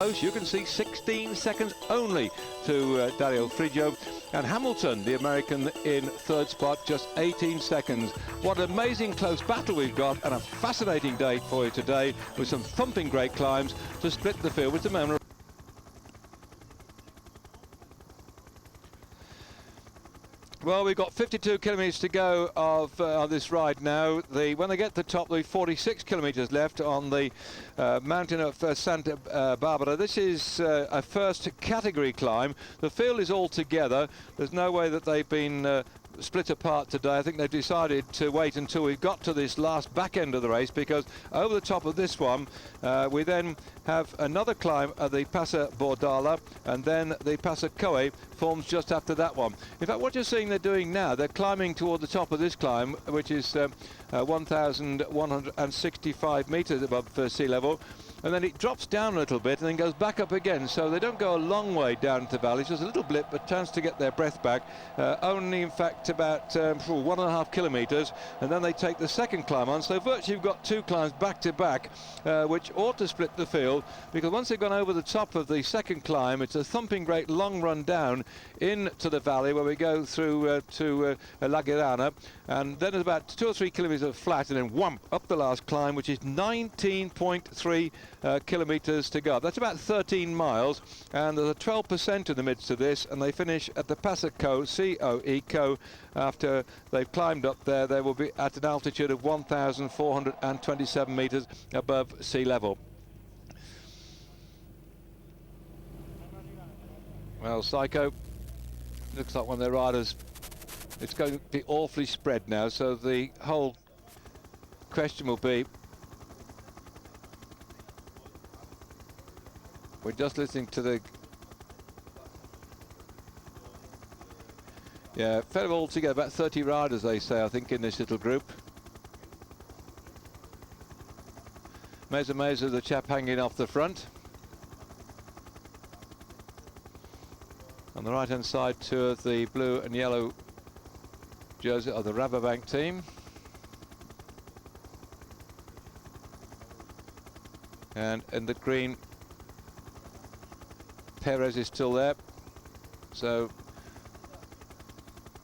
close. You can see 16 seconds only to Dario Frigio. And Hamilton, the American, in third spot, just 18 seconds. What an amazing close battle we've got, and a fascinating day for you today with some thumping great climbs to split the field with the moment. Well, we've got 52 kilometres to go of this ride now. When they get to the top, there'll be 46 kilometres left on the mountain of Santa Barbara. This is a first category climb. The field is all together. There's no way that they've been split apart today. I think they've decided to wait until we've got to this last back end of the race, because over the top of this one we then have another climb at the Passa Bordala, and then the Passa Coe forms just after that one. In fact, what you're seeing they're doing now, they're climbing toward the top of this climb, which is 1,165 metres above sea level, and then it drops down a little bit and then goes back up again. So they don't go a long way down to the valley, it's just a little blip, but chance to get their breath back. Only in fact about 1.5 kilometres, and then they take the second climb on. So virtually you've got two climbs back to back, which ought to split the field, because once they've gone over the top of the second climb, it's a thumping great long run down into the valley where we go through to La Girana, and then it's about 2 or 3 kilometres of flat, and then whomp up the last climb, which is 19.3 kilometres to go. That's about 13 miles, and there's a 12% in the midst of this, and they finish at the Passa Coe, C-O-E-Co. After they've climbed up there, they will be at an altitude of 1,427 metres above sea level. Well, Psycho, looks like one of their riders, it's going to be awfully spread now, so the whole question will be, we're just listening to the, yeah, fairly all together, about 30 riders they say, I think, in this little group. Meza, the chap hanging off the front. On the right hand side, two of the blue and yellow jersey of the Rabobank team. And in the green, Perez is still there. So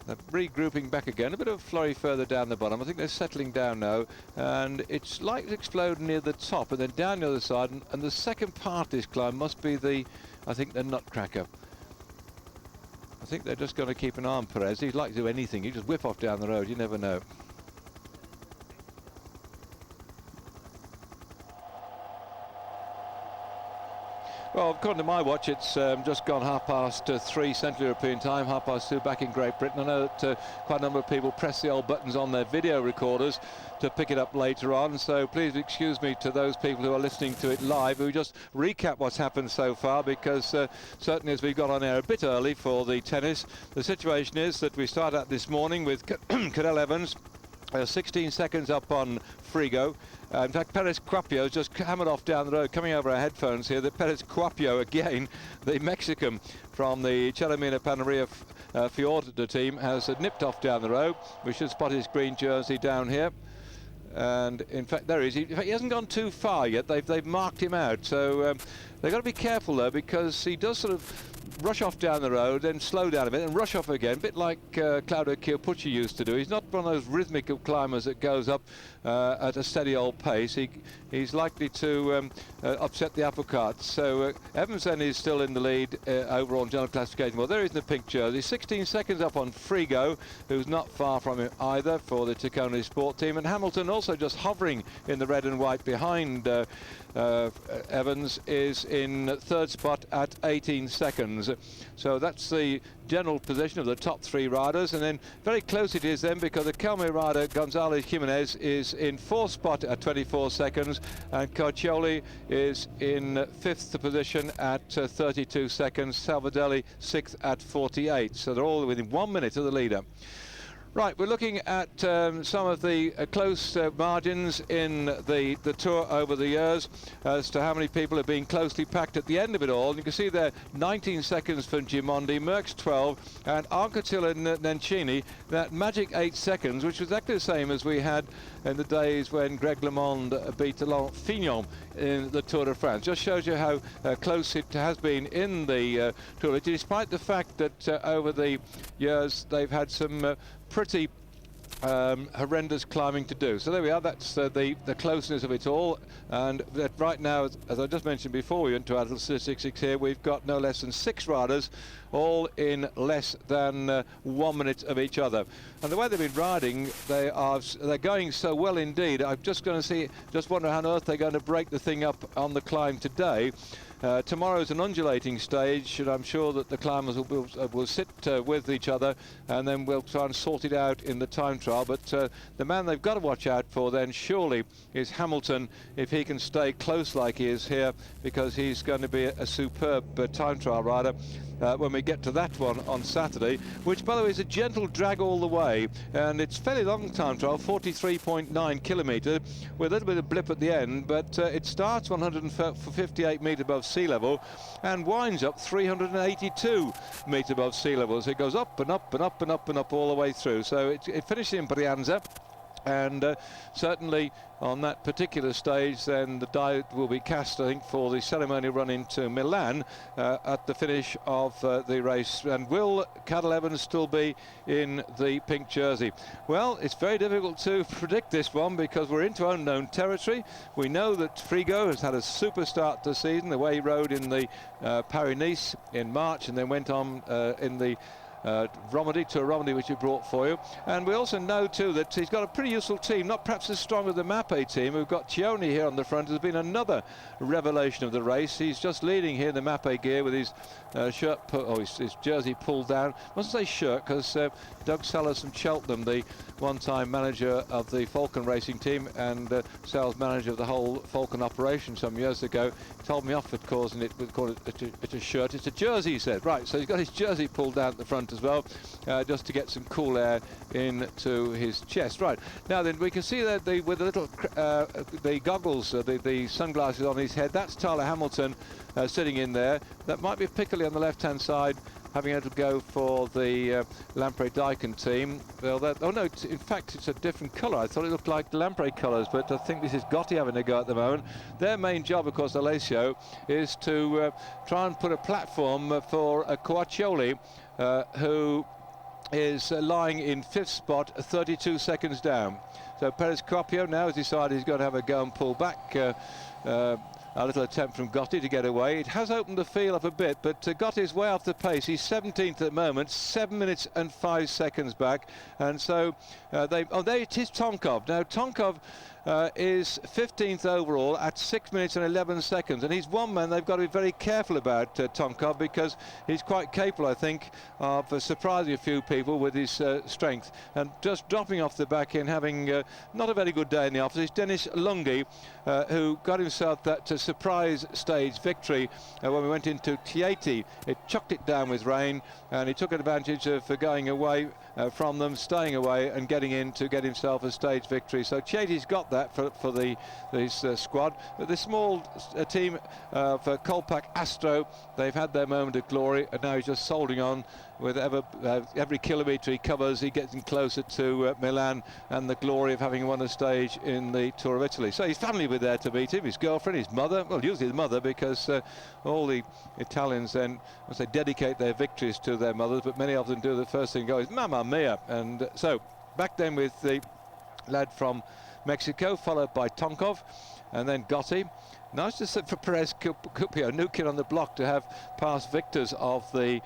they're regrouping back again. A bit of flurry further down the bottom. I think they're settling down now, and it's like to explode near the top and then down the other side, and the second part of this climb must be the, I think, the Nutcracker. I think they're just going to keep an eye on Perez. He'd like to do anything. He just whip off down the road. You never know. Well, according to my watch, it's just gone 3:30 Central European time, 2:30 back in Great Britain. I know that quite a number of people press the old buttons on their video recorders to pick it up later on, so please excuse me to those people who are listening to it live, who just recap what's happened so far, because certainly as we got on air a bit early for the tennis, the situation is that we start out this morning with Cadel Evans 16 seconds up on Frigo. In fact, Perez Cuapio just hammered off down the road, coming over our headphones here, that Perez Cuapio again, the Mexican from the Chelomina Panaria Fiorda team, has nipped off down the road. We should spot his green jersey down here. And in fact, there he is. In fact, he hasn't gone too far yet. They've marked him out. So they've got to be careful though, because he does sort of rush off down the road, then slow down a bit and rush off again, a bit like Claudio Chiappucci used to do. He's not one of those rhythmical climbers that goes up at a steady old pace. He's likely to upset the apple cart. So Evans then is still in the lead overall in general classification. Well, there he is in the pink jersey, 16 seconds up on Frigo, who's not far from him either for the Taccone Sport team, and Hamilton also just hovering in the red and white behind Evans is in third spot at 18 seconds. So that's the general position of the top three riders, and then very close it is then, because the Kelme rider Gonzalez Jimenez is in fourth spot at 24 seconds, and Carcioli is in fifth position at 32 seconds, Salvadelli sixth at 48. So they're all within 1 minute of the leader. Right, we're looking at some of the close margins in the Tour over the years as to how many people have been closely packed at the end of it all. And you can see there 19 seconds from Gimondi, Merckx 12, and Arcotilla and Nencini, that magic 8 seconds, which was exactly the same as we had in the days when Greg LeMond beat Laurent Fignon in the Tour de France. Just shows you how close it has been in the Tour, despite the fact that over the years they've had some pretty horrendous climbing to do. So there we are, that's the closeness of it all. And that right now, as I just mentioned before we went to our little statistics here, we've got no less than 6 riders all in less than 1 minute of each other. And the way they've been riding, they're going so well indeed. I'm just going to just wonder how on earth they're going to break the thing up on the climb today. Tomorrow's an undulating stage, and I'm sure that the climbers will sit with each other, and then we'll try and sort it out in the time trial. But the man they've got to watch out for then surely is Hamilton, if he can stay close like he is here, because he's going to be a superb time trial rider when we get to that one on Saturday, which by the way is a gentle drag all the way, and it's fairly long time trial, 43.9 kilometres with a little bit of blip at the end, but it starts 158 metres above sea level and winds up 382 metres above sea level. So it goes up and up and up and up and up all the way through. So it finishes in Brianza. And certainly on that particular stage, then the die will be cast, I think, for the ceremonial run into Milan at the finish of the race. And will Cadel Evans still be in the pink jersey? Well, it's very difficult to predict this one because we're into unknown territory. We know that Frigo has had a super start to the season, the way he rode in the Paris-Nice in March and then went on in the Romandie, which we brought for you. And we also know too that he's got a pretty useful team, not perhaps as strong as the Mappe team. We've got Chioni here on the front, who's been another revelation of the race. He's just leading here in the Mappe gear with his shirt, his jersey pulled down. I mustn't say shirt, because Doug Sellers from Cheltenham, the one-time manager of the Falcon racing team and sales manager of the whole Falcon operation some years ago, told me off for causing it, called it a shirt. It's a jersey, he said. Right, so he's got his jersey pulled down at the front as well, just to get some cool air into his chest. Right, now then we can see that with the little the goggles, the sunglasses on his head, that's Tyler Hamilton sitting in there. That might be Piccoli on the left-hand side, having had to go for the Lampre-Daikin team. Well, oh no, in fact it's a different colour. I thought it looked like the Lampre colours, but I think this is Gotti having a go at the moment. Their main job, of course, Alessio, is to try and put a platform for Coaccioli, who is lying in 5th spot, 32 seconds down. So Perez Carpio now has decided he's got to have a go and pull back. A little attempt from Gotti to get away. It has opened the field up a bit, but Gotti is way off the pace. He's 17th at the moment, 7 minutes and 5 seconds back. And so there it is, Tonkov. Now Tonkov is 15th overall at 6 minutes and 11 seconds, and he's one man they've got to be very careful about, Tonkov, because he's quite capable, I think, of surprising a few people with his strength. And just dropping off the back end, having not a very good day in the office, is Dennis Lungi, who got himself that surprise stage victory when we went into Chieti. It chucked it down with rain, and he took advantage of going away from them, staying away and getting in to get himself a stage victory. So Chieti's got that for his squad. But the small team for Kolpak Astro, they've had their moment of glory, and now he's just soldering on with every kilometre he covers. He gets closer to Milan and the glory of having won a stage in the Tour of Italy. So his family were there to meet him, his girlfriend, his mother, well, usually his mother, because all the Italians then, as they dedicate their victories to their mothers, but many of them do the first thing go is Mamma Mia. And so back then with the lad from Mexico, followed by Tonkov and then Gotti. Nice to see for Perez Cupio, new kid on the block, to have past victors of the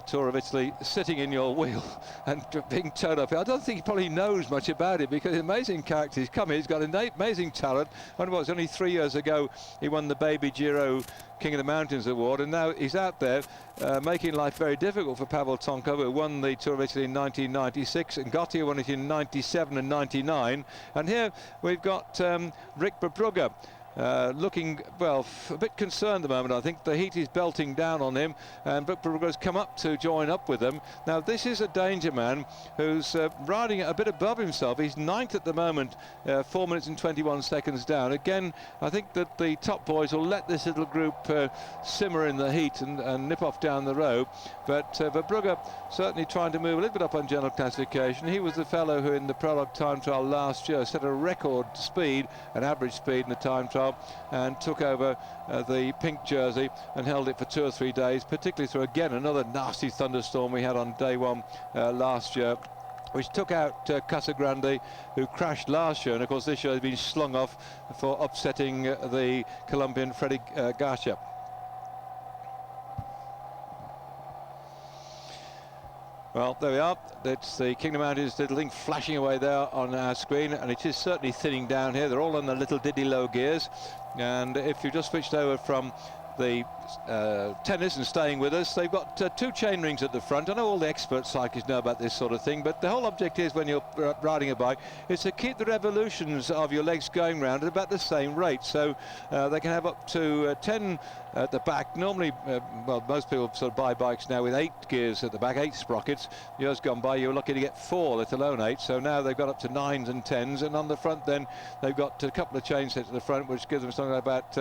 Tour of Italy sitting in your wheel and being towed up. I don't think he probably knows much about it, because amazing character. He's come here, he's got an amazing talent. I wonder what, it was only 3 years ago he won the Baby Giro King of the Mountains award, and now he's out there making life very difficult for Pavel Tonkov, who won the Tour of Italy in 1996, and Gotti won it in 97 and 99. And here we've got Rick Brugge, looking, well, a bit concerned at the moment. I think the heat is belting down on him, and Brugger's come up to join up with them. Now this is a danger man who's riding a bit above himself. He's 9th at the moment, 4 minutes and 21 seconds down. Again, I think that the top boys will let this little group simmer in the heat and nip off down the road. But Brugger certainly trying to move a little bit up on general classification. He was the fellow who in the prologue time trial last year set a record speed, an average speed in the time trial, and took over the pink jersey and held it for 2 or 3 days, particularly through again another nasty thunderstorm we had on day 1 last year, which took out Casagrande, who crashed last year, and of course this year has been slung off for upsetting the Colombian Freddy Garcia. Well, there we are. That's the Kingdom Mountains little thing flashing away there on our screen, and it is certainly thinning down here. They're all on the little diddy low gears, and if you've just switched over from the tennis and staying with us, they've got 2 chain rings at the front. I know all the expert cyclists know about this sort of thing, but the whole object is, when you're riding a bike, is to keep the revolutions of your legs going round at about the same rate. So they can have up to 10 at the back. Normally, well, most people sort of buy bikes now with 8 gears at the back, 8 sprockets. Years gone by, you were lucky to get 4, let alone 8. So now they've got up to 9s and 10s, and on the front then they've got a couple of chain sets at the front, which gives them something about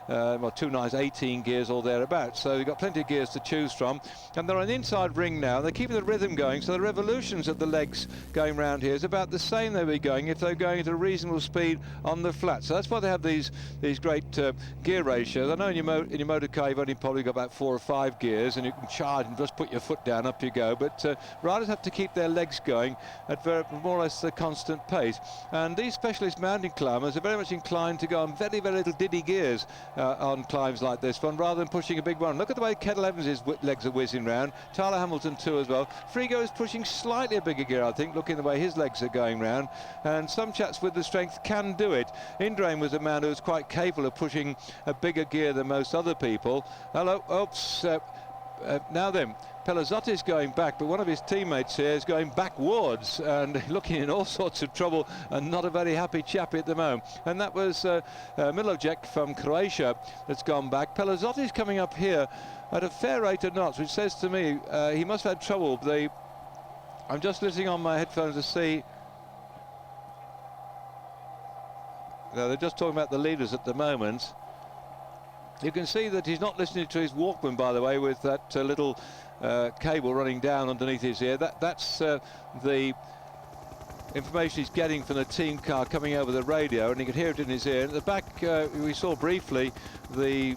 well, 2 9s, 18 gears or thereabouts. So you've got plenty of gears to choose from, and they're on the inside ring now. They're keeping the rhythm going, so the revolutions of the legs going round here is about the same they'll be going if they're going at a reasonable speed on the flat. So that's why they have these great gear ratios. I know in your motor car you've only probably got about 4 or 5 gears, and you can charge and just put your foot down, up you go, but riders have to keep their legs going at more or less a constant pace. And these specialist mountain climbers are very much inclined to go on very, very little diddy gears on climbs like this one, rather than pushing a big one. Look at the way Kettle Evans' legs are whizzing round. Tyler Hamilton too as well. Frigo is pushing slightly a bigger gear, I think, looking the way his legs are going round, and some chaps with the strength can do it. Indrain was a man who was quite capable of pushing a bigger gear than most other people. Hello, oops, now then, Pellizzotti's going back, but one of his teammates here is going backwards and looking in all sorts of trouble, and not a very happy chappy at the moment. And that was Milojek from Croatia that's gone back. Pellizzotti's coming up here at a fair rate of knots, which says to me he must have had trouble. I'm just listening on my headphones to see. No, they're just talking about the leaders at the moment. You can see that he's not listening to his Walkman, by the way, with that little cable running down underneath his ear. That's the information he's getting from the team car coming over the radio, and he can hear it in his ear. At the back, we saw briefly the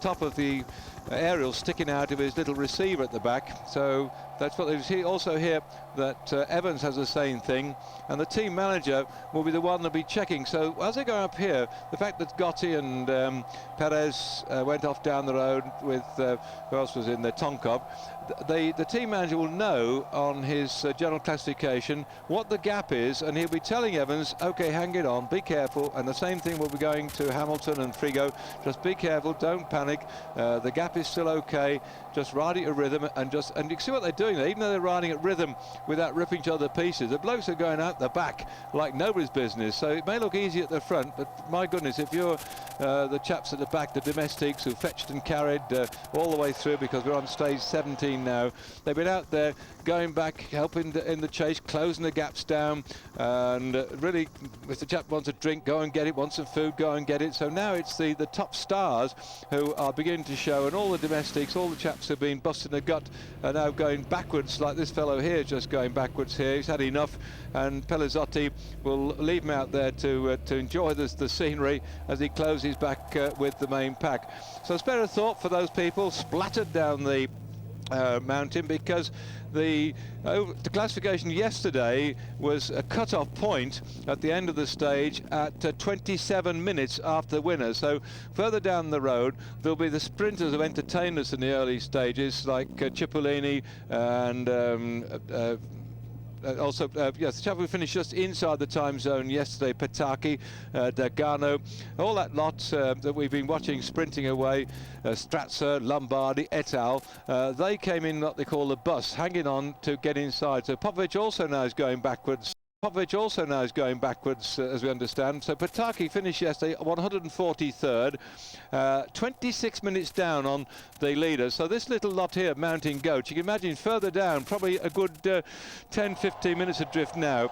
top of the aerial sticking out of his little receiver at the back. So that's what they also hear that Evans has the same thing, and the team manager will be the one that'll be checking. So as they go up here, the fact that Gotti and Perez went off down the road with who else was in there, Tonkov, the team manager will know on his general classification what the gap is, and he'll be telling Evans, okay, hang it on, be careful. And the same thing will be going to Hamilton and Frigo, just be careful, don't panic, the gap is still okay, just ride at your rhythm. And you can see what they're doing there, even though they're riding at rhythm without ripping each other to pieces. The blokes are going out the back like nobody's business. So it may look easy at the front, but my goodness, if you're the chaps at the back, the domestics who fetched and carried all the way through, because we're on stage 17 now, they've been out there going back, helping in the chase, closing the gaps down, and really, if the chap wants a drink, go and get it, wants some food, go and get it. So now it's the top stars who are beginning to show, and all the domestics, all the chaps who've been busting the gut are now going backwards, like this fellow here just going backwards here. He's had enough, and Pellizotti will leave him out there to enjoy the scenery as he closes back with the main pack. So spare a thought for those people splattered down the mountain, because the classification yesterday was a cut-off point at the end of the stage at 27 minutes after the winner. So further down the road there'll be the sprinters who entertained us in the early stages, like Cipollini and also, yes, the chap who finished just inside the time zone yesterday, Petacchi, Dagano, all that lot that we've been watching sprinting away, Stratzer, Lombardi, et al. They came in what they call the bus, hanging on to get inside. So Popovic also now is going backwards. Popovic also now is going backwards, as we understand. So Pataki finished yesterday 143rd, 26 minutes down on the leader. So this little lot here, Mountain Goat, you can imagine further down, probably a good 10-15 minutes adrift now,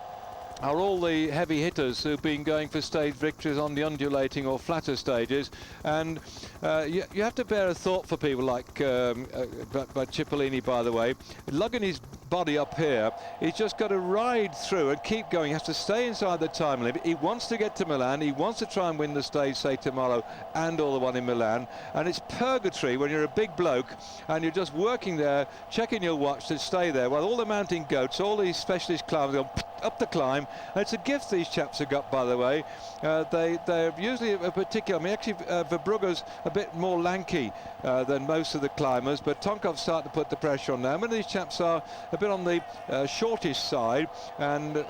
are all the heavy hitters who've been going for stage victories on the undulating or flatter stages. And you have to bear a thought for people like by Cipollini, by the way, lugging his body up here. He's just got to ride through and keep going. He has to stay inside the time limit. He wants to get to Milan. He wants to try and win the stage, say tomorrow, and or the one in Milan. And it's purgatory when you're a big bloke and you're just working there, checking your watch to stay there. Well, all the Mountain Goats, all these specialist climbers go up the climb. And it's a gift these chaps have got, by the way. They're usually a particular, I mean, actually Verbrugge's a bit more lanky than most of the climbers, but Tonkov's starting to put the pressure on now. Many of these chaps are a bit on the shortish side and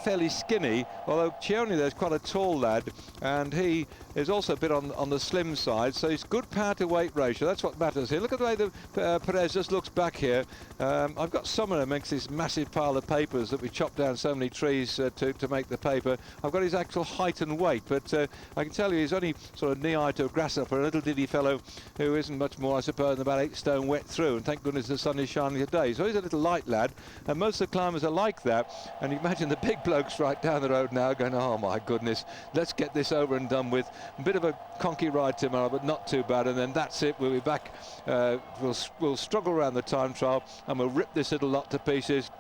fairly skinny, although Cioni there's quite a tall lad, and he is also a bit on the slim side, so it's good power to weight ratio. That's what matters here. Look at the way the Perez just looks back here. I've got someone amongst this massive pile of papers that we chopped down so many trees to make the paper. I've got his actual height and weight, but I can tell you he's only sort of knee-high to a grasshopper, a little diddy fellow who isn't much more, I suppose, than about 8 stone wet through, and thank goodness the sun is shining today. So he's a little light lad, and most of the climbers are like that. And you imagine the big blokes right down the road now going, oh my goodness, let's get this over and done with. A bit of a conky ride tomorrow, but not too bad, and then that's it. We'll be back. We'll struggle around the time trial, and we'll rip this little lot to pieces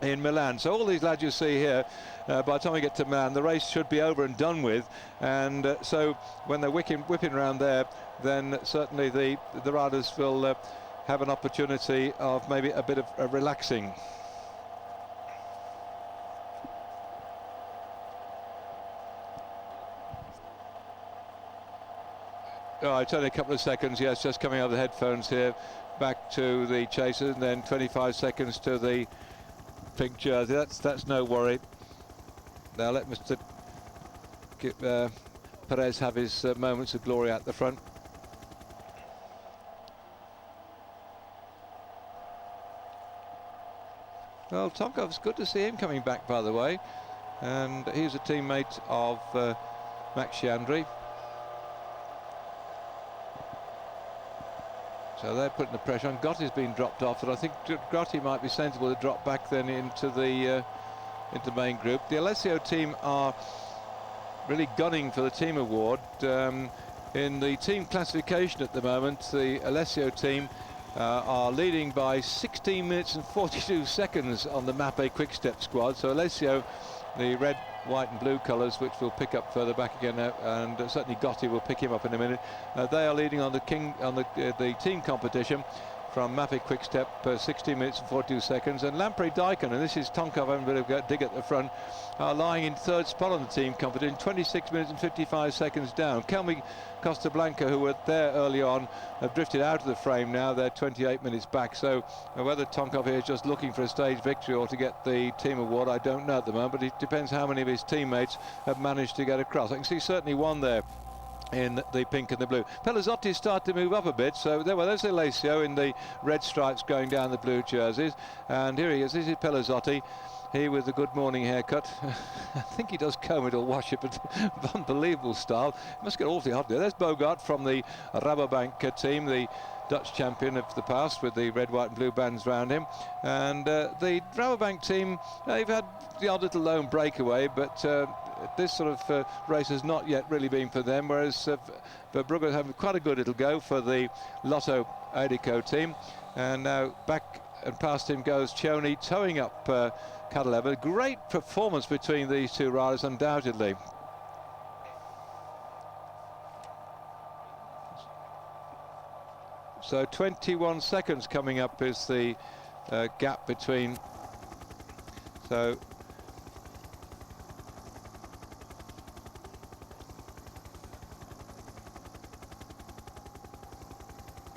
in Milan. So all these lads you see here, by the time we get to Milan, the race should be over and done with. And so when they're whipping around there, then certainly the riders will have an opportunity of maybe a bit of relaxing. All right, only a couple of seconds. Yes, just coming out of the headphones here, back to the chasers, and then 25 seconds to the pink jersey. That's no worry. Now let Mr. Perez have his moments of glory at the front. Well, Tomkov's good to see him coming back, by the way, and he's a teammate of Max Chiandri. So they're putting the pressure on. Gotti's been dropped off, and I think Gotti might be sensible to drop back then into the main group. The Alessio team are really gunning for the team award. In the team classification at the moment, the Alessio team are leading by 16 minutes and 42 seconds on the Mappe Quick-Step squad. So Alessio, the red, white and blue colours, which we'll pick up further back again now, and certainly Gotti will pick him up in a minute. They are leading on the team competition from Mappe Quick-Step, 16 minutes and 42 seconds, and Lampre Daikon, and this is Tonkov having a bit of a dig at the front, are lying in third spot on the team competition, 26 minutes and 55 seconds down. Kelmy Costablanca, who were there early on, have drifted out of the frame now. They're 28 minutes back, so whether Tonkov here is just looking for a stage victory or to get the team award, I don't know at the moment, but it depends how many of his teammates have managed to get across. I can see certainly one there in the pink and the blue. Pelazzotti started to move up a bit, so there's Alessio in the red stripes going down the blue jerseys, and here he is. This is Pelazzotti, he with the good morning haircut. I think he does comb it or wash it, but unbelievable style. Must get awfully hot there. There's Bogart from the Rabobank team, the Dutch champion of the past, with the red, white and blue bands around him. And the Rabobank team, they've had the odd little lone breakaway, but this sort of race has not yet really been for them, whereas Verbrugge have quite a good little go for the Lotto Adico team. And now back and past him goes Cioni, towing up Cadaleva. Great performance between these two riders, undoubtedly. So 21 seconds coming up is the gap between. So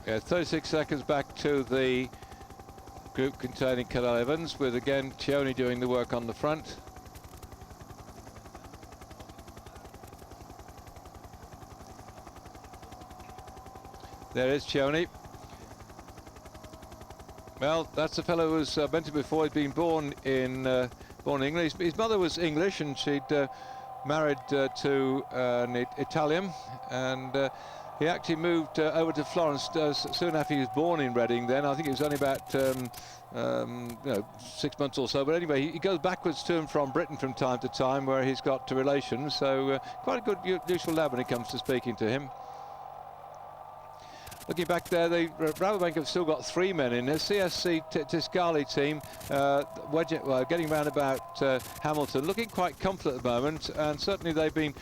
yeah, 36 seconds back to the group containing Cadel Evans, with again Cioni doing the work on the front. There is Cioni. Well, that's the fellow who's mentioned before. He's been born in born in England. His mother was English, and she'd married to an Italian, and he actually moved over to Florence soon after he was born in Reading. Then I think it was only about 6 months or so. But anyway, he goes backwards to and from Britain from time to time, where he's got relations. So quite a good, useful lad when it comes to speaking to him. Looking back there, the Rabobank have still got 3 men in. The CSC Tiscali team getting round about Hamilton, looking quite comfortable at the moment, and certainly they've been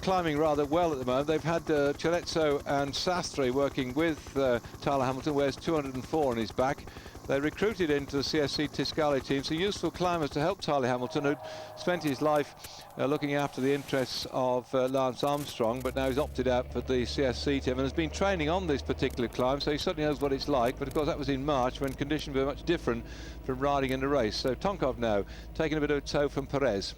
climbing rather well at the moment. They've had Chelezzo and Sastri working with Tyler Hamilton, wears 204 on his back. They recruited into the CSC Tiscali team some useful climbers to help Tyler Hamilton, who'd spent his life looking after the interests of Lance Armstrong, but now he's opted out for the CSC team and has been training on this particular climb, so he certainly knows what it's like. But of course that was in March, when conditions were much different from riding in the race. So Tonkov now taking a bit of a tow from Perez.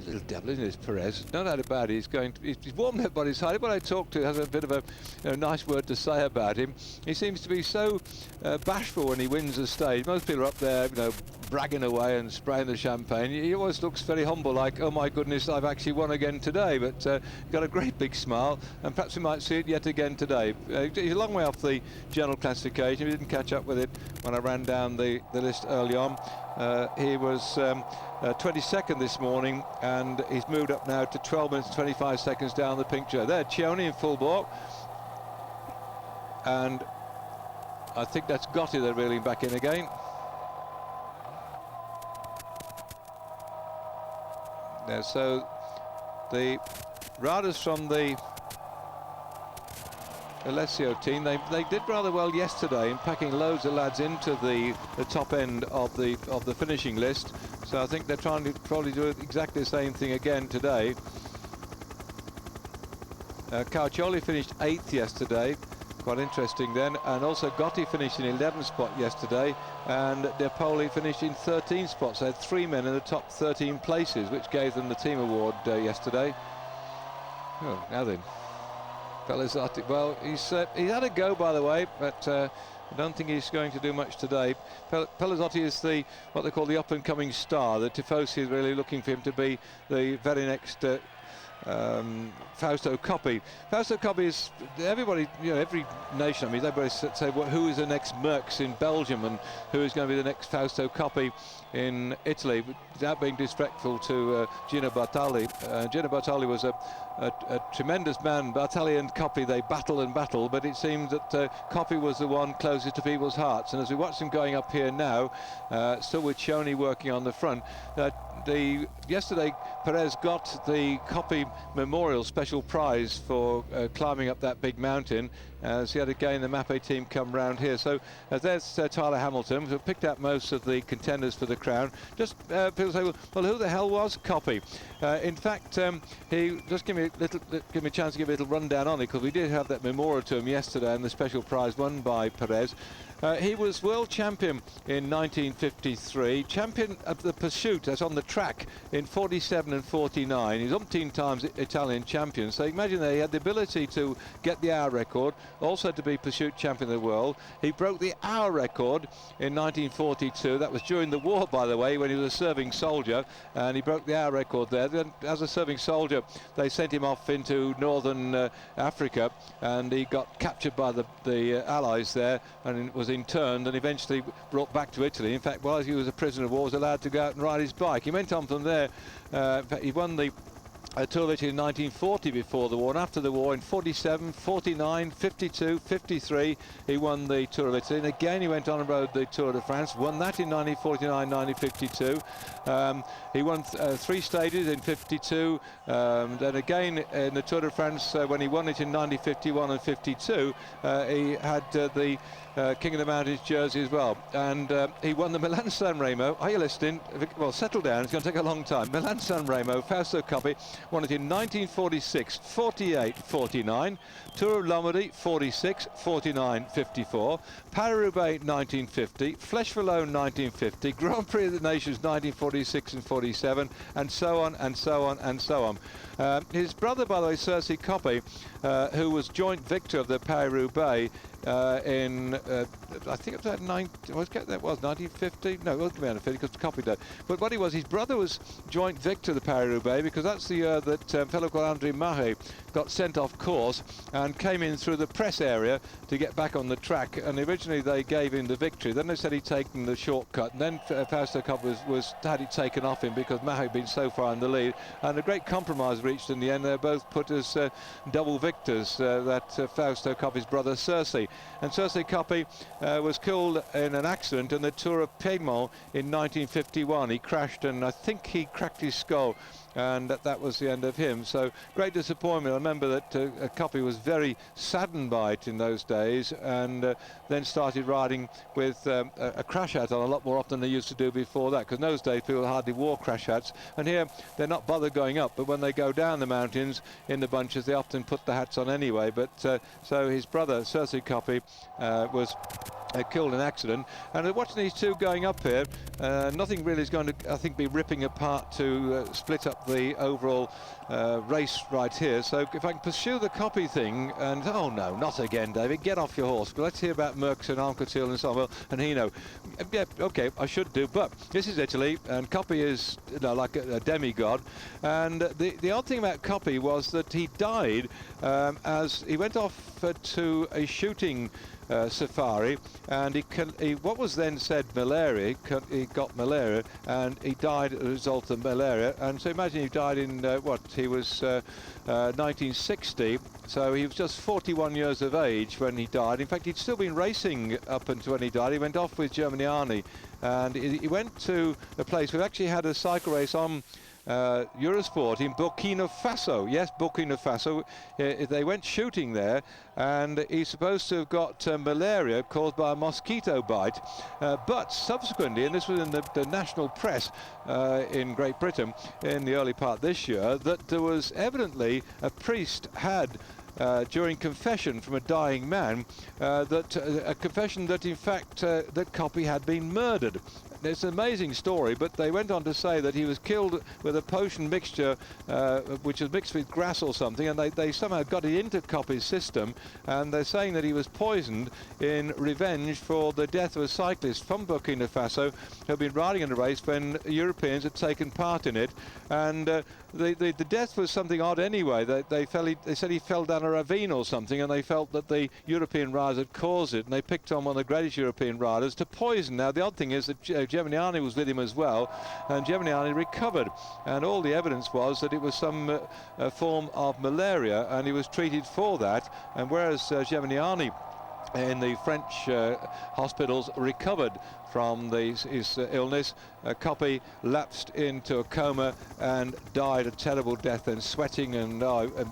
Little devil, isn't it, Perez? No doubt about it. He's warmed up by his height. Everyone I talk to has a bit of a nice word to say about him. He seems to be so bashful when he wins a stage. Most people are up there, bragging away and spraying the champagne. He always looks very humble, like, oh my goodness, I've actually won again today. But got a great big smile, and perhaps we might see it yet again today. He's a long way off the general classification. We didn't catch up with it when I ran down the list early on. He was 22nd this morning, and he's moved up now to 12 minutes and 25 seconds down the pink chair. There, Cioni in full bore, and I think that's Gotti they're reeling back in again. There, so the riders from the Alessio team, they did rather well yesterday in packing loads of lads into the top end of the finishing list. So I think they're trying to probably do exactly the same thing again today. Carcioli finished 8th yesterday, quite interesting then, and also Gotti finished in 11th spot yesterday, and De Poli finished in 13th spot. So they had 3 men in the top 13 places, which gave them the team award yesterday. Oh, now then. Pellizotti, well, he's had a go, by the way, but I don't think he's going to do much today. Pellizotti is what they call the up-and-coming star. The Tifosi is really looking for him to be the very next Fausto Coppi. Fausto Coppi is, everybody, every nation, I mean, everybody say, well, who is the next Merckx in Belgium and who is going to be the next Fausto Coppi in Italy, without being disrespectful to Gino Bartali. Gino Bartali was a tremendous man. Bartali and Coppi, they battle, but it seems that Coppi was the one closest to people's hearts. And as we watch him going up here now, still with Cioni working on the front, yesterday Perez got the Coppi Memorial Special Prize for climbing up that big mountain, as he had again the Mappe team come round here. So there's Tyler Hamilton, who picked out most of the contenders for the crown. Just people say, well, who the hell was Coppi? In fact, he just give me a chance to give a little rundown on it, because we did have that memorial to him yesterday and the special prize won by Perez. He was world champion in 1953, champion of the pursuit, that's on the track, in 47 and 49. He's umpteen times Italian champion, so imagine that he had the ability to get the hour record, also to be pursuit champion of the world. He broke the hour record in 1942. That was during the war, by the way, when he was a serving soldier, and he broke the hour record there. Then, as a serving soldier, they sent him off into northern Africa, and he got captured by the Allies there, and was interned and eventually brought back to Italy. In fact, while he was a prisoner of war, was allowed to go out and ride his bike. He went on from there. In fact, he won the Tour of Italy in 1940 before the war, and after the war in 47, 49, 52, 53 he won the Tour of Italy, and again he went on and rode the Tour de France, won that in 1949, 1952. He won 3 stages in 52, then again in the Tour de France when he won it in 1951 and 52, he had the King of the Mountains jersey as well, and he won the Milan-San Remo. Are you listening? Well, settle down, it's going to take a long time. Milan-San Remo, Fausto Coppi won it in 1946, 48, 49, Tour of Lombardy 46, 49, 54, Paris-Roubaix 1950, Flèche-Wallonne 1950, Grand Prix of the Nations 1946 and 47, and so on and so on and so on. His brother, by the way, Sersi Coppi, who was joint victor of the Paris-Roubaix I think it was that 1950. No, it wasn't around 50 because Copy did. But what he was, his brother was joint victor of the Paris-Roubaix, because that's the year that a fellow called André Marais got sent off course and came in through the press area to get back on the track. And originally they gave him the victory. Then they said he'd taken the shortcut. And then Fausto Coppi had it taken off him because Marais had been so far in the lead. And a great compromise reached in the end. They're both put as double victors, Fausto Coppi's brother Sersi. And Sersi Coppi was killed in an accident in the Tour of Piedmont in 1951. He crashed and I think he cracked his skull, and that was the end of him. So great disappointment. I remember that Coppi was very saddened by it in those days, and then started riding with a crash hat on a lot more often than they used to do before that, because in those days people hardly wore crash hats, and here they're not bothered going up, but when they go down the mountains in the bunches they often put the hats on anyway. But so his brother Sersi Coppi was killed in an accident, and watching these two going up here, nothing really is going to, I think, be ripping apart to split up the overall race right here. So if I can pursue the Coppi thing, and oh no, not again, David, get off your horse. But let's hear about Merckx and Anquetil and so on. Well, and Hino. Yeah, okay, I should do, but this is Italy, and Coppi is, you know, like a demigod. And the odd thing about Coppi was that he died as he went off to a shooting safari, and he what was then said malaria. He got malaria and he died as a result of malaria. And so imagine he died in what, he was 1960, so he was just 41 years of age when he died. In fact, he'd still been racing up until when he died. He went off with Germaniani, and he went to a place we actually had a cycle race on Eurosport in Burkina Faso. Yes, Burkina Faso. They went shooting there, and he's supposed to have got malaria caused by a mosquito bite. But subsequently, and this was in the national press in Great Britain in the early part this year, that there was evidently a priest had during confession from a dying man, a confession that in fact that Coppi had been murdered. It's an amazing story, but they went on to say that he was killed with a potion mixture which was mixed with grass or something, and they somehow got it into Coppi's system, and they're saying that he was poisoned in revenge for the death of a cyclist from Burkina Faso who had been riding in a race when Europeans had taken part in it. And the death was something odd anyway. They said he fell down a ravine or something, and they felt that the European riders had caused it, and they picked on one of the greatest European riders to poison. Now the odd thing is that Germaniani was with him as well, and Germaniani recovered, and all the evidence was that it was some form of malaria, and he was treated for that. And whereas Germaniani in the French hospitals recovered from his illness, Coppi lapsed into a coma and died a terrible death, and sweating, and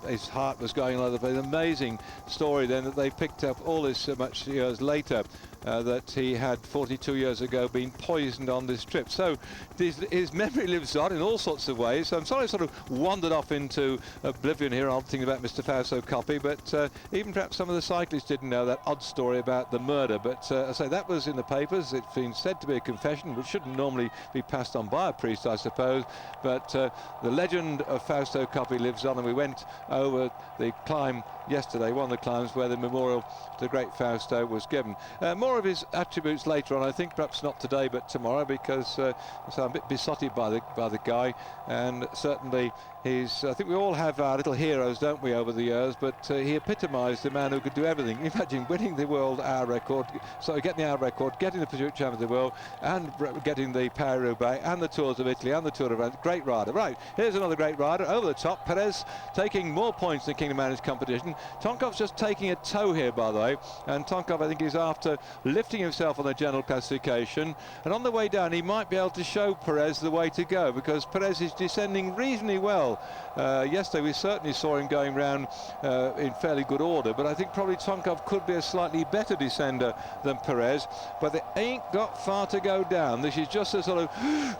his heart was going all over the place. Amazing story then that they picked up all this so much years later, that he had 42 years ago been poisoned on this trip. So his memory lives on in all sorts of ways. So I'm sorry I sort of wandered off into oblivion here on thinking about Mr. Fausto Coppi, but even perhaps some of the cyclists didn't know that odd story about the murder. But I say that was in the papers. It's been said to be a confession, which shouldn't normally be passed on by a priest, I suppose. But the legend of Fausto Coppi lives on, and we went over the climb yesterday, one of the climbs where the memorial to the great Fausto was given. More of his attributes later on, I think, perhaps not today but tomorrow, because so I'm a bit besotted by the guy, and certainly I think we all have our little heroes, don't we, over the years, but he epitomised the man who could do everything. Imagine winning the world hour record, getting the hour record, getting the Pursuit Champion of the World, and getting the Paris-Roubaix and the Tours of Italy and the Tour de France. Great rider. Right, here's another great rider over the top. Perez taking more points in the Kingdom Managed competition. Tonkov's just taking a toe here, by the way, and Tonkov, I think, is after lifting himself on the general classification, and on the way down he might be able to show Perez the way to go, because Perez is descending reasonably well. Yesterday we certainly saw him going round in fairly good order, but I think probably Tonkov could be a slightly better descender than Perez, but they ain't got far to go down. This is just a sort of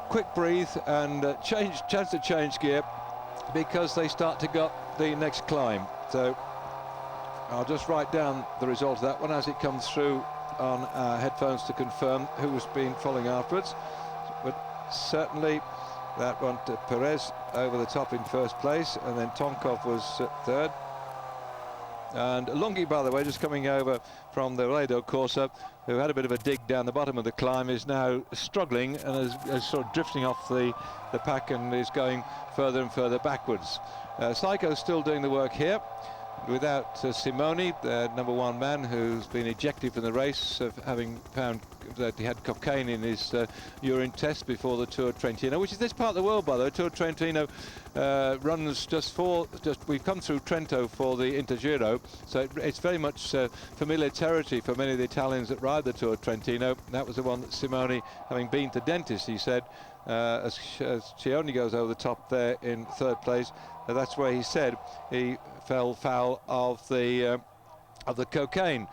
quick breathe and chance to change gear, because they start to got the next climb. So I'll just write down the result of that one as it comes through on our headphones to confirm who has been following afterwards. But certainly that one to Perez over the top in first place, and then Tonkov was third. And Lunghi, by the way, just coming over from the Laredo Corsa, who had a bit of a dig down the bottom of the climb, is now struggling and is sort of drifting off the pack and is going further and further backwards. Saiko's still doing the work here without Simoni, the #1 man, who's been ejected from the race of having found that he had cocaine in his urine test before the Tour Trentino, which is this part of the world, by the way. Tour Trentino runs we've come through Trento for the Giro, so it's very much familiar territory for many of the Italians that ride the Tour Trentino. That was the one that Simoni, having been to dentist, he said, as Cioni goes over the top there in 3rd place, that's where he said he fell foul of the cocaine.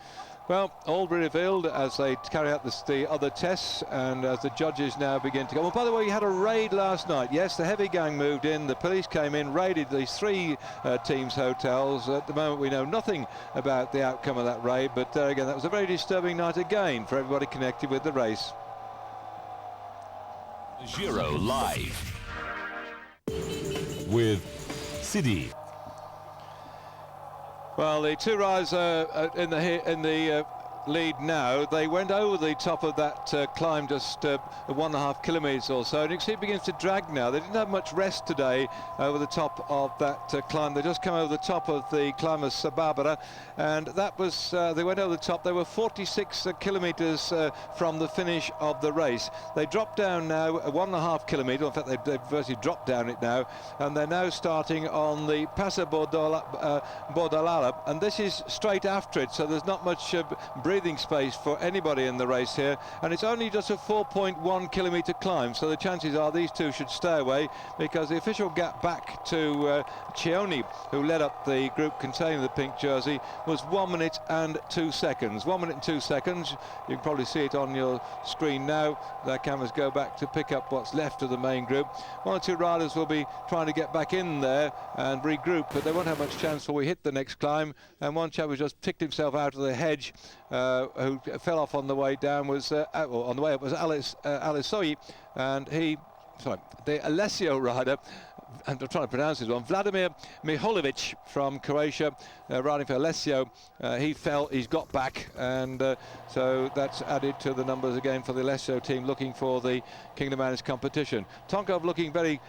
Well, all be revealed as they carry out the other tests and as the judges now begin to go. Well, by the way, you had a raid last night. Yes, the heavy gang moved in, the police came in, raided these 3 teams' hotels. At the moment, we know nothing about the outcome of that raid, but there again, that was a very disturbing night again for everybody connected with the race. Giro live with Sidi. Well, the 2 riders in the lead now. They went over the top of that climb just 1.5 kilometres or so, and you can see it begins to drag now. They didn't have much rest today over the top of that climb. They just come over the top of the climb of Sababara, and that was they went over the top. They were 46 kilometres from the finish of the race. They dropped down now 1.5 kilometres. In fact, they've virtually dropped down it now, and they're now starting on the Passa Bordalala, and this is straight after it, so there's not much breathing space for anybody in the race here, and it's only just a 4.1 kilometre climb, so the chances are these 2 should stay away, because the official gap back to Cioni, who led up the group containing the pink jersey, was 1 minute and 2 seconds. 1 minute and 2 seconds. You can probably see it on your screen now. Their cameras go back to pick up what's left of the main group. 1 or 2 riders will be trying to get back in there and regroup, but they won't have much chance before we hit the next climb. And one chap who just picked himself out of the hedge, who fell off on the way down, was on the way up was Alisoi, and the Alessio rider, and I'm trying to pronounce this one, Vladimir Miholovic from Croatia, riding for Alessio. He fell, he's got back, and so that's added to the numbers again for the Alessio team looking for the Kingdom Managed competition. Tonkov looking very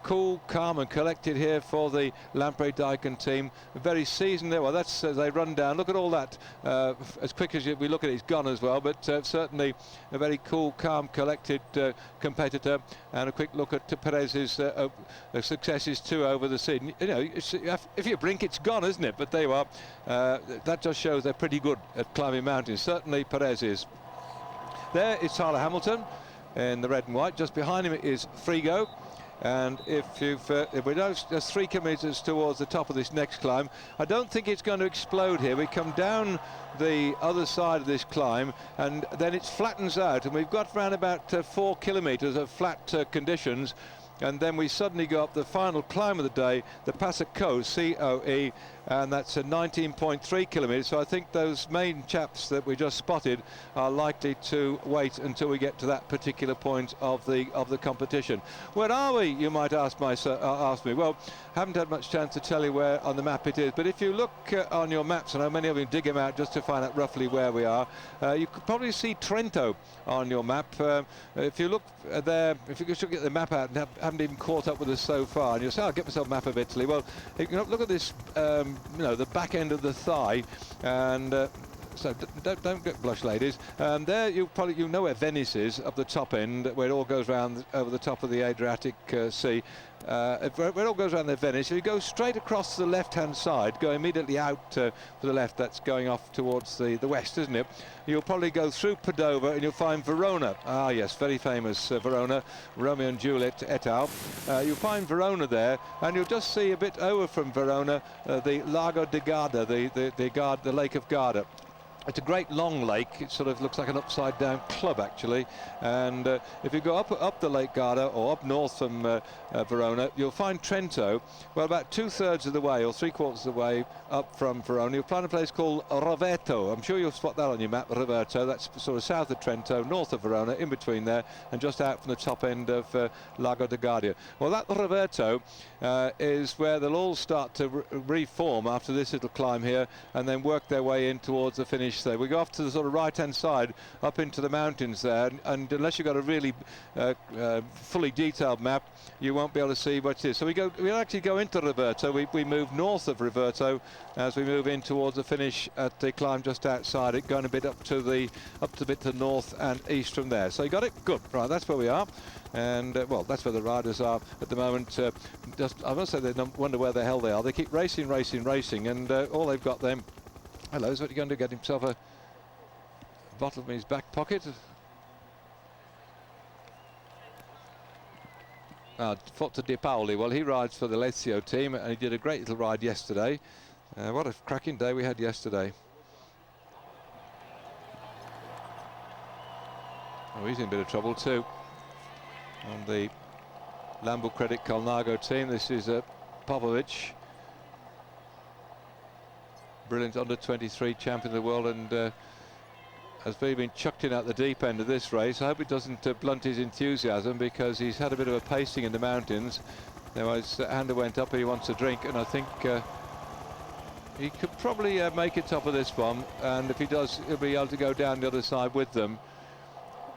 cool, calm and collected here for the Lampre-Daikin team. Very seasoned there. Well, that's as they run down. Look at all that. As quick as we look at it, it's gone as well, but certainly a very cool, calm, collected competitor. And a quick look at Perez's successes too over the season. You know, if you blink, it's gone, isn't it? But there you are. That just shows they're pretty good at climbing mountains. Certainly Perez is. There is Tyler Hamilton in the red and white. Just behind him is Frigo. And if we know there's 3 kilometres towards the top of this next climb, I don't think it's going to explode here. We come down the other side of this climb, and then it flattens out, and we've got around about 4 kilometres of flat conditions. And then we suddenly go up the final climb of the day, the Passa Coe, C-O-E, and that's a 19.3 kilometres. So I think those main chaps that we just spotted are likely to wait until we get to that particular point of the competition. Where are we, you might ask me? Well, haven't had much chance to tell you where on the map it is, but if you look on your maps, I know many of you dig them out just to find out roughly where we are, you could probably see Trento on your map. If you look there, if you could get the map out and haven't even caught up with us so far, and you'll say, I'll get myself a map of Italy. Well, you know, look at this, you know, the back end of the thigh, and so don't get blush, ladies. There you know where Venice is, up the top end, where it all goes round over the top of the Adriatic Sea. Where it all goes around the Venice. If you go straight across the left-hand side, go immediately out to the left, that's going off towards the west, isn't it? You'll probably go through Padova and you'll find Verona. Ah, yes, very famous Verona, Romeo and Juliet et al. You'll find Verona there, and you'll just see a bit over from Verona the Lago di Garda, the Lake of Garda. It's a great long lake. It sort of looks like an upside down club actually, and if you go up the Lake Garda or up north from Verona, you'll find Trento. Well, about 2/3 of the way or 3/4 of the way up from Verona, you'll find a place called Roveto. I'm sure you'll spot that on your map. Roveto, that's sort of south of Trento, north of Verona, in between there, and just out from the top end of Lago di Garda. Well, that Roveto is where they'll all start to reform after this little climb here, and then work their way in towards the finish. There we go off to the sort of right-hand side up into the mountains there, and unless you've got a really fully detailed map, you won't be able to see what it is. So we actually go into Roveto. We move north of Roveto as we move in towards the finish at the climb just outside it, going a bit up to the north and east from there. So you got it? Good. Right, that's where we are. And well, that's where the riders are at the moment. I must say they wonder where the hell they are. They keep racing, and all they've got them. Hello, is what you're going to get himself a bottle in his back pocket? Forza Di Paoli. Well, he rides for the Lazio team, and he did a great little ride yesterday. What a cracking day we had yesterday. Oh, he's in a bit of trouble too. On the Lambo Credit Colnago team, this is Popovic. Brilliant under-23 champion of the world, and has really been chucked in at the deep end of this race. I hope it doesn't blunt his enthusiasm, because he's had a bit of a pacing in the mountains. Now his hand went up and he wants a drink, and I think he could probably make it top of this one, and if he does, he'll be able to go down the other side with them.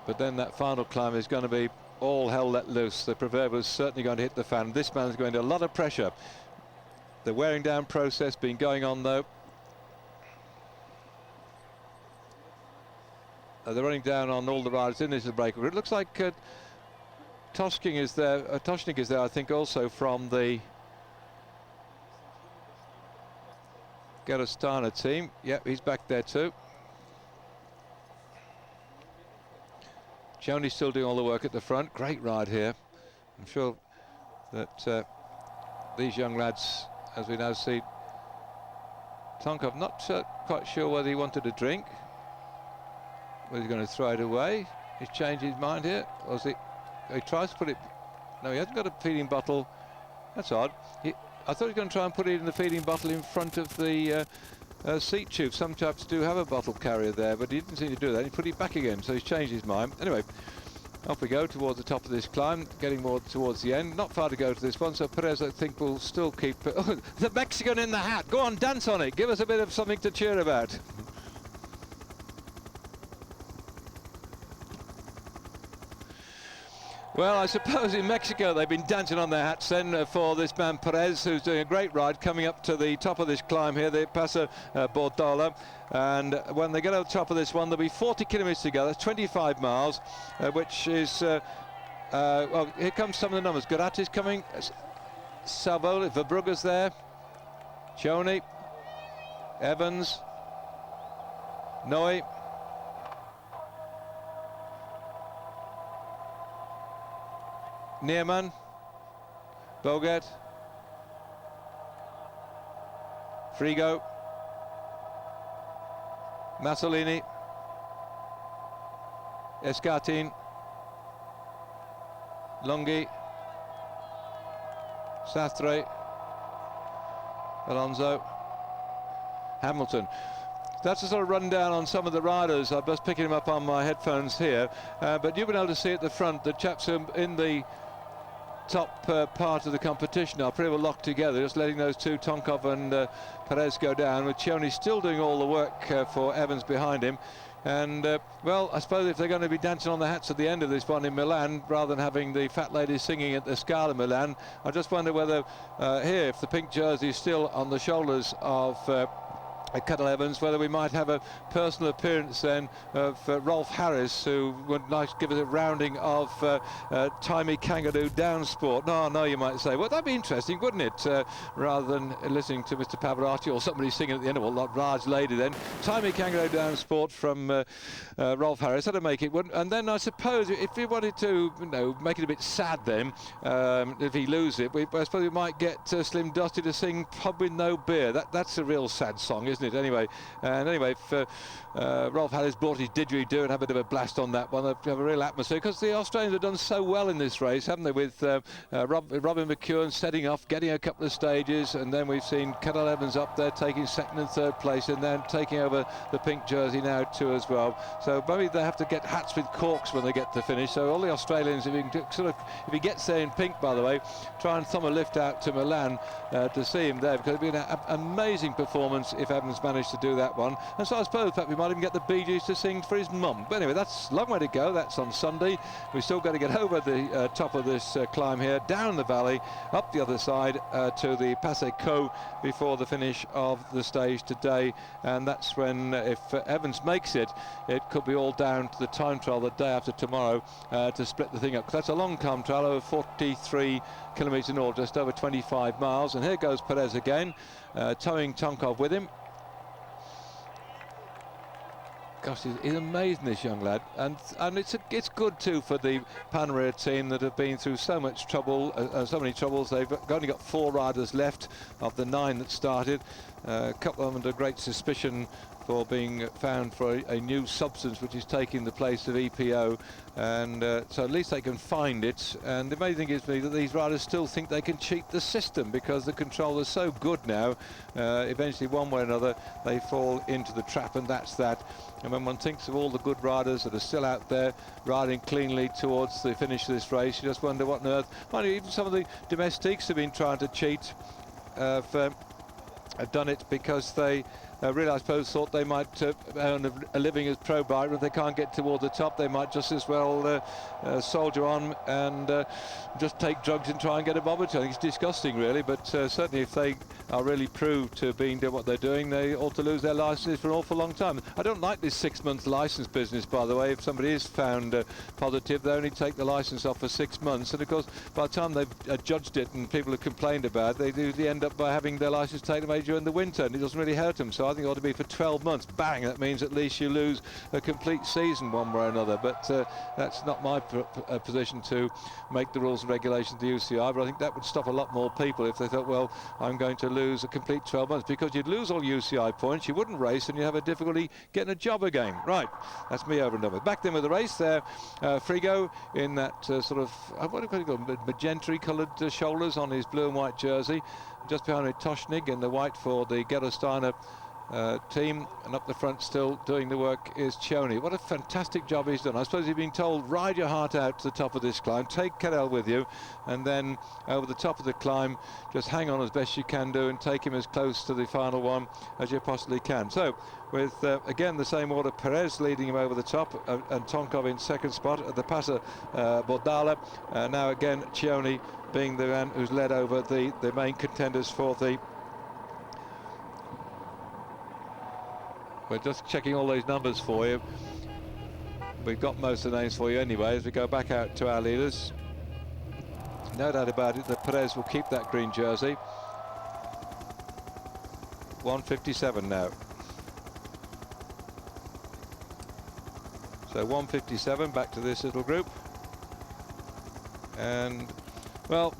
But then that final climb is going to be all hell let loose. The proverbial is certainly going to hit the fan. This man's going to a lot of pressure. The wearing down process been going on though. They're running down on all the riders in this break. It looks like Toshking is there. Toshnik is there, I think, also from the Gerostana team. Yep, he's back there too. Joni's still doing all the work at the front. Great ride here. I'm sure that these young lads, as we now see, Tonkov not quite sure whether he wanted a drink, whether he's going to throw it away. He's changed his mind here. Or is he tries to put it. No, he hasn't got a feeding bottle. That's odd. I thought he was going to try and put it in the feeding bottle in front of the seat tube. Some chaps do have a bottle carrier there, but he didn't seem to do that. He put it back again, so he's changed his mind. Anyway, off we go towards the top of this climb, getting more towards the end. Not far to go to this one, so Perez, I think, will still keep... Oh, the Mexican in the hat! Go on, dance on it! Give us a bit of something to cheer about. Well, I suppose in Mexico they've been dancing on their hats then for this man Perez, who's doing a great ride coming up to the top of this climb here, the Paso Bortola. And when they get to the top of this one, there'll be 40 kilometres to go. That's 25 miles, which is... well, here comes some of the numbers. Garati's coming. Salvoli, Verbrugge's there. Joni. Evans. Noe. Neerman, Boget, Frigo, Massolini, Escartin, Longhi, Sastre, Alonso, Hamilton. That's a sort of rundown on some of the riders. I'm just picking them up on my headphones here, but you've been able to see at the front the chaps in the top part of the competition are pretty well locked together, just letting those two, Tonkov and Perez, go down, with Cioni still doing all the work for Evans behind him. And well, I suppose if they're going to be dancing on the hats at the end of this one in Milan, rather than having the fat ladies singing at the Scala Milan, I just wonder whether here, if the pink jersey is still on the shoulders of Cadel Evans, whether we might have a personal appearance then of Rolf Harris, who would like to give us a rounding of Timey Kangaroo Down Sport. No, you might say. Well, that'd be interesting, wouldn't it? Rather than listening to Mr. Pavarotti or somebody singing at the end of a large lady then. Timey Kangaroo Down Sport from Rolf Harris. That'd make it, wouldn't? And then I suppose if we wanted to, make it a bit sad then, if he loses it, I suppose we might get Slim Dusty to sing Pub with No Beer. That's a real sad song, isn't it? isn't it? Anyway, and anyway, Rolf Harris brought his didgeridoo and had a bit of a blast on that one. They have a real atmosphere because the Australians have done so well in this race, haven't they? With Robin McEwen setting off, getting a couple of stages, and then we've seen Cadel Evans up there taking second and third place, and then taking over the pink jersey now too as well. So maybe they have to get hats with corks when they get to finish. So all the Australians, if he gets there in pink, by the way, try and thumb a lift out to Milan to see him there, because it'd be an amazing performance if Evans managed to do that one. And so I suppose perhaps we might even get the Bee Gees to sing for his mum. But anyway, that's a long way to go. That's on Sunday. We've still got to get over the top of this climb here, down the valley, up the other side to the Passé Co before the finish of the stage today. And that's when, if Evans makes it, it could be all down to the time trial the day after tomorrow to split the thing up. 'Cause that's a long time trial, over 43 kilometres in all, just over 25 miles. And here goes Perez again, towing Tonkov with him. Gosh, he's amazing, this young lad, and it's good too for the Panerai team that have been through so much trouble, so many troubles. They've only got 4 riders left of the 9 that started. A couple of them under great suspicion for being found for a new substance which is taking the place of EPO, and so at least they can find it. And the amazing thing is that these riders still think they can cheat the system, because the control is so good now. Eventually, one way or another, they fall into the trap, and that's that. And when one thinks of all the good riders that are still out there riding cleanly towards the finish of this race, you just wonder what on earth. Mind you, even some of the domestiques have been trying to cheat, have done it because they really, I suppose, thought they might earn a living as pro rider. If they can't get toward the top, they might just as well soldier on and just take drugs and try and get a bobber. I think it's disgusting, really, but certainly if they are really proved to being what they're doing, they ought to lose their licenses for an awful long time. I don't like this 6-month license business, by the way. If somebody is found positive, they only take the license off for 6 months, and of course by the time they've judged it and people have complained about it, they usually end up by having their license taken away during the winter, and it doesn't really hurt them. So I think it ought to be for 12 months. Bang, that means at least you lose a complete season one way or another. But that's not my position to make the rules and regulations of the UCI, but I think that would stop a lot more people if they thought, well, I'm going to lose a complete 12 months, because you'd lose all UCI points, you wouldn't race, and you have a difficulty getting a job again. Right, that's me over and done with. Back then with the race there, Frigo in that sort of, what do you call it, magenta coloured shoulders on his blue and white jersey. Just behind it, Toshnig in the white for the Gerolsteiner team, and up the front still doing the work is Cioni. What a fantastic job he's done. I suppose he's been told, ride your heart out to the top of this climb, take Cadel with you, and then over the top of the climb just hang on as best you can do and take him as close to the final one as you possibly can. So with again the same order, Perez leading him over the top, and Tonkov in second spot at the Passa Bordala. Now again Cioni being the man who's led over the main contenders for the. We're just checking all those numbers for you. We've got most of the names for you anyway as we go back out to our leaders. No doubt about it that Perez will keep that green jersey. 157 now. So 157 back to this little group. And well,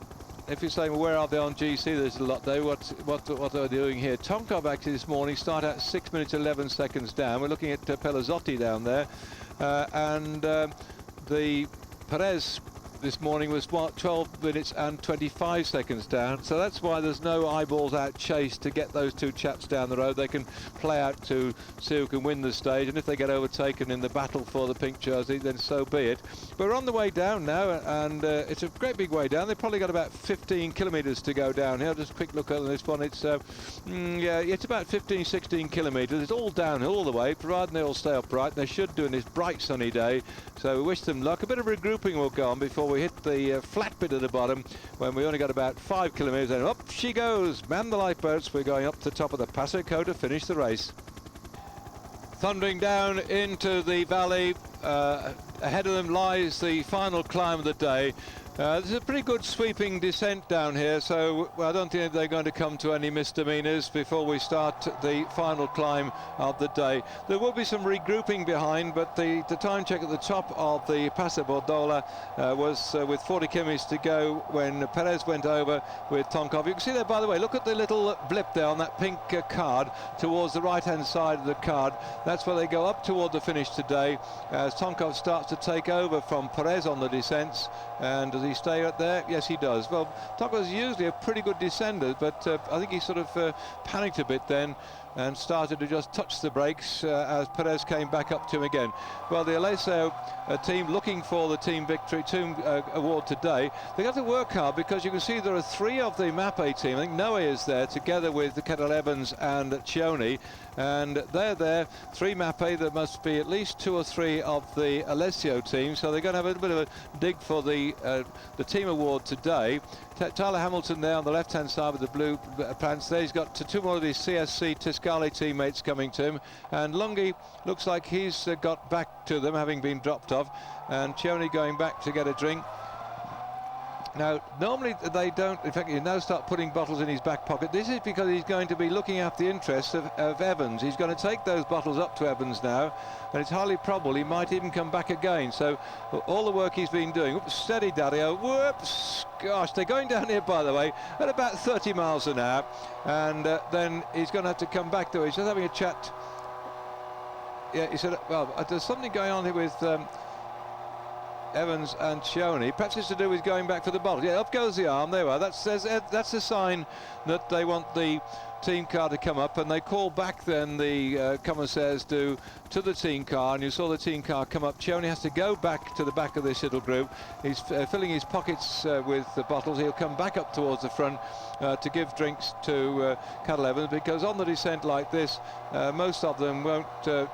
if you're saying, well, where are they on GC? There's a lot there. What are they doing here? Tonkov actually this morning start at 6 minutes 11 seconds down. We're looking at Pelazzotti down there, and the Perez this morning was 12 minutes and 25 seconds down. So that's why there's no eyeballs out chase to get those two chaps down the road. They can play out to see who can win the stage, and if they get overtaken in the battle for the pink jersey, then so be it. But we're on the way down now, and it's a great big way down. They've probably got about 15 kilometres to go down here. Just a quick look at this one. It's yeah, it's about 15-16 kilometres. It's all downhill all the way, providing they all stay upright. They should do in this bright sunny day. So we wish them luck. A bit of regrouping will go on before we hit the flat bit at the bottom, when we only got about 5 kilometres, and up she goes. Man the lifeboats. We're going up to the top of the Passé Co to finish the race. Thundering down into the valley ahead of them lies the final climb of the day. There's a pretty good sweeping descent down here, so I don't think they're going to come to any misdemeanors before we start the final climb of the day. There will be some regrouping behind, but the time check at the top of the Passo Bordola was with 40 kilometers to go when Perez went over with Tonkov. You can see there, by the way, look at the little blip there on that pink card towards the right-hand side of the card. That's where they go up toward the finish today, as Tonkov starts to take over from Perez on the descents. And does he stay up there? Yes, he does. Well, Tonkov's usually a pretty good descender, but I think he sort of panicked a bit then and started to just touch the brakes as Perez came back up to him again. Well, the Alessio team looking for the team victory, team award today. They have to work hard because you can see there are 3 of the Mappe team. I think Noe is there together with the Kettle Evans and Cioni, and they're there. 3 Mappe. There must be at least 2 or 3 of the Alessio team, so they're going to have a bit of a dig for the team award today. Tyler Hamilton there on the left-hand side with the blue pants there. He's got 2 more of his CSC Tiscali teammates coming to him, and Lunghi looks like he's got back to them, having been dropped off, and Cioni going back to get a drink. Now, normally they don't. In fact, you now start putting bottles in his back pocket. This is because he's going to be looking after the interests of Evans. He's going to take those bottles up to Evans now, and it's highly probable he might even come back again. So all the work he's been doing. Oops, steady, Dario. Whoops. Gosh, they're going down here, by the way, at about 30 miles an hour, and then he's going to have to come back to it. He's just having a chat. Yeah, he said, well, there's something going on here with Evans and Cioni. Perhaps it's to do with going back for the bottle. Yeah, up goes the arm. There we are. That's a sign that they want the team car to come up, and they call back then the commissaires to the team car, and you saw the team car come up. Cioni has to go back to the back of this little group. He's filling his pockets with the bottles. He'll come back up towards the front to give drinks to Kettle Evans, because on the descent like this, most of them won't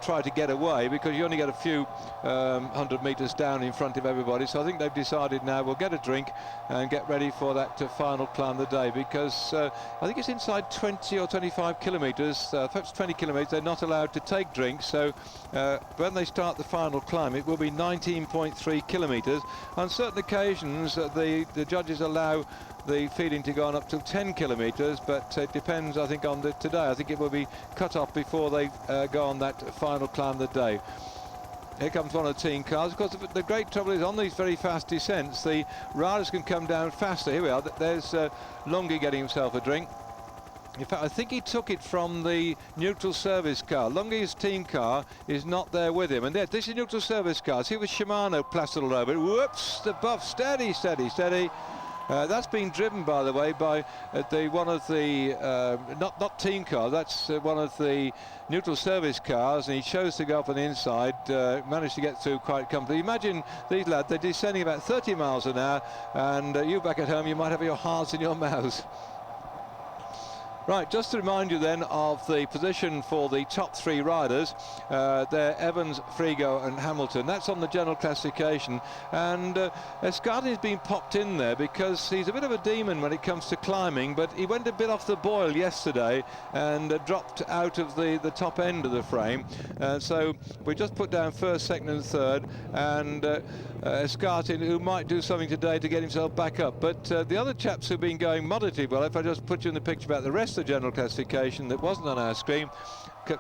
try to get away, because you only get a few 100 meters down in front of everybody. So I think they've decided now we'll get a drink and get ready for that final climb of the day, because I think it's inside 20 or 25 kilometers, perhaps 20 kilometers, they're not allowed to take drinks. So when they start the final climb, it will be 19.3 kilometers. On certain occasions, the judges allow the feeding to go on up to 10 kilometers, but it depends, I think, on today. I think it will be cut off before they go on that final climb of the day. Here comes one of the team cars. Of course, the great trouble is on these very fast descents, the riders can come down faster. Here we are. There's Lunghi getting himself a drink. In fact, I think he took it from the neutral service car. Lunghi's team car is not there with him. And this is neutral service car. See, with Shimano plastered all over it. Whoops, the buff, steady, steady, steady. That's been driven, by the way, by one of the not team car. That's one of the neutral service cars, and he chose to go up on the inside. Managed to get through quite comfortably. Imagine these lads; they're descending about 30 miles an hour, and you back at home, you might have your hearts in your mouths. Right, just to remind you then of the position for the top 3 riders. They're Evans, Frigo and Hamilton. That's on the general classification, and Escartin's been popped in there because he's a bit of a demon when it comes to climbing, but he went a bit off the boil yesterday and dropped out of the top end of the frame. So we just put down first, second and third, and Escartin, who might do something today to get himself back up. But the other chaps who've been going moderately well, if I just put you in the picture about the rest of the general classification that wasn't on our screen,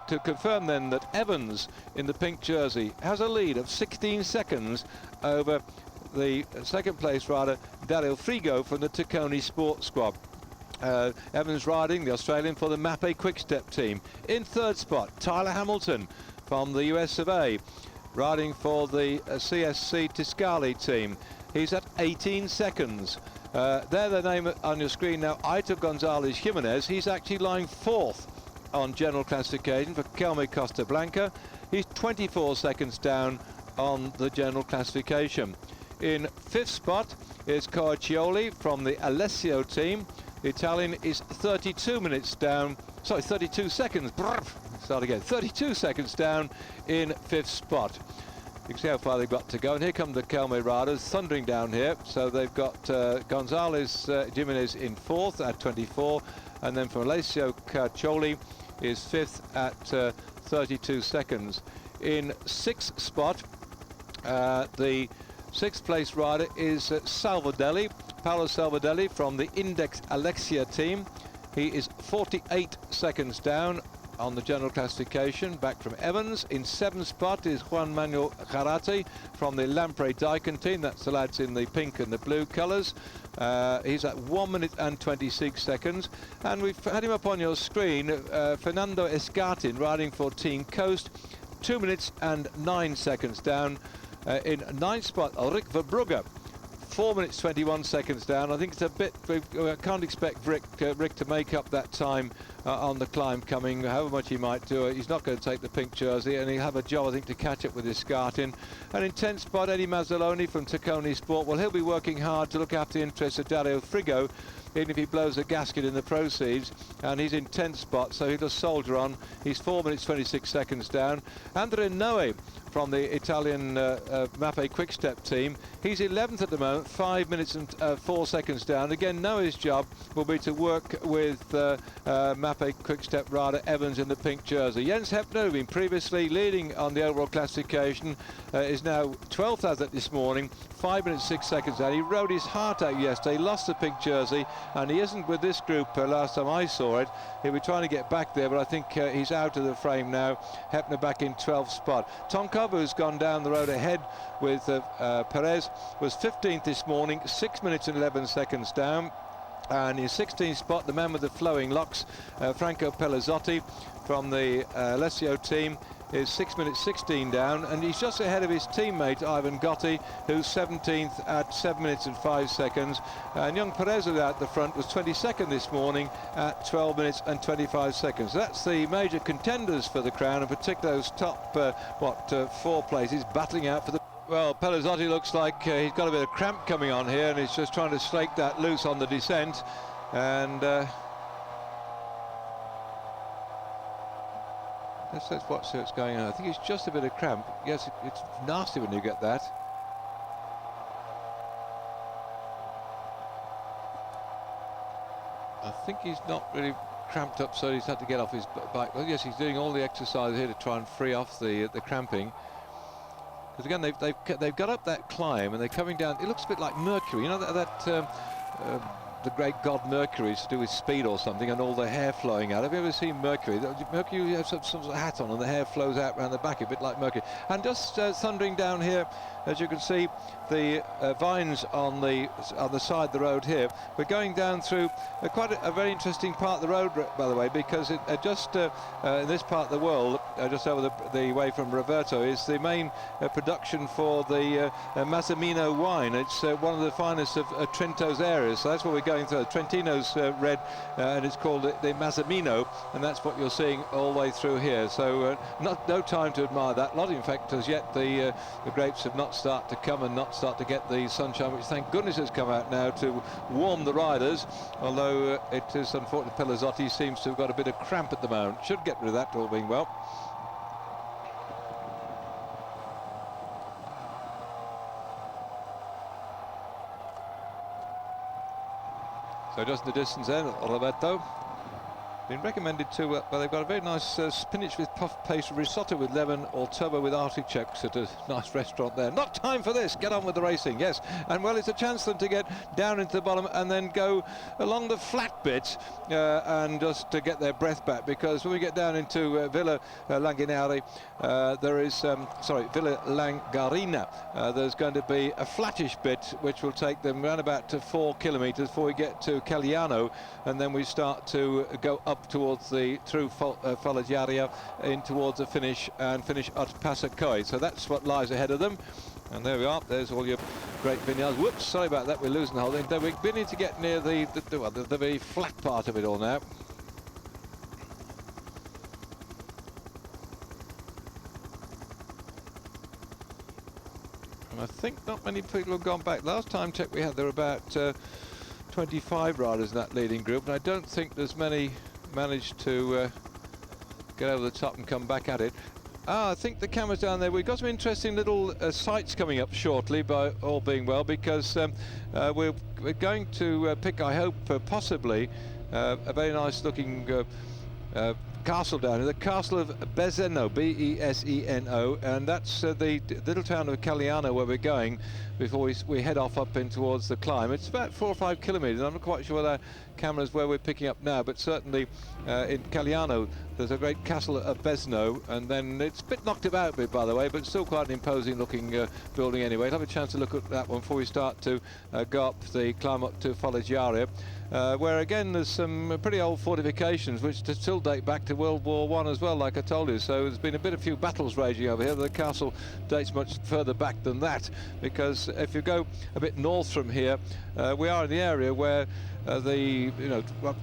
to confirm then that Evans in the pink jersey has a lead of 16 seconds over the second place rider Dario Frigo from the Tacconi Sport Squad. Evans riding, the Australian, for the Mappe Quick-Step team. In third spot, Tyler Hamilton from the US of A, riding for the CSC Tiscali team. He's at 18 seconds. There the name on your screen now, Aitor Gonzalez Jimenez. He's actually lying 4th on general classification for Kelme Costa Blanca. He's 24 seconds down on the general classification. In 5th spot is Coaccioli from the Alessio team. The Italian is 32 minutes down, sorry, 32 seconds. Start again. 32 seconds down in 5th spot. You can see how far they've got to go, and here come the Kelme riders thundering down here. So they've got Gonzalez Jimenez in 4th at 24, and then from Alessio Coaccioli is 5th at 32 seconds. In 6th spot The 6th place rider is Salvadelli, Paolo Salvadelli from the Index Alexia team. He is 48 seconds down on the general classification, back from Evans. In 7th spot is Juan Manuel Jarate from the Lampre Daikin team. That's the lads in the pink and the blue colours. He's at 1 minute and 26 seconds. And we've had him up on your screen, Fernando Escartin riding for Team Coast, 2 minutes and 9 seconds down. In 9th spot, Rick Verbrugge, 4 minutes 21 seconds down. I think it's a bit, we can't expect Rick to make up that time on the climb coming, however much he might do it. He's not going to take the pink jersey, and he'll have a job, I think, to catch up with his Escartin. And in 10th spot, Eddie Mazzoloni from Tacconi Sport. Well, he'll be working hard to look after the interests of Dario Frigo, even if he blows a gasket in the proceeds, and he's in 10th spot, so he'll just soldier on. He's 4 minutes 26 seconds down. Andre Noe from the Italian Mapei Quick-Step team, he's 11th at the moment, 5 minutes and 4 seconds down. Again, Noe's job will be to work with Mapei Quick-Step rider Evans in the pink jersey. Jens Hepner, who's been previously leading on the overall classification, is now 12th as at this morning, 5 minutes 6 seconds down. He rode his heart out yesterday, lost the pink jersey, and he isn't with this group last time I saw it. He'll be trying to get back there, but I think he's out of the frame now. Hepner back in 12th spot. Tonkov, who's gone down the road ahead with Perez, was 15th this morning, 6 minutes and 11 seconds down. And in 16th spot, the man with the flowing locks, Franco Pelazzotti from the Alessio team, is 6 minutes 16 down, and he's just ahead of his teammate Ivan Gotti, who's 17th at 7 minutes and 5 seconds. And young Perez out the front was 22nd this morning at 12 minutes and 25 seconds. That's the major contenders for the crown, and particularly those top 4 places battling out for the... Well, Pelazzotti looks like he's got a bit of cramp coming on here, and he's just trying to slake that loose on the descent. And let's watch what's going on. I think it's just a bit of cramp. Yes, it's nasty when you get that. I think he's not really cramped up, so he's had to get off his bike. Well, yes, he's doing all the exercise here to try and free off the cramping. Because again, they've got up that climb and they're coming down. It looks a bit like Mercury, you know, the great god Mercury is to do with speed or something, and all the hair flowing out. Have you ever seen Mercury? Mercury has some sort of hat on and the hair flows out around the back, a bit like Mercury. And just thundering down here, as you can see, the vines on the side of the road here. We're going down through quite a very interesting part of the road, by the way, because it just in this part of the world, just over the way from Roberto, is the main production for the Mazzamino wine. It's one of the finest of Trento's areas, so that's what we're going through. Trentino's red, and it's called the Mazzamino, and that's what you're seeing all the way through here. So no time to admire that lot. In fact, as yet the grapes have not started to come and not start to get the sunshine, which thank goodness has come out now to warm the riders, although it is unfortunate Pelazzotti seems to have got a bit of cramp at the moment. Should get rid of that, all being well. So just in the distance then, Roberto. Been recommended to, well, they've got a very nice spinach with puff paste risotto with lemon or turbo with artichokes at a nice restaurant there. Not time for this, get on with the racing, yes. And well, it's a chance for them to get down into the bottom and then go along the flat bit and just to get their breath back, because when we get down into Villa Langinari, Villa Langarina, there's going to be a flattish bit which will take them around about to 4 kilometres before we get to Cagliano, and then we start to go up towards through Folleggiaria in towards the finish and finish at Passacoy. So that's what lies ahead of them. And there we are, there's all your great vineyards. Whoops, sorry about that, we're losing the whole thing. We're beginning to get near the very flat part of it all now. And I think not many people have gone back. Last time checked we had, there were about 25 riders in that leading group, and I don't think there's many managed to get over the top and come back at it. I think the camera's down there. We've got some interesting little sights coming up shortly, by all being well, because we're going to pick, I hope, possibly a very nice looking castle down here, the castle of Beseno, B-E-S-E-N-O, and that's the little town of Cagliano where we're going before we head off up in towards the climb. It's about 4 or 5 kilometres. I'm not quite sure whether camera's where we're picking up now, but certainly in Cagliano there's a great castle of Besno, and then it's a bit knocked about a bit, by the way, but still quite an imposing looking building anyway. We'll have a chance to look at that one before we start to go up the climb up to Foggiaria, where again there's some pretty old fortifications which still date back to World War I as well, like I told you. So there's been a few battles raging over here. The castle dates much further back than that, because if you go a bit north from here, we are in the area where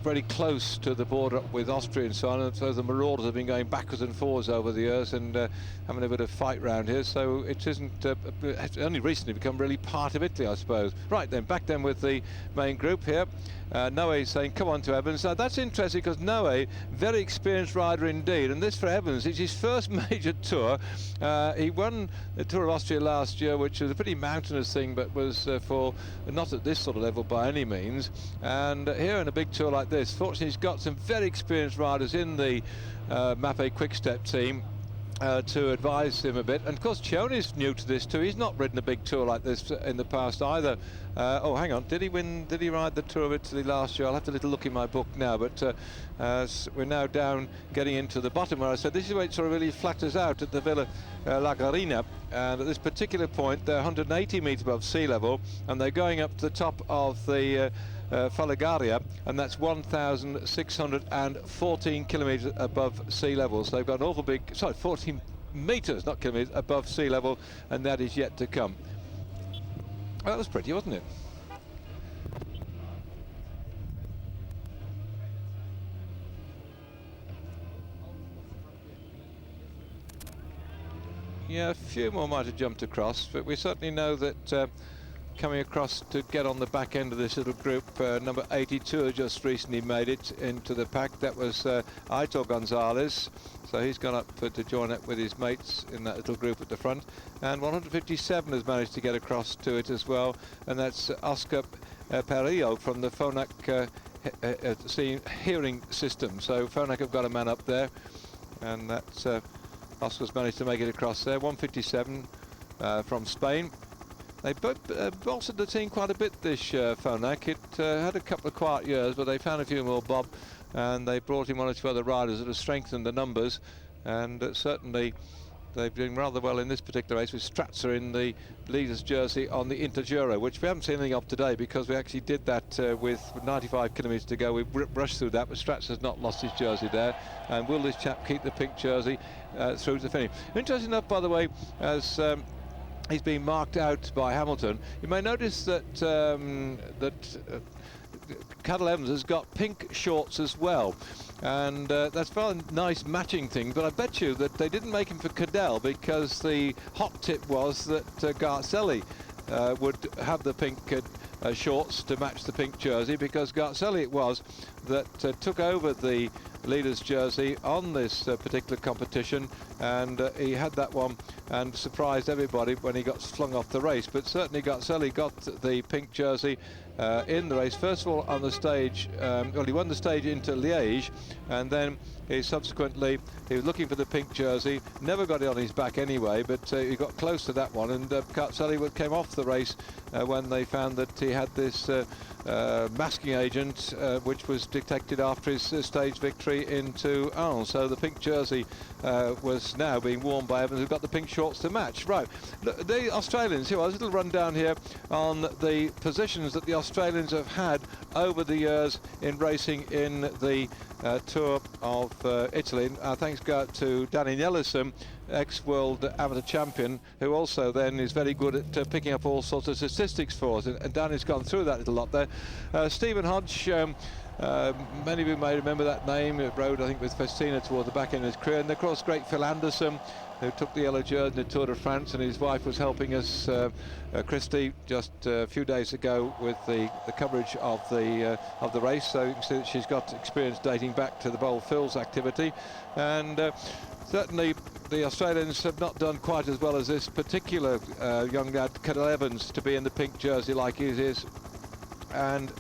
very close to the border with Austria and so on, and so the marauders have been going backwards and forwards over the years and having a bit of fight round here. So it isn't, it's only recently become really part of Italy, I suppose. Right then, back then with the main group here. Noe saying, come on to Evans. Now that's interesting because Noe, very experienced rider indeed, and this for Evans is his first major tour. He won the Tour of Austria last year, which was a pretty mountainous thing, but was for not at this sort of level by any means. And here in a big tour like this, fortunately he's got some very experienced riders in the Mapei Quick-Step team to advise him a bit. And of course Chioni's new to this too. He's not ridden a big tour like this in the past either. Oh, hang on, did he ride the Tour of Italy last year? I'll have to look in my book now, but we're now down getting into the bottom where I said this is where it sort of really flatters out at the Villa La Garina, and at this particular point they're 180 metres above sea level, and they're going up to the top of the Foggiaria, and that's 1,614 kilometres above sea level. So they've got an awful big, 14 metres, not kilometres, above sea level, and that is yet to come. Well, that was pretty, wasn't it? Yeah, a few more might have jumped across, but we certainly know that coming across to get on the back end of this little group, number 82 has just recently made it into the pack. That was Aitor Gonzalez, so he's gone up to join up with his mates in that little group at the front, and 157 has managed to get across to it as well, and that's Oscar Perillo from the Phonak hearing system. So Phonak have got a man up there, and that's Oscar's managed to make it across there. 157 from Spain. They bolstered the team quite a bit this Phonak. It had a couple of quiet years, but they found a few more bob, and they brought in one or two other riders that have strengthened the numbers, and certainly they've been rather well in this particular race, with Stratzer in the leader's jersey on the Intergiro, which we haven't seen anything of today because we actually did that with 95 kilometres to go. We rushed through that, but Stratzer's not lost his jersey there. And will this chap keep the pink jersey through to the finish? Interesting enough, by the way, as he's been marked out by Hamilton, you may notice that Cadel Evans has got pink shorts as well, and that's a nice matching thing. But I bet you that they didn't make him for Cadel, because the hot tip was that Garzelli would have the pink shorts to match the pink jersey, because Garzelli it was that took over the leader's jersey on this particular competition, and he had that one and surprised everybody when he got flung off the race. But certainly Garzelli got the pink jersey in the race. First of all on the stage, well, he won the stage into Liège, and then he was looking for the pink jersey, never got it on his back anyway, but he got close to that one, and Garzelli came off the race when they found that he had this masking agent which was detected after his stage victory into Arles. So the pink jersey was now being worn by Evans, who got the pink shorts to match. Right, the Australians, here, a little rundown here on the positions that the Australians have had over the years in racing in the Tour of Italy. Thanks go to Danny Nelson, ex-world amateur champion, who also then is very good at picking up all sorts of statistics for us, and Danny's gone through that little lot there. Stephen Hodge, many of you may remember that name. It rode, I think, with Festina toward the back end of his career, and of course great Phil Anderson, who took the yellow jersey in the Tour de France, and his wife was helping us, Christy, just a few days ago with the coverage of the race. So you can see that she's got experience dating back to the Bold Phil's activity, and certainly the Australians have not done quite as well as this particular young lad, Cadel Evans, to be in the pink jersey like he is. And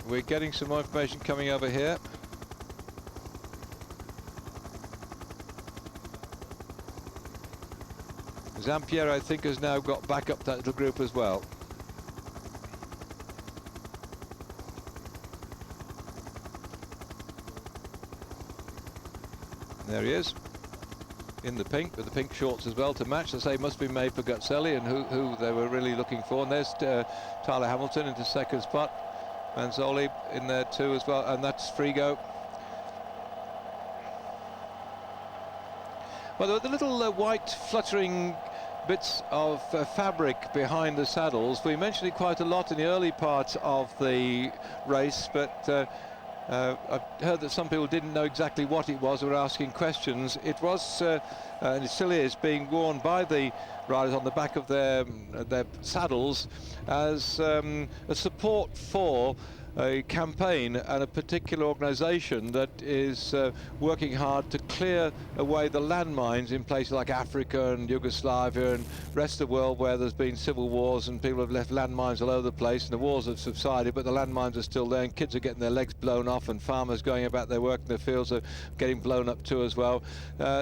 we're getting some more information coming over here. Zampiero, I think, has now got back up that little group as well. There he is, in the pink, with the pink shorts as well to match. I say must be made for Gutzelli, and who they were really looking for. And there's Tyler Hamilton into second spot. Manzoli in there too as well, and that's Frigo. Well, the little white fluttering bits of fabric behind the saddles, we mentioned it quite a lot in the early part of the race, but I've heard that some people didn't know exactly what it was, were asking questions. It was, and it still is, being worn by the riders on the back of their saddles as a support for a campaign and a particular organisation that is working hard to clear away the landmines in places like Africa and Yugoslavia and rest of the world where there's been civil wars and people have left landmines all over the place, and the wars have subsided but the landmines are still there, and kids are getting their legs blown off, and farmers going about their work in the fields are getting blown up too as well.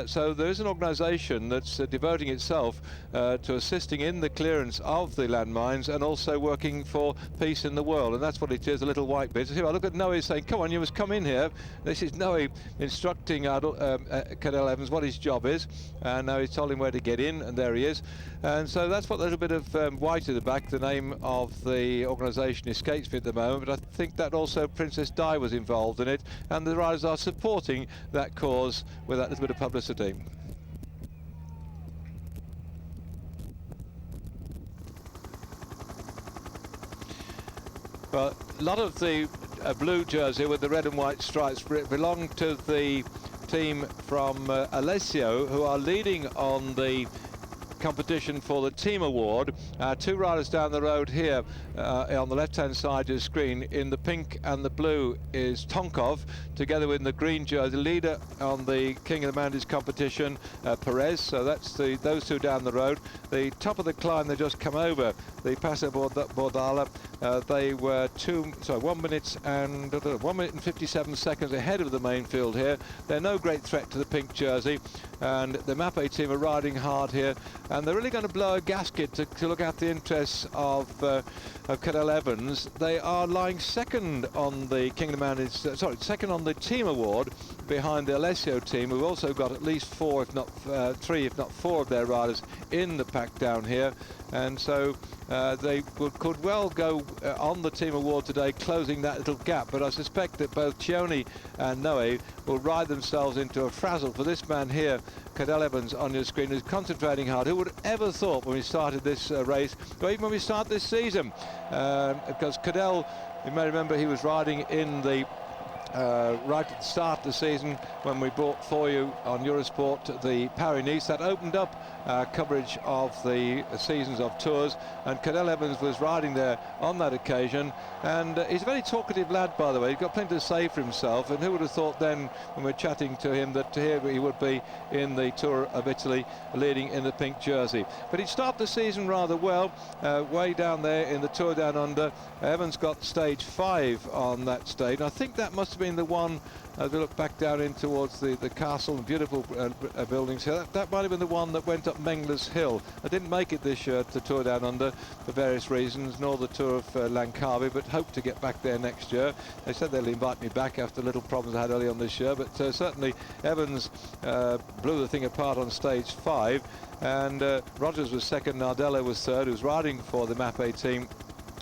So there is an organisation that's devoting itself to assisting in the clearance of the landmines and also working for peace in the world, and that's what it is, a little white bits. I look at Noe saying, come on, you must come in here. This is Noe instructing Cadel Evans what his job is, and now he's told him where to get in, and there he is. And so that's what a little bit of white at the back, the name of the organisation escapes me at the moment, but I think that also Princess Di was involved in it, and the riders are supporting that cause with that little bit of publicity. Well, a lot of the blue jersey with the red and white stripes belong to the team from Alessio, who are leading on the competition for the team award. Two riders down the road here on the left-hand side of the screen. In the pink and the blue is Tonkov, together with the green jersey leader on the King of the Mountains competition, Perez. So that's those two down the road. The top of the climb, they just come over the Passo Bordala. They were 1 minute and 57 seconds ahead of the main field here. They're no great threat to the pink jersey, and the Mapei team are riding hard here, and they're really going to blow a gasket to look at the interests of Cadel Evans. They are lying second on the King of the Mountains, second on the team award behind the Alessio team, who've also got at least 4, if not 3, if not 4 of their riders in the pack down here. And so they could well go on the team award today, closing that little gap. But I suspect that both Cioni and Noe will ride themselves into a frazzle. For this man here, Cadel Evans on your screen, is concentrating hard. Who would have ever thought when we started this race, or even when we start this season, because Cadel, you may remember, he was riding in the right at the start of the season when we brought for you on Eurosport the Paris-Nice. That opened up coverage of the seasons of tours, and Cadel Evans was riding there on that occasion, and he's a very talkative lad, by the way. He's got plenty to say for himself, and who would have thought then when we're chatting to him that here he would be in the Tour of Italy leading in the pink jersey. But he started the season rather well, way down there in the Tour Down Under. Evans got stage 5 on that stage, and I think that must have been the one, as we look back down in towards the castle and beautiful buildings here, that might have been the one that went up Mengler's Hill. I didn't make it this year to Tour Down Under for various reasons, nor the Tour of Langkawi, but hope to get back there next year. They said they'll invite me back after little problems I had early on this year, but certainly Evans blew the thing apart on stage 5, and Rogers was second, Nardello was third, who was riding for the Mapei team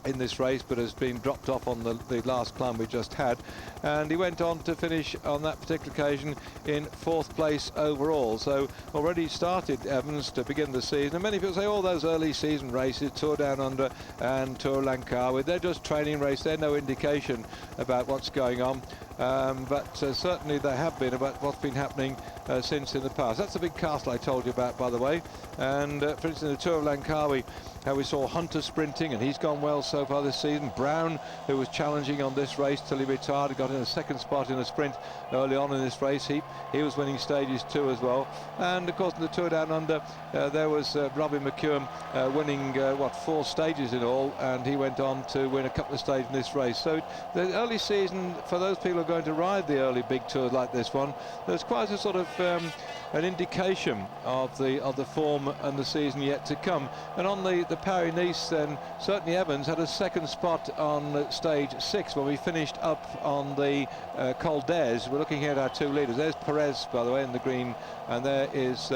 in this race but has been dropped off on the last climb we just had, and he went on to finish on that particular occasion in 4th place overall. So already started Evans to begin the season, and many people say all those early season races, Tour Down Under and Tour Langkawi, they're just training race, they're no indication about what's going on. but certainly they have been about what's been happening since in the past. That's the big castle I told you about, by the way. And for instance, the Tour of Langkawi, how we saw Hunter sprinting, and he's gone well so far this season. Brown, who was challenging on this race till he retired, got in a second spot in a sprint early on in this race. He was winning stages too as well. And of course in the Tour Down Under, there was Robbie McEwen winning 4 stages in all, and he went on to win a couple of stages in this race. So the early season, for those people who are going to ride the early big tours like this one, there's quite a sort of an indication of the form and the season yet to come. And on the Paris-Nice, then certainly Evans had a second spot on stage 6 when we finished up on the Col d'Ez. We're looking here at our 2 leaders. There's Perez, by the way, in the green, and there is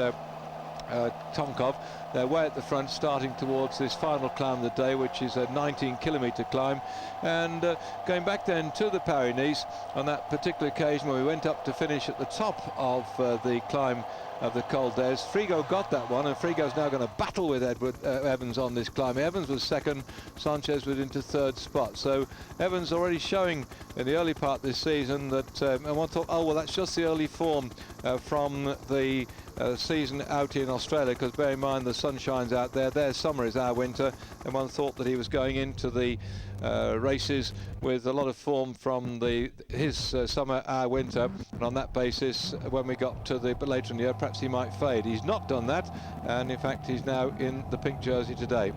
Tonkov. They're way at the front, starting towards this final climb of the day, which is a 19-kilometre climb. And going back then to the Paris-Nice, on that particular occasion when we went up to finish at the top of the climb of the Col d'Ez, Frigo got that one, and Frigo's now going to battle with Evans on this climb. Evans was second, Sanchez was into 3rd spot. So Evans already showing in the early part this season that and one thought, oh well, that's just the early form from the season out in Australia, because bear in mind the sun shines out there. Their summer is our winter, and one thought that he was going into the races with a lot of form from his summer, our winter, and on that basis when we got to the later in the year perhaps he might fade. He's not done that, and in fact he's now in the pink jersey today.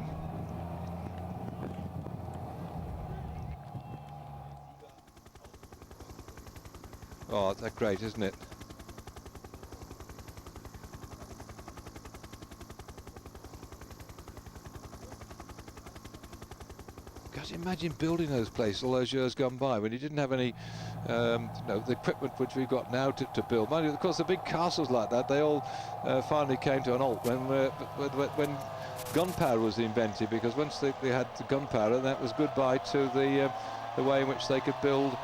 Oh, that's great, isn't it? Imagine building those places all those years gone by when you didn't have any the equipment which we've got now to build. Mind you, of course, the big castles like that, they all finally came to an halt when gunpowder was invented, because once they had the gunpowder, that was goodbye to the way in which they could build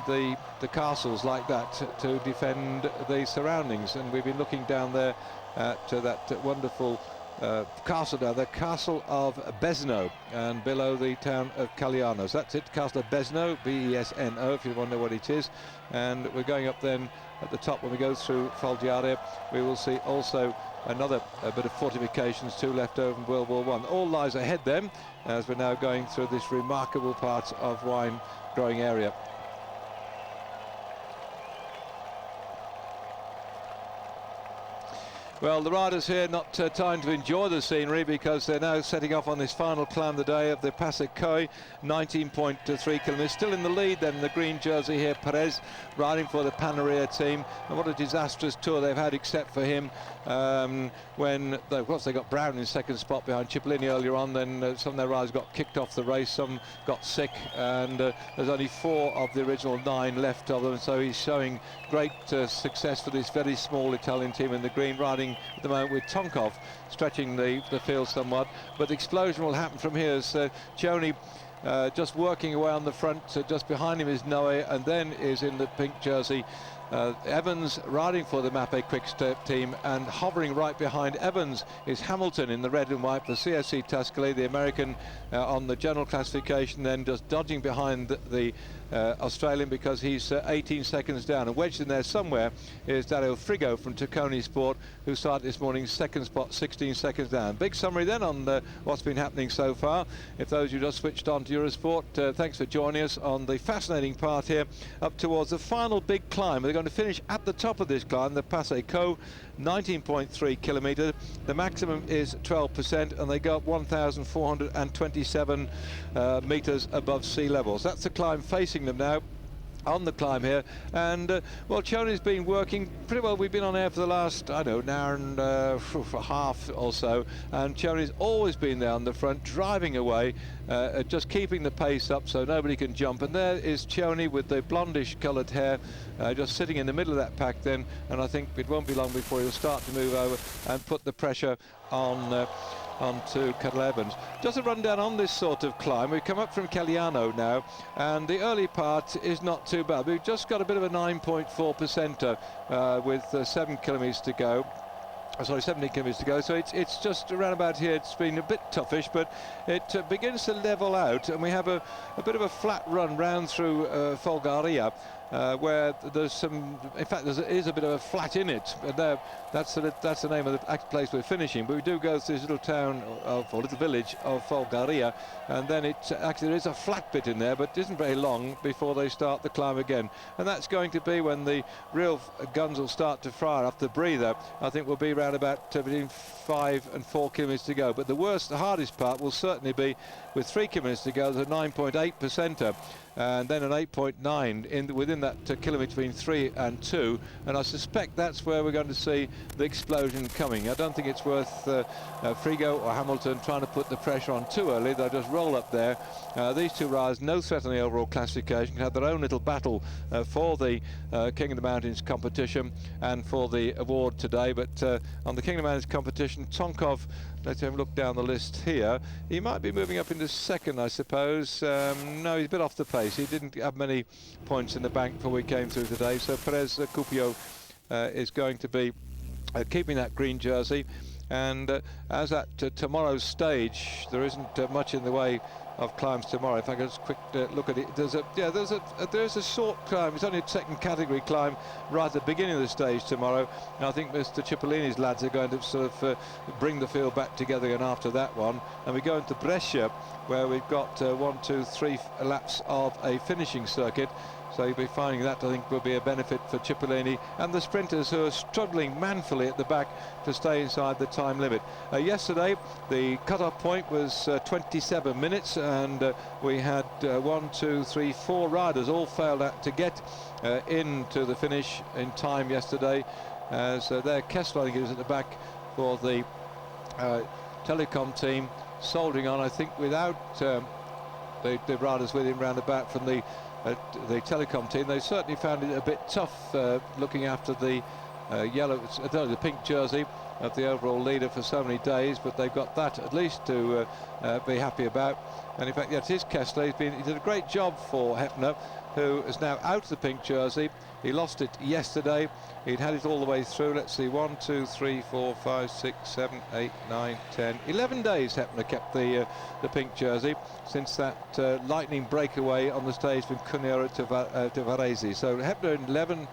the castles like that to defend the surroundings. And we've been looking down there at that wonderful castle down there, Castle of Besno, and below the town of Cagliano. So that's it, Castle of Besno, B-E-S-N-O, if you want to know what it is. And we're going up then at the top. When we go through Foggiare, we will see also another bit of fortifications, 2 left over from World War I. All lies ahead then, as we're now going through this remarkable part of wine growing area. Well, the riders here not time to enjoy the scenery, because they're now setting off on this final climb of the day of the Pass Coy, 19.3 kilometres. Still in the lead then in the green jersey here, Perez, riding for the Panaria team. And what a disastrous tour they've had, except for him when, of course, they got Brown in second spot behind Cipollini earlier on. Then some of their riders got kicked off the race, some got sick, and there's only 4 of the original 9 left of them. So he's showing great success for this very small Italian team in the green, riding at the moment with Tonkov stretching the field somewhat. But the explosion will happen from here as Cioni just working away on the front. Just behind him is Noe, and then is in the pink jersey Evans riding for the Mapei Quick Step team, and hovering right behind Evans is Hamilton in the red and white for CSC Tuscany, the American on the general classification, then just dodging behind the Australian, because he's 18 seconds down. And wedged in there somewhere is Dario Frigo from Tacconi Sport, who started this morning second spot, 16 seconds down. Big summary then on what's been happening so far. If those who just switched on to Eurosport, thanks for joining us on the fascinating part here up towards the final big climb. They're going to finish at the top of this climb, the Pass Coy, 19.3 kilometres. The maximum is 12%, and they go up 1,427 metres above sea level. So that's the climb facing them now on the climb here. And well, Cioni's been working pretty well. We've been on air for the last, I don't know, an hour and a half or so, and Cioni's always been there on the front, driving away, just keeping the pace up so nobody can jump. And there is Cioni with the blondish coloured hair, just sitting in the middle of that pack then, and I think it won't be long before he'll start to move over and put the pressure on onto Cadel Evans. Just a rundown on this sort of climb. We've come up from Cagliano now, and the early part is not too bad. We've just got a bit of a 9.4%er with 7 kilometres to go. sorry, 17 kilometres to go, so it's just around about here. It's been a bit toughish, but it begins to level out, and we have a bit of a flat run round through Folgaria, where there's some, in fact there is a bit of a flat in it, and that's the name of the place we're finishing. But we do go through this little town or little village of Folgaria, and then it actually there is a flat bit in there, but it isn't very long before they start the climb again, and that's going to be when the real guns will start to fire off the breather. I think we'll be around about between 5 and 4 kilometres to go, but the hardest part will certainly be with 3 kilometres to go. There's a 9.8 percenter, and then an 8.9 within that kilometre between 3 and 2, and I suspect that's where we're going to see the explosion coming. I don't think it's worth Frigo or Hamilton trying to put the pressure on too early. They'll just roll up there. These two riders, no threat on the overall classification, can have their own little battle for the King of the Mountains competition and for the award today. But on the King of the Mountains competition, Tonkov, let's have a look down the list here. He might be moving up into second, I suppose. No, he's a bit off the pace. He didn't have many points in the bank before we came through today. So Perez Cupio is going to be keeping that green jersey. And as at tomorrow's stage, there isn't much in the way of climbs tomorrow. If I can just quick look at it, there's a short climb. It's only a second category climb right at the beginning of the stage tomorrow, and I think Mr. Cipollini's lads are going to sort of bring the field back together again after that one. And we go into Brescia, where we've got 1, 2, 3 laps of a finishing circuit. So you'll be finding that, I think, will be a benefit for Cipollini and the sprinters who are struggling manfully at the back to stay inside the time limit. Yesterday, the cut-off point was 27 minutes, and we had 1, 2, 3, 4 riders all failed out to get into the finish in time yesterday. So there, Kessler, I think, is at the back for the Telecom team, soldiering on, I think, without the riders with him round about from the Telecom team. They certainly found it a bit tough looking after the the pink jersey of the overall leader for so many days, but they've got that at least to be happy about. And in fact, yes, it is Kessler. He did a great job for Hepner, who is now out of the pink jersey. He lost it yesterday. He'd had it all the way through. Let's see, 1, 2, 3, 4, 5, 6, 7, 8, 9, 10, 11 days Hepner kept the pink jersey since that lightning breakaway on the stage from Cuneo to Varese. So Hepner in 11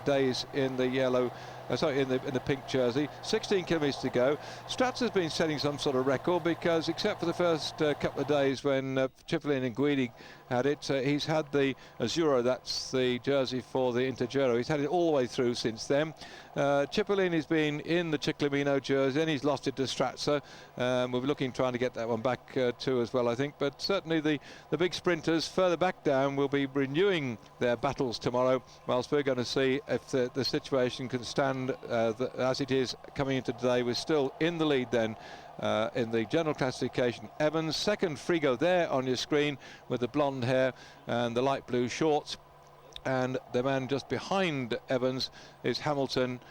days in the yellow. In the pink jersey. 16 kilometres to go. Stratza's been setting some sort of record, because except for the first couple of days when Cipollini and Guidi had it, he's had the Azzurro, that's the jersey for the Intergiro. He's had it all the way through since then. Cipollini's been in the Ciclamino jersey, and he's lost it to Stratza. We'll be looking, trying to get that one back too as well, I think. But certainly the big sprinters further back down will be renewing their battles tomorrow, whilst we're going to see if the situation can stand as it is coming into today. We're still in the lead then in the general classification. Evans, second, Frigo there on your screen with the blonde hair and the light blue shorts. And the man just behind Evans is Hamilton,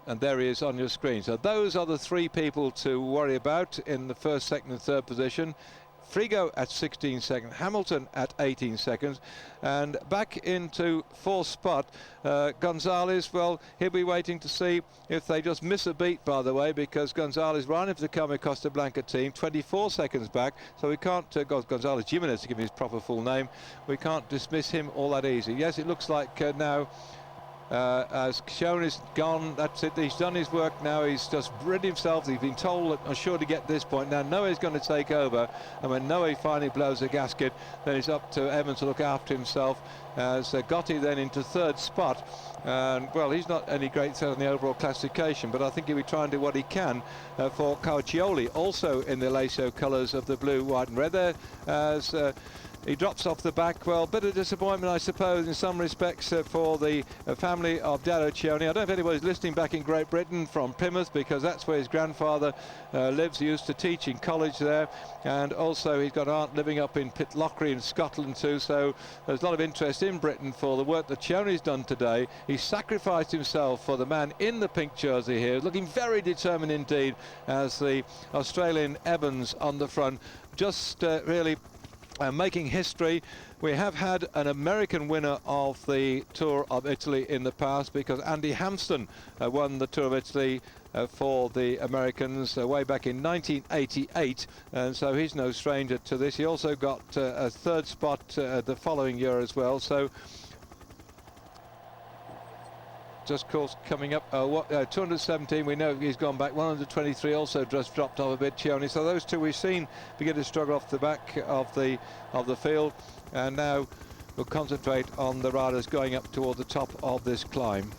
and there he is on your screen. So those are the 3 people to worry about in the first, second and third position. Frigo at 16 seconds, Hamilton at 18 seconds, and back into 4th spot, Gonzalez. Well, he'll be waiting to see if they just miss a beat, by the way, because Gonzalez riding for the Come Costa Blanca team, 24 seconds back, so we can't, Gonzalez Jimenez to give him his proper full name, we can't dismiss him all that easy. Yes, it looks like now as Schoen is gone, that's it, he's done his work now, he's just rid himself. He's been told that I'm sure to get this point. Now Noe's going to take over, and when Noe finally blows a gasket, then it's up to Evans to look after himself, as Gotti then into 3rd spot. And well, he's not any great threat on the overall classification, but I think he'll be trying to do what he can for Caucioli, also in the Lazio colours of the blue, white and red there, as he drops off the back. Well, bit of disappointment, I suppose, in some respects for the family of Darocioni. I don't know if anybody's listening back in Great Britain from Plymouth, because that's where his grandfather lives. He used to teach in college there, and also he's got an aunt living up in Pitlochry in Scotland too. So there's a lot of interest in Britain for the work that Cioni's done today. He sacrificed himself for the man in the pink jersey here, looking very determined indeed, as the Australian Evans on the front, just really making history. We have had an American winner of the Tour of Italy in the past, because Andy Hampsten won the Tour of Italy for the Americans way back in 1988, and so he's no stranger to this. He also got a third spot the following year as well. So just course coming up 217, we know he's gone back. 123 also just dropped off a bit, Chioni. So those two we've seen begin to struggle off the back of the field, and now we'll concentrate on the riders going up toward the top of this climb.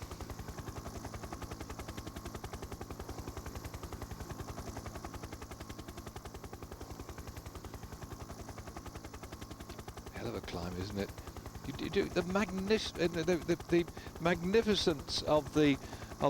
Hell of a climb, isn't it? You do the magnificence of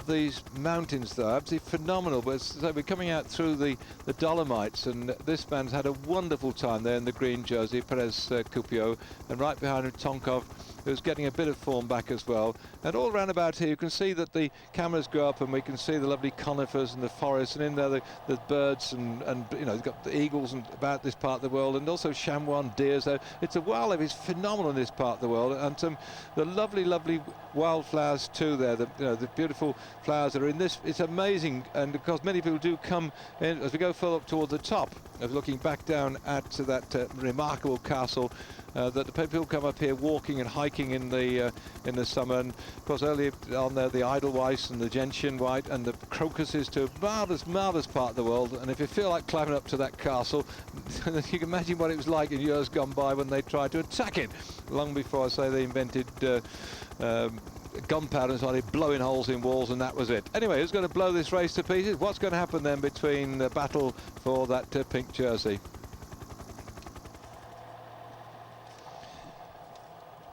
these mountains, though, absolutely phenomenal. But so we're coming out through the Dolomites, and this man's had a wonderful time there in the green jersey, Perez Cupio, and right behind him Tonkov, who's getting a bit of form back as well. And all round about here you can see that the cameras go up and we can see the lovely conifers and the forest, and in there the birds and you know, you've got the eagles and about this part of the world, and also chamois and deer. So it's a wildlife is phenomenal in this part of the world, and the lovely wildflowers too there, the beautiful flowers that are in this. It's amazing, and because many people do come in as we go further up toward the top, of looking back down at that remarkable castle, that the people come up here walking and hiking in the summer. And of course early on there, the Edelweiss and the gentian white and the crocuses too. Marvellous part of the world. And if you feel like climbing up to that castle, you can imagine what it was like in years gone by when they tried to attack it, long before, I say, they invented gunpowder and started blowing holes in walls, and that was it. Anyway, who's going to blow this race to pieces? What's going to happen then between the battle for that pink jersey?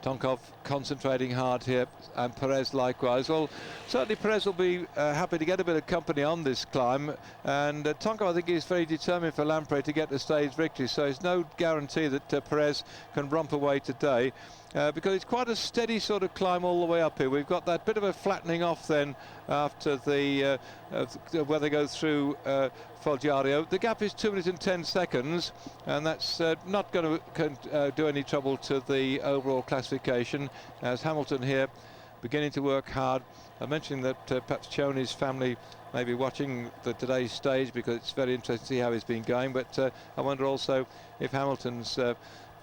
Tonkov concentrating hard here, and Perez likewise. Well, certainly Perez will be happy to get a bit of company on this climb, and Tonkov, I think, is very determined for Lampre to get the stage victory, so there's no guarantee that Perez can romp away today, because it's quite a steady sort of climb all the way up here. We've got that bit of a flattening off then after the where they go through Foggiario. The gap is 2 minutes and 10 seconds, and that's not going to do any trouble to the overall classification, as Hamilton here beginning to work hard. I mentioned that perhaps Chioni's family may be watching today's stage, because it's very interesting to see how he's been going, but I wonder also if Hamilton's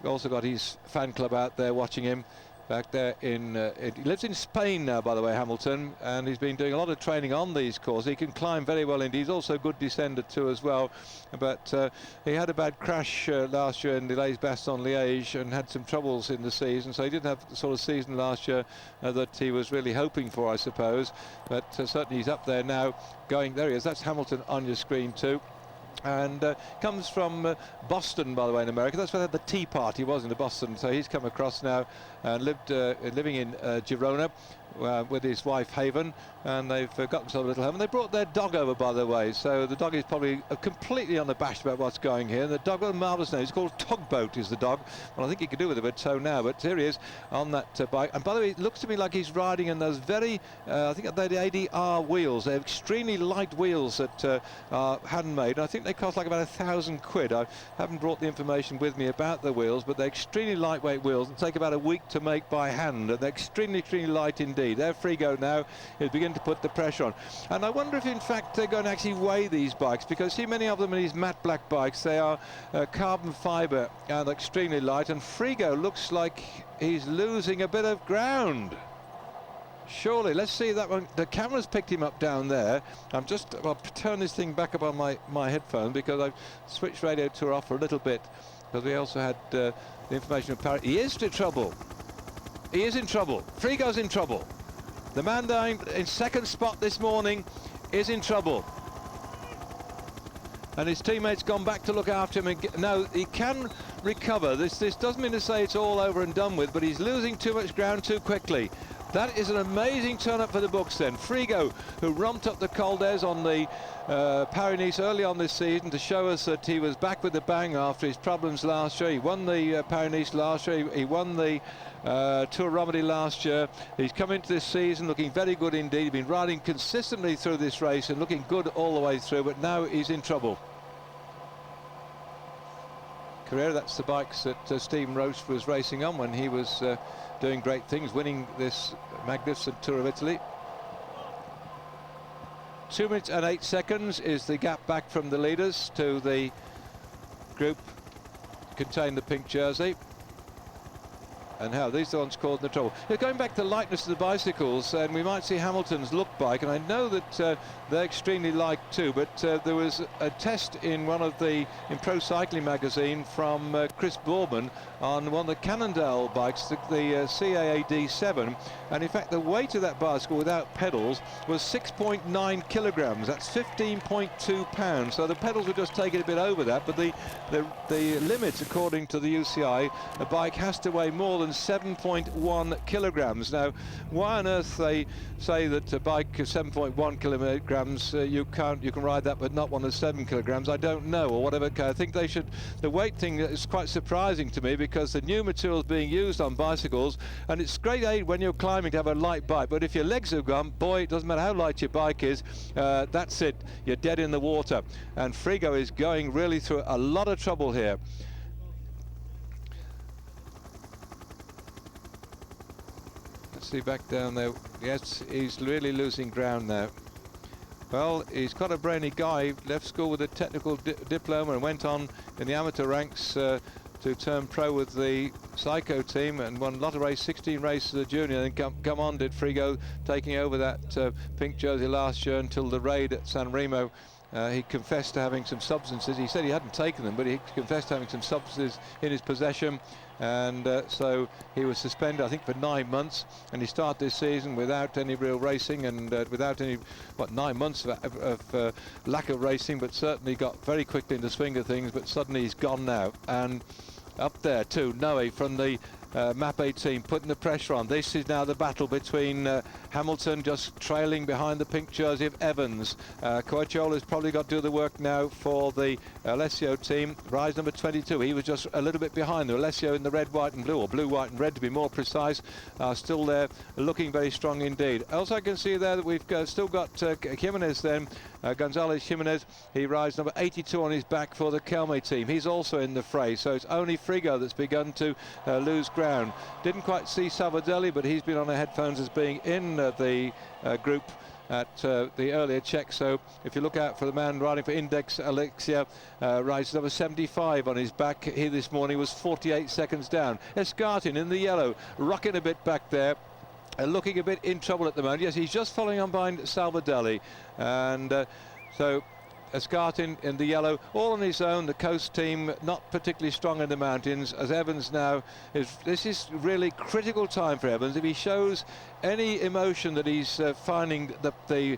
also got his fan club out there watching him back there in he lives in Spain now, by the way, Hamilton, and he's been doing a lot of training on these courses. He can climb very well indeed. He's also a good descender too as well, but he had a bad crash last year in Les Bastogne-Liège and had some troubles in the season, so he didn't have the sort of season last year that he was really hoping for, I suppose, but certainly he's up there now going. There he is. That's Hamilton on your screen too. And comes from Boston, by the way, in America. That's where the Tea Party was, in Boston. So he's come across now and living in Girona with his wife Haven, and they've got themselves a little home. And they brought their dog over, by the way. So the dog is probably completely unabashed about what's going here. And the dog got a marvellous name. It's called Tugboat, is the dog. Well, I think he could do with a bit so now, but here he is on that bike. And by the way, it looks to me like he's riding in those very, I think they're the ADR wheels. They're extremely light wheels that are handmade. And I think they cost like about £1,000. I haven't brought the information with me about the wheels, but they're extremely lightweight wheels and take about a week to make by hand, and they're extremely light indeed. They're free go now. He'll begin to put the pressure on, and I wonder if in fact they're going to actually weigh these bikes, because see many of them are these matte black bikes. They are carbon fiber and extremely light, and Frigo looks like he's losing a bit of ground. Surely, let's see that one. The camera's picked him up down there. I'll turn this thing back up on my headphone, because I've switched Radio Tour off for a little bit, because we also had the information of Paris. He is in trouble. He is in trouble. Frigo's in trouble. The man down in second spot this morning is in trouble. And his teammates gone back to look after him. And now he can recover. This doesn't mean to say it's all over and done with, but he's losing too much ground too quickly. That is an amazing turn-up for the books then. Frigo, who romped up the Col d'Ez on the Paris-Nice early on this season to show us that he was back with the bang after his problems last year. He won the Paris-Nice last year. He won the Tour Romandie last year. He's come into this season looking very good indeed. He's been riding consistently through this race and looking good all the way through, but now he's in trouble. Carrera. That's the bikes that Stephen Roche was racing on when he was doing great things, winning this magnificent Tour of Italy. 2 minutes and 8 seconds is the gap back from the leaders to the group containing the pink jersey. And how these are the ones causing the trouble. Yeah, going back to the lightness of the bicycles, and we might see Hamilton's look bike, and I know that they're extremely light too, but there was a test in Pro Cycling magazine from Chris Boorman on one of the Cannondale bikes, the CAA D7, and in fact the weight of that bicycle without pedals was 6.9 kilograms. That's 15.2 pounds. So the pedals were just taking a bit over that, but the limits, according to the UCI, a bike has to weigh more than 7.1 kilograms. Now, why on earth they say that a bike of 7.1 kilograms you can ride that, but not one of 7 kilograms? I don't know, or whatever. I think they should. The weight thing is quite surprising to me, because the new materials being used on bicycles, and it's great aid when you're climbing to have a light bike, but if your legs have gone, boy, it doesn't matter how light your bike is, that's it, you're dead in the water. And Frigo is going really through a lot of trouble here. Let's see back down there. Yes, he's really losing ground now. Well, he's got a brainy guy, left school with a technical diploma and went on in the amateur ranks to turn pro with the Psycho team and won a lot of races, 16 races as a junior, and then come on, did Frigo, taking over that pink jersey last year until the raid at San Remo. He confessed to having some substances. He said he hadn't taken them, but he confessed to having some substances in his possession, and so he was suspended, I think, for 9 months, and he started this season without any real racing, and without any, 9 months of lack of racing, but certainly got very quickly into the swing of things. But suddenly he's gone now, and up there too, Noe from the Mapei team putting the pressure on. This is now the battle between Hamilton just trailing behind the pink jersey of Evans. Coaciola's probably got to do the work now for the Alessio team. Rise number 22, he was just a little bit behind. The Alessio in the red, white and blue, or blue, white and red to be more precise, are still there, looking very strong indeed. Also I can see there that we've still got Jimenez then, Gonzalez Jimenez. He rides number 82 on his back for the Kelme team. He's also in the fray, so it's only Frigo that's begun to lose ground. Didn't quite see Salvadelli, but he's been on the headphones as being in the group at the earlier check. So if you look out for the man riding for Index, Alexia rides number 75 on his back. He this morning was 48 seconds down. Escartin in the yellow, rocking a bit back there. Looking a bit in trouble at the moment. Yes, he's just following on behind Salvadelli, and so Escartin in the yellow, all on his own. The coast team not particularly strong in the mountains, as Evans now this is really critical time for Evans. If he shows any emotion that he's finding the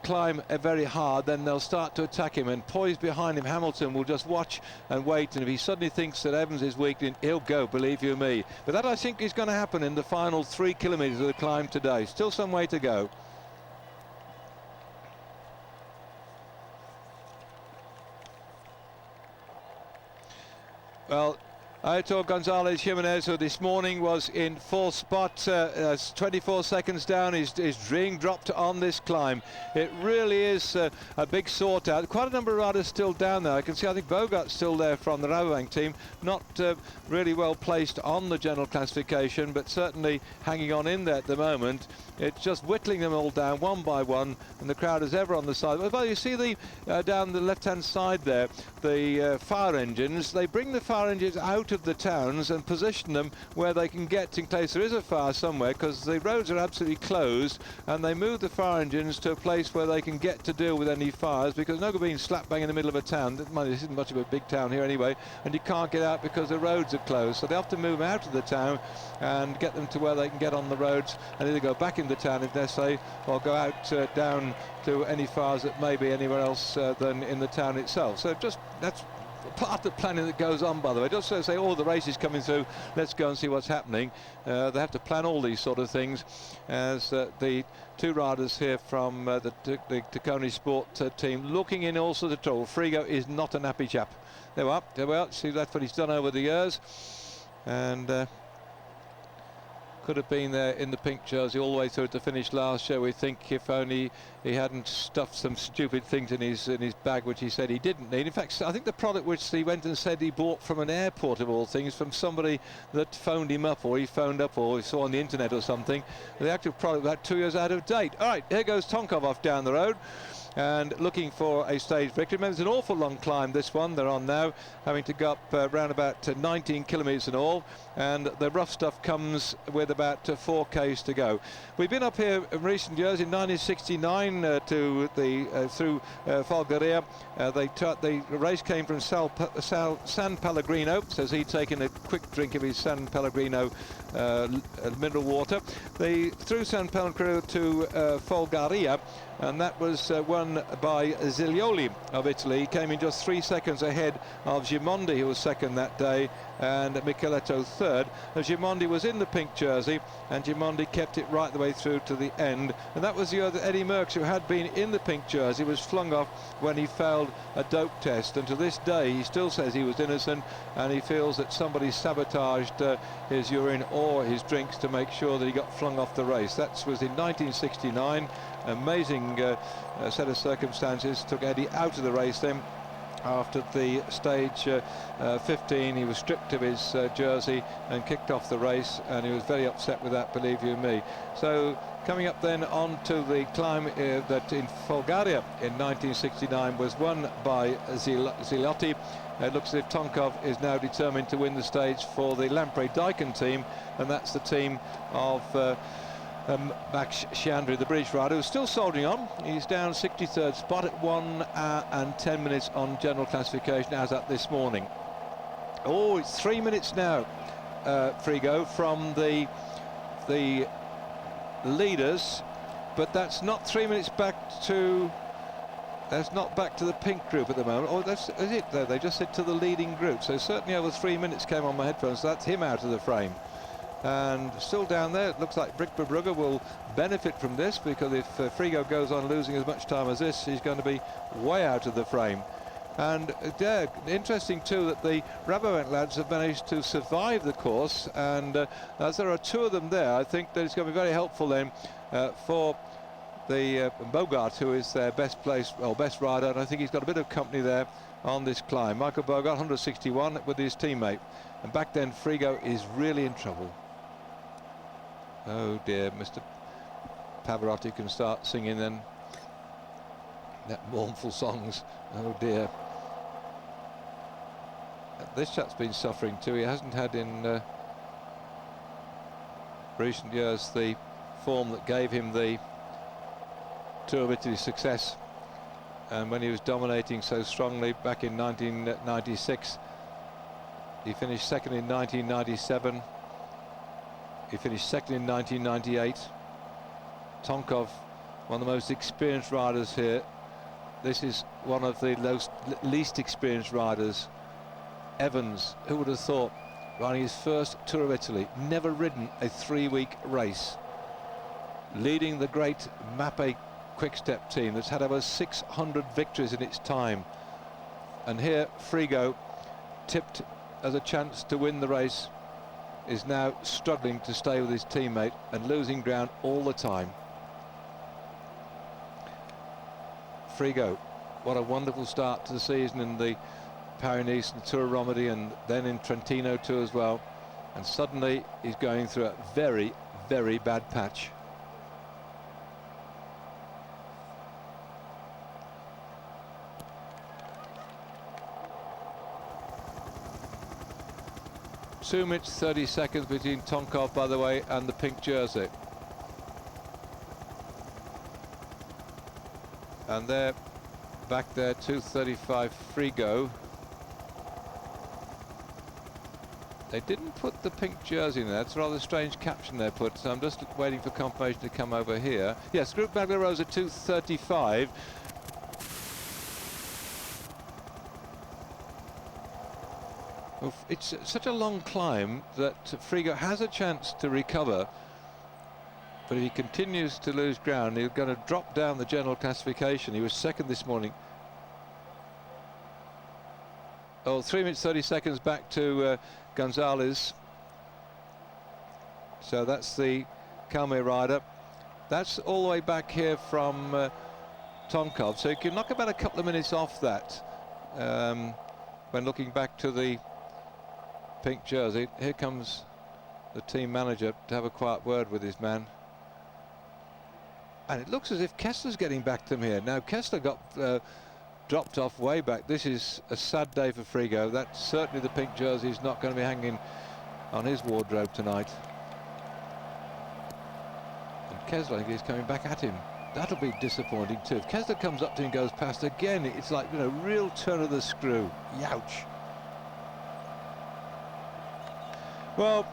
climb very hard, then they'll start to attack him, and poised behind him Hamilton will just watch and wait, and if he suddenly thinks that Evans is weak, then he'll go, believe you me. But that, I think, is going to happen in the final 3 kilometres of the climb today. Still some way to go. Well, Aitor Gonzalez Jimenez, who this morning was in 4th spot, 24 seconds down, is being dropped on this climb. It really is a big sort out. Quite a number of riders still down there. I can see, I think Bogart's still there from the Rabobank team, not really well placed on the general classification, but certainly hanging on in there at the moment. It's just whittling them all down one by one, and the crowd is ever on the side. Well, you see the down the left-hand side there, the fire engines. They bring the fire engines out of the towns and position them where they can get in case there is a fire somewhere, because the roads are absolutely closed, and they move the fire engines to a place where they can get to deal with any fires, because no good being slap bang in the middle of a town. This isn't much of a big town here anyway, and you can't get out because the roads are closed, so they have to move them out of the town and get them to where they can get on the roads and either go back in the town if necessary, or go out down to any fires that may be anywhere else than in the town itself. So just that's part of the planning that goes on, by the way. Just to say, the race is coming through, let's go and see what's happening. They have to plan all these sort of things, as the two riders here from the Taconi Sport team looking in all sorts of trouble. Frigo is not an happy chap. There we are. See, that's what he's done over the years, and could have been there in the pink jersey all the way through to finish last year. We think if only he hadn't stuffed some stupid things in his bag, which he said he didn't need. In fact, I think the product which he went and said he bought from an airport of all things, from somebody that phoned him up, or he phoned up, or he saw on the internet or something, the actual product was about 2 years out of date. All right, here goes Tonkov off down the road and looking for a stage victory. Remember, it's an awful long climb, this one they're on now, having to go up around about 19 kilometres in all, and the rough stuff comes with about 4 k's to go. We've been up here in recent years. In 1969 through Folgaria. The race came from San Pellegrino, says he'd taken a quick drink of his San Pellegrino mineral water. Through San Pellegrino to Folgaria, and that was won by Zilioli of Italy. He came in just 3 seconds ahead of Gimondi, who was second that day, and Micheletto third. Gimondi was in the pink jersey, and Gimondi kept it right the way through to the end. And that was the other Eddie Merckx, who had been in the pink jersey, was flung off when he failed a dope test. And to this day, he still says he was innocent, and he feels that somebody sabotaged his urine or his drinks to make sure that he got flung off the race. That was in 1969. Amazing set of circumstances. Took Eddie out of the race then. After the stage 15, he was stripped of his jersey and kicked off the race, and he was very upset with that, believe you me. So coming up then on to the climb that in Folgaria in 1969 was won by Ziliotti. It looks as if Tonkov is now determined to win the stage for the Lampre-Daikin team, and that's the team of Max Sciandri, the British rider, who's still soldiering on. He's down 63rd spot at 1 hour and 10 minutes on general classification as at this morning. Oh, it's 3 minutes now, Frigo, from the leaders, but that's not 3 minutes back to. That's not back to the pink group at the moment. Oh, is it there? They just said to the leading group. So certainly over 3 minutes came on my headphones. So that's him out of the frame. And still down there, it looks like Brick Brugge will benefit from this, because if Frigo goes on losing as much time as this, he's going to be way out of the frame. And interesting too that the Rabobank lads have managed to survive the course, and as there are 2 of them there, I think that it's going to be very helpful then for the Bogart, who is their best rider, and I think he's got a bit of company there on this climb. Michael Bogart, 161 with his teammate, and back then Frigo is really in trouble. Oh dear, Mr. Pavarotti can start singing then that mournful songs. Oh dear. This chap's been suffering too. He hasn't had in recent years the form that gave him the Tour of Italy success, and when he was dominating so strongly back in 1996. He finished second in 1997. He finished second in 1998. Tonkov, one of the most experienced riders here. This is one of the least experienced riders. Evans, who would have thought, riding his first Tour of Italy, never ridden a 3-week race, leading the great Mappe Quick-Step team that's had over 600 victories in its time. And here Frigo, tipped as a chance to win the race, is now struggling to stay with his teammate and losing ground all the time. Frigo, what a wonderful start to the season in the Paris-Nice and Tour of Romandie, and then in Trentino too as well, and suddenly he's going through a very, very bad patch. Two minutes 30 seconds between Tonkov, by the way, and the pink jersey. And they're back there, 2:35 Frigo. They didn't put the pink jersey in there. It's a rather strange caption they put, so I'm just waiting for confirmation to come over here. Yes, Group Maglia Rosa 2:35. It's such a long climb that Frigo has a chance to recover, but if he continues to lose ground, he's going to drop down the general classification. He was second this morning. Oh, 3 minutes 30 seconds back to Gonzalez. So that's the Kalmar rider. That's all the way back here from Tonkov, so you can knock about a couple of minutes off that when looking back to the pink jersey. Here comes the team manager to have a quiet word with his man. And it looks as if Kessler's getting back to him here. Now Kessler got dropped off way back. This is a sad day for Frigo. That's certainly the pink jersey is not going to be hanging on his wardrobe tonight. And Kessler, I think, is coming back at him. That'll be disappointing too. If Kessler comes up to him and goes past again, it's like, you know, real turn of the screw. Youch. Well,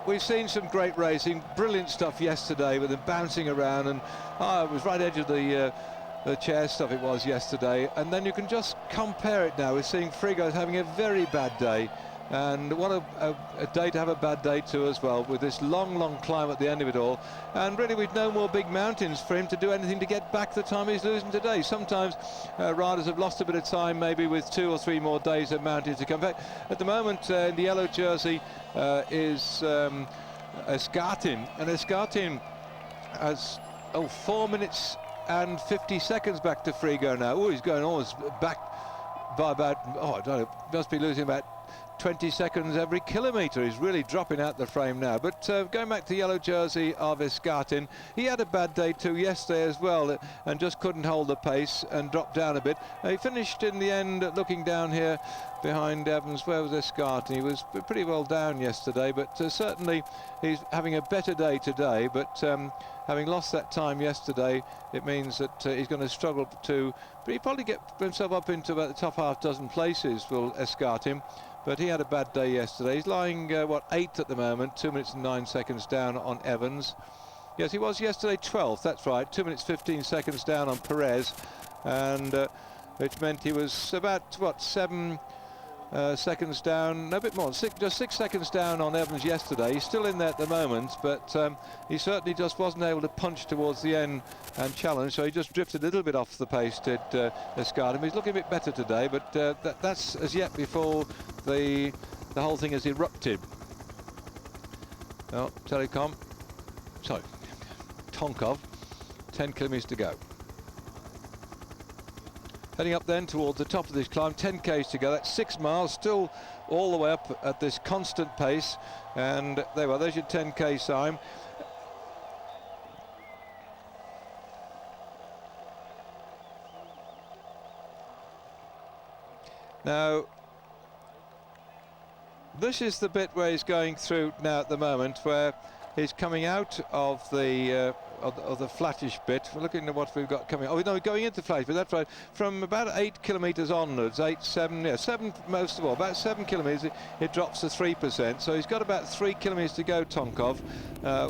we've seen some great racing, brilliant stuff yesterday with them bouncing around, and it was right edge of the chair stuff it was yesterday. And then you can just compare it now with seeing Frigo having a very bad day, and what a day to have a bad day too as well, with this long climb at the end of it all. And really we've no more big mountains for him to do anything to get back the time he's losing today. Sometimes riders have lost a bit of time, maybe with 2 or 3 more days of mountains to come back. At the moment in the yellow jersey is Escartin, and Escartin has 4 minutes and 50 seconds back to Frigo now. Oh, he's going almost back by about, I don't know, must be losing about 20 seconds every kilometre. He's really dropping out the frame now. But going back to yellow jersey of Escartin, he had a bad day too yesterday as well, and just couldn't hold the pace and dropped down a bit. He finished in the end looking down here behind Evans. Where was Escartin? He was pretty well down yesterday, but certainly he's having a better day today. But having lost that time yesterday, it means that he's going to struggle to, but he probably get himself up into about the top half dozen places, will Escartin. But he had a bad day yesterday. He's lying, 8th at the moment, 2 minutes and 9 seconds down on Evans. Yes, he was yesterday 12th, that's right, 2 minutes 15 seconds down on Perez, and which meant he was about, 7 seconds down, no, a bit more, just 6 seconds down on Evans yesterday. He's still in there at the moment, but he certainly just wasn't able to punch towards the end and challenge, so he just drifted a little bit off the pace, did Escartin. He's looking a bit better today, but that's as yet before the whole thing has erupted. Oh, Tonkov, 10 kilometres to go. Heading up then towards the top of this climb, 10 k's to go. That's 6 miles, still all the way up at this constant pace. And there we are, there's your 10k sign. Now, this is the bit where he's going through now at the moment, where he's coming out of the flattish bit. We're looking at what we've got coming. Oh no, we're going into flattish, but that's right. From about 8 kilometres onwards, 7 most of all, about 7 kilometres, it drops to 3%. So he's got about 3 kilometres to go, Tonkov,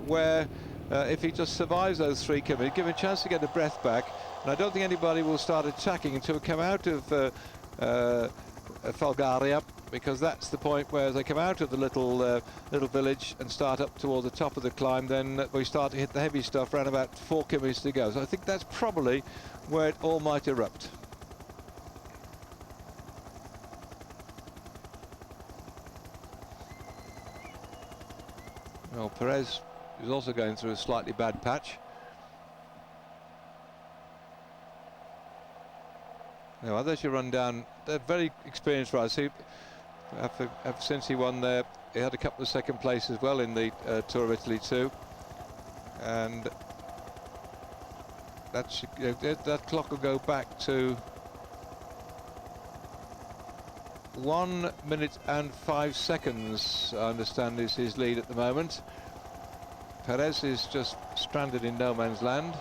where if he just survives those 3 kilometres, give him a chance to get the breath back. And I don't think anybody will start attacking until we come out of Folgaria, because that's the point where they come out of the little village and start up towards the top of the climb. Then we start to hit the heavy stuff around about 4 kilometres to go. So I think that's probably where it all might erupt. Well, Perez is also going through a slightly bad patch. Now, there's your run down. They're very experienced riders. Since he won there, he had a couple of second place as well in the Tour of Italy too. And that's, that clock will go back to 1 minute and 5 seconds, I understand, is his lead at the moment. Perez is just stranded in no man's land.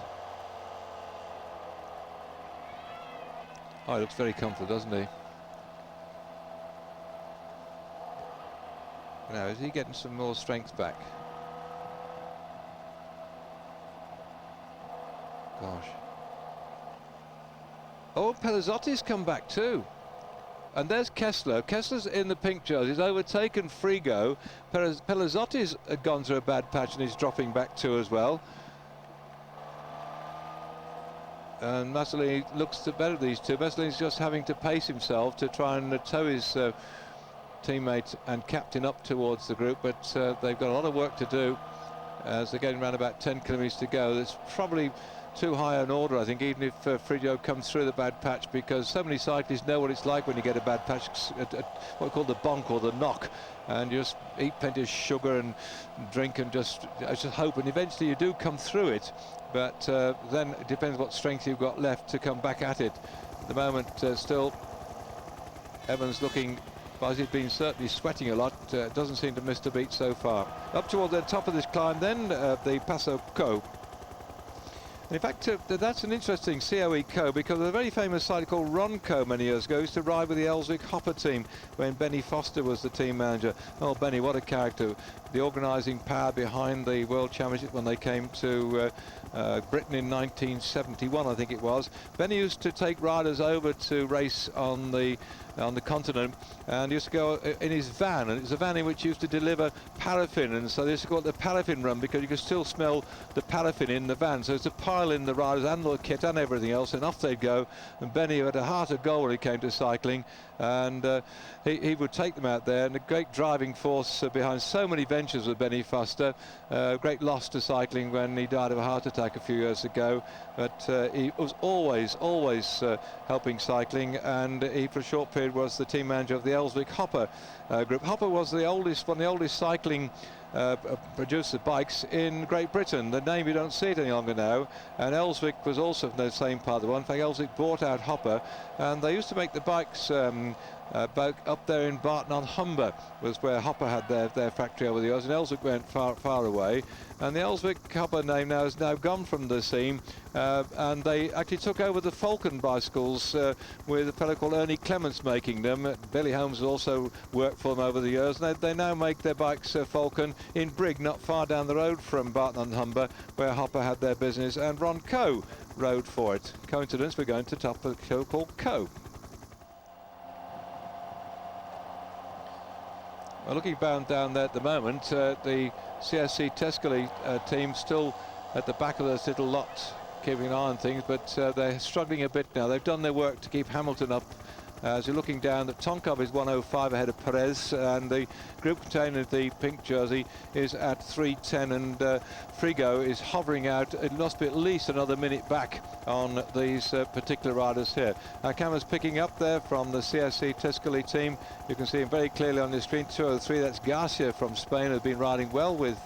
Oh, he looks very comfortable, doesn't he? Now, is he getting some more strength back? Gosh. Oh, Pelizzotti's come back too. And there's Kessler. Kessler's in the pink jersey. He's overtaken Frigo. Pelizzotti's gone through a bad patch and he's dropping back too as well. And Masolini looks to better these two. Masolini's just having to pace himself to try and toe teammate and captain up towards the group, but they've got a lot of work to do as they're getting around about 10 kilometres to go. There's probably too high an order, I think, even if Frigo comes through the bad patch, because so many cyclists know what it's like when you get a bad patch, what we call the bonk or the knock, and you just eat plenty of sugar and drink and just hope, and eventually you do come through it, but then it depends what strength you've got left to come back at it. At the moment, still Evans looking, well, he's been certainly sweating a lot, doesn't seem to miss a beat so far. Up toward the top of this climb then, the Passo Co. In fact, that's an interesting COE Co, because a very famous cyclist called Ron Co many years ago used to ride with the Elswick Hopper team when Benny Foster was the team manager. Oh, Benny, what a character. The organising power behind the World Championship when they came to Britain in 1971, I think it was. Benny used to take riders over to race on the continent, and used to go in his van, and it was a van in which he used to deliver paraffin, and so they used to call it the paraffin run, because you could still smell the paraffin in the van. So it's to pile in the riders and the kit and everything else, and off they'd go. And Benny had a heart of gold when it came to cycling, and he would take them out there, and a great driving force behind so many ventures with Benny Foster. Great loss to cycling when he died of a heart attack a few years ago, but he was always helping cycling, and he for a short period was the team manager of the Elswick Hopper group. Hopper was one of the oldest cycling producer bikes in Great Britain. The name, you don't see it any longer now, and Elswick was also from the same part of the world. In fact, Elswick bought out Hopper, and they used to make the bikes up there in Barton-on-Humber was where Hopper had their factory over the years, and Elswick went far away, and the Elswick Hopper name now has gone from the scene, and they actually took over the Falcon bicycles with a fellow called Ernie Clements making them. Billy Holmes also worked for them over the years, and they now make their bikes Falcon in Brigg, not far down the road from Barton-on-Humber, where Hopper had their business, and Ron Co rode for it. Coincidence, we're going to top of a show called Co. Well, looking down there at the moment, the CSC Tescali team still at the back of this little lot, keeping an eye on things, but they're struggling a bit now. They've done their work to keep Hamilton up. As you're looking down, that Tonkov is 1:05 ahead of Perez, and the group containing the pink jersey is at 3:10, and Frigo is hovering out. It must be at least another minute back on these particular riders here. Our camera's picking up there from the CSC Tescali team. You can see him very clearly on the screen. 2:03, that's Garcia from Spain, who's been riding well with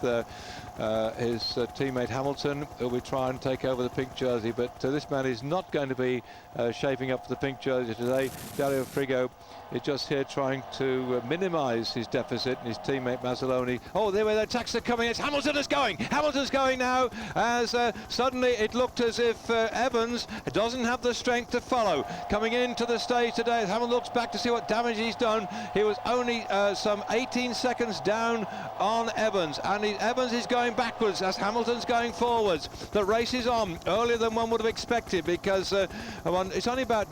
his teammate Hamilton, who will try and take over the pink jersey, but this man is not going to be shaping up for the pink jersey today. Dario Frigo is just here trying to minimise his deficit, and his teammate Mazzoloni. Oh, there were the attacks are coming. It's Hamilton's going now, as suddenly it looked as if Evans doesn't have the strength to follow. Coming into the stage today, Hamilton looks back to see what damage he's done. He was only some 18 seconds down on Evans, and Evans is going backwards as Hamilton's going forwards. The race is on earlier than one would have expected, because it's only about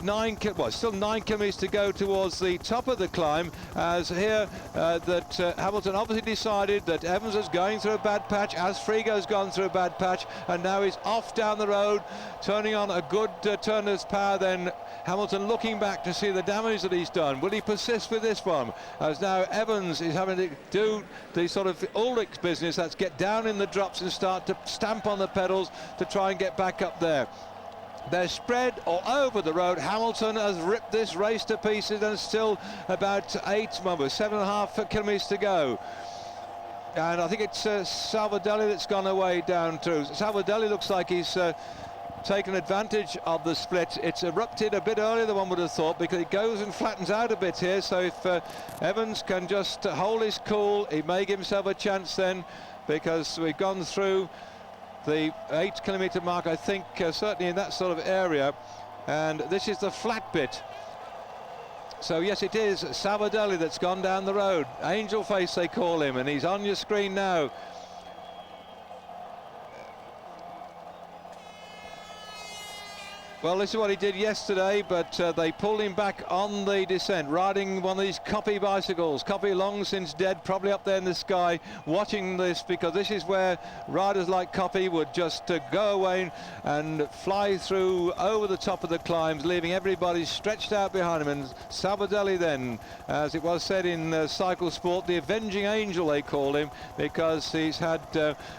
still 9 kilometres to go towards the top of the climb, as here Hamilton obviously decided that Evans is going through a bad patch, as Frigo's gone through a bad patch, and now he's off down the road, turning on a good turner's power. Then Hamilton looking back to see the damage that he's done. Will he persist with this one? As now Evans is having to do the sort of Ulrich's business, that's get down in the drops and start to stamp on the pedals to try and get back up there. They're spread all over the road. Hamilton has ripped this race to pieces, and still about 7.5 kilometres to go. And I think it's Salvadelli that's gone away down through. Salvadelli looks like he's taken advantage of the split. It's erupted a bit earlier than one would have thought, because it goes and flattens out a bit here. So if Evans can just hold his cool, he may give himself a chance then, because we've gone through the 8 kilometre mark, I think, certainly in that sort of area, and this is the flat bit. So yes, it is Salvadelli that's gone down the road. Angel Face they call him, and he's on your screen now. Well, this is what he did yesterday, but they pulled him back on the descent, riding one of these Copy bicycles. Copy long since dead, probably up there in the sky, watching this, because this is where riders like Copy would just go away and fly through over the top of the climbs, leaving everybody stretched out behind him. And Sabadell then, as it was said in cycle sport, the avenging angel they called him, because he's had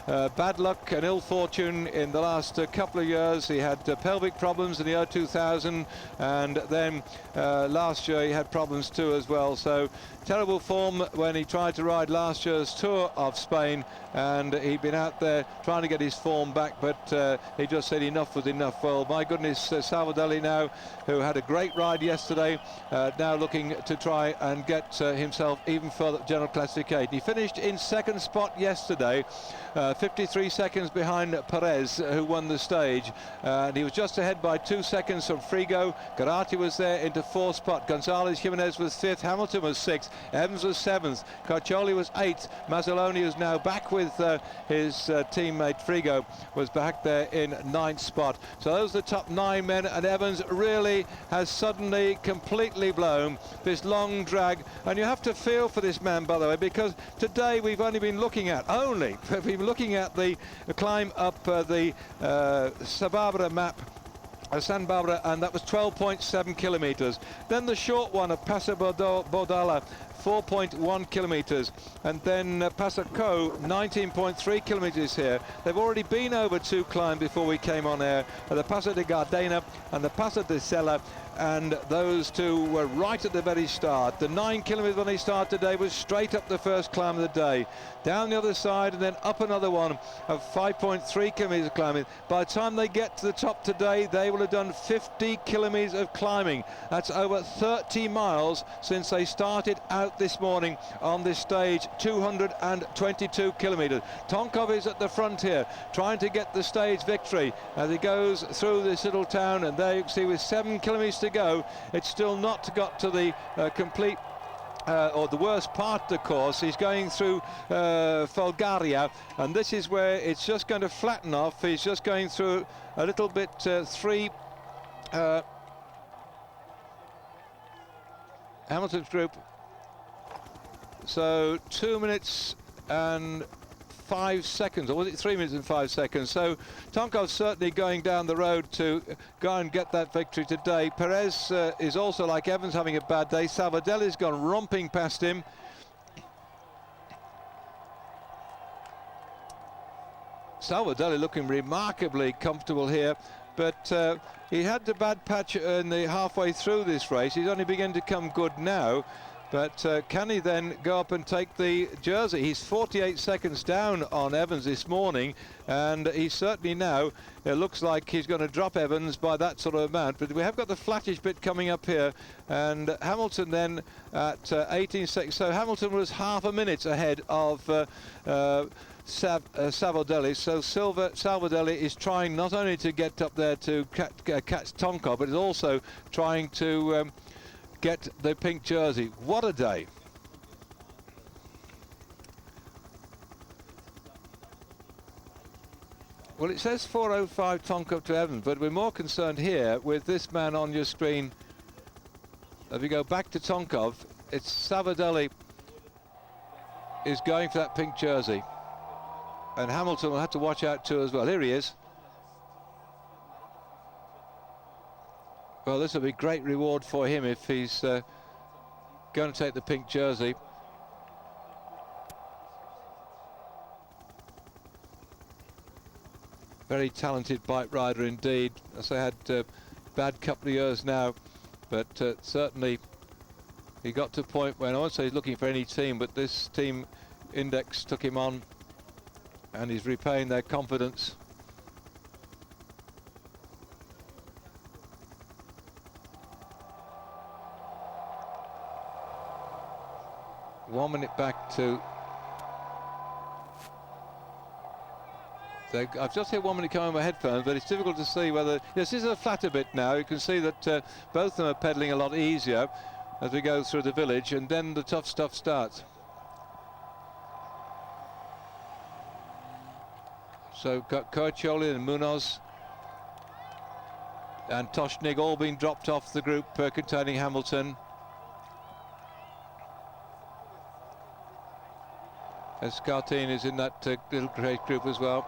bad luck and ill fortune in the last couple of years. He had pelvic problems in the year 2000, and then last year he had problems too as well. So terrible form when he tried to ride last year's Tour of Spain, and he'd been out there trying to get his form back, but he just said enough was enough. Well, my goodness, Salvadelli now, who had a great ride yesterday, now looking to try and get himself even further general classification. He finished in second spot yesterday, 53 seconds behind Perez, who won the stage, and he was just ahead by 2 seconds from Frigo. Garati was there into fourth spot. Gonzalez Jimenez was fifth. Hamilton was sixth. Evans was seventh. Carcioli was eighth. Mazzoloni is now back with his teammate Frigo, was back there in ninth spot. So those are the top 9 men, and Evans really has suddenly completely blown this long drag. And you have to feel for this man, by the way, because today we've only been looking at the climb up the Sababra map, San Barbara, and that was 12.7 kilometers. Then the short one of Passo Bodala, 4.1 kilometers, and then Passaco, 19.3 kilometers here. They've already been over 2 climbs before we came on air, the Passo de Gardena and the Passo de Sella, and those two were right at the very start. The 9 kilometers when they started today was straight up the first climb of the day, down the other side, and then up another one of 5.3 kilometers climbing. By the time they get to the top today, they will have done 50 kilometers of climbing. That's over 30 miles since they started out this morning on this stage, 222 kilometers. Tonkov is at the front here, trying to get the stage victory as he goes through this little town, and there you can see with 7 kilometers to go, it's still not got to the complete or the worst part of the course. He's going through Folgaria, and this is where it's just going to flatten off. He's just going through a little bit 3 Hamilton's group. So 2 minutes and 5 seconds, or was it 3 minutes and 5 seconds? So Tonkov's certainly going down the road to go and get that victory today. Perez is also, like Evans, having a bad day. Salvadelli's gone romping past him. Salvadelli looking remarkably comfortable here, but he had the bad patch in the halfway through this race. He's only beginning to come good now. But can he then go up and take the jersey? He's 48 seconds down on Evans this morning, and he's certainly now, it looks like he's going to drop Evans by that sort of amount. But we have got the flattish bit coming up here, and Hamilton then at 18 seconds. So Hamilton was half a minute ahead of Salvadelli. So Salvadelli is trying not only to get up there to catch Tonkov, but is also trying to get the pink jersey. What a day. Well, it says 4:05 Tonkov to Evans, but we're more concerned here with this man on your screen. If you go back to Tonkov, it's Salvadelli is going for that pink jersey, and Hamilton will have to watch out too as well. Here he is. Well, this will be great reward for him if he's going to take the pink jersey. Very talented bike rider indeed. As I had a bad couple of years now, but certainly he got to a point when I won't say he's looking for any team, but this team Index took him on, and he's repaying their confidence. One minute back to... I've just hit 1 minute coming on my headphones, but it's difficult to see whether... Yes, this is a flatter bit now. You can see that both of them are pedalling a lot easier as we go through the village, and then the tough stuff starts. So got Carcioli and Munoz and Toshnig all being dropped off the group containing Hamilton. Escartine is in that little great group as well.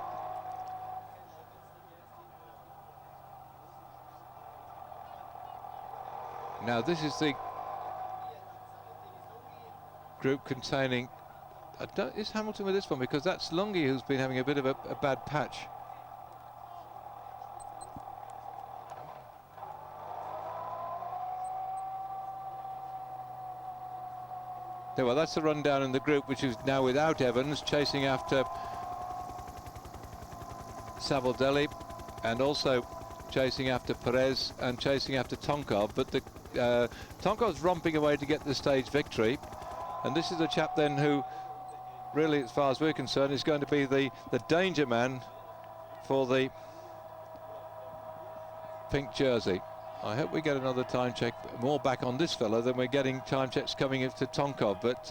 Now this is the group containing, is Hamilton with this one? Because that's Lungi who's been having a bit of a bad patch. Yeah, well, that's the rundown in the group, which is now without Evans, chasing after Savoldelli, and also chasing after Perez and chasing after Tonkov. But the Tonkov's romping away to get the stage victory, and this is a chap then who really, as far as we're concerned, is going to be the danger man for the pink jersey. I hope we get another time check more back on this fella than we're getting time checks coming into Tonkov. But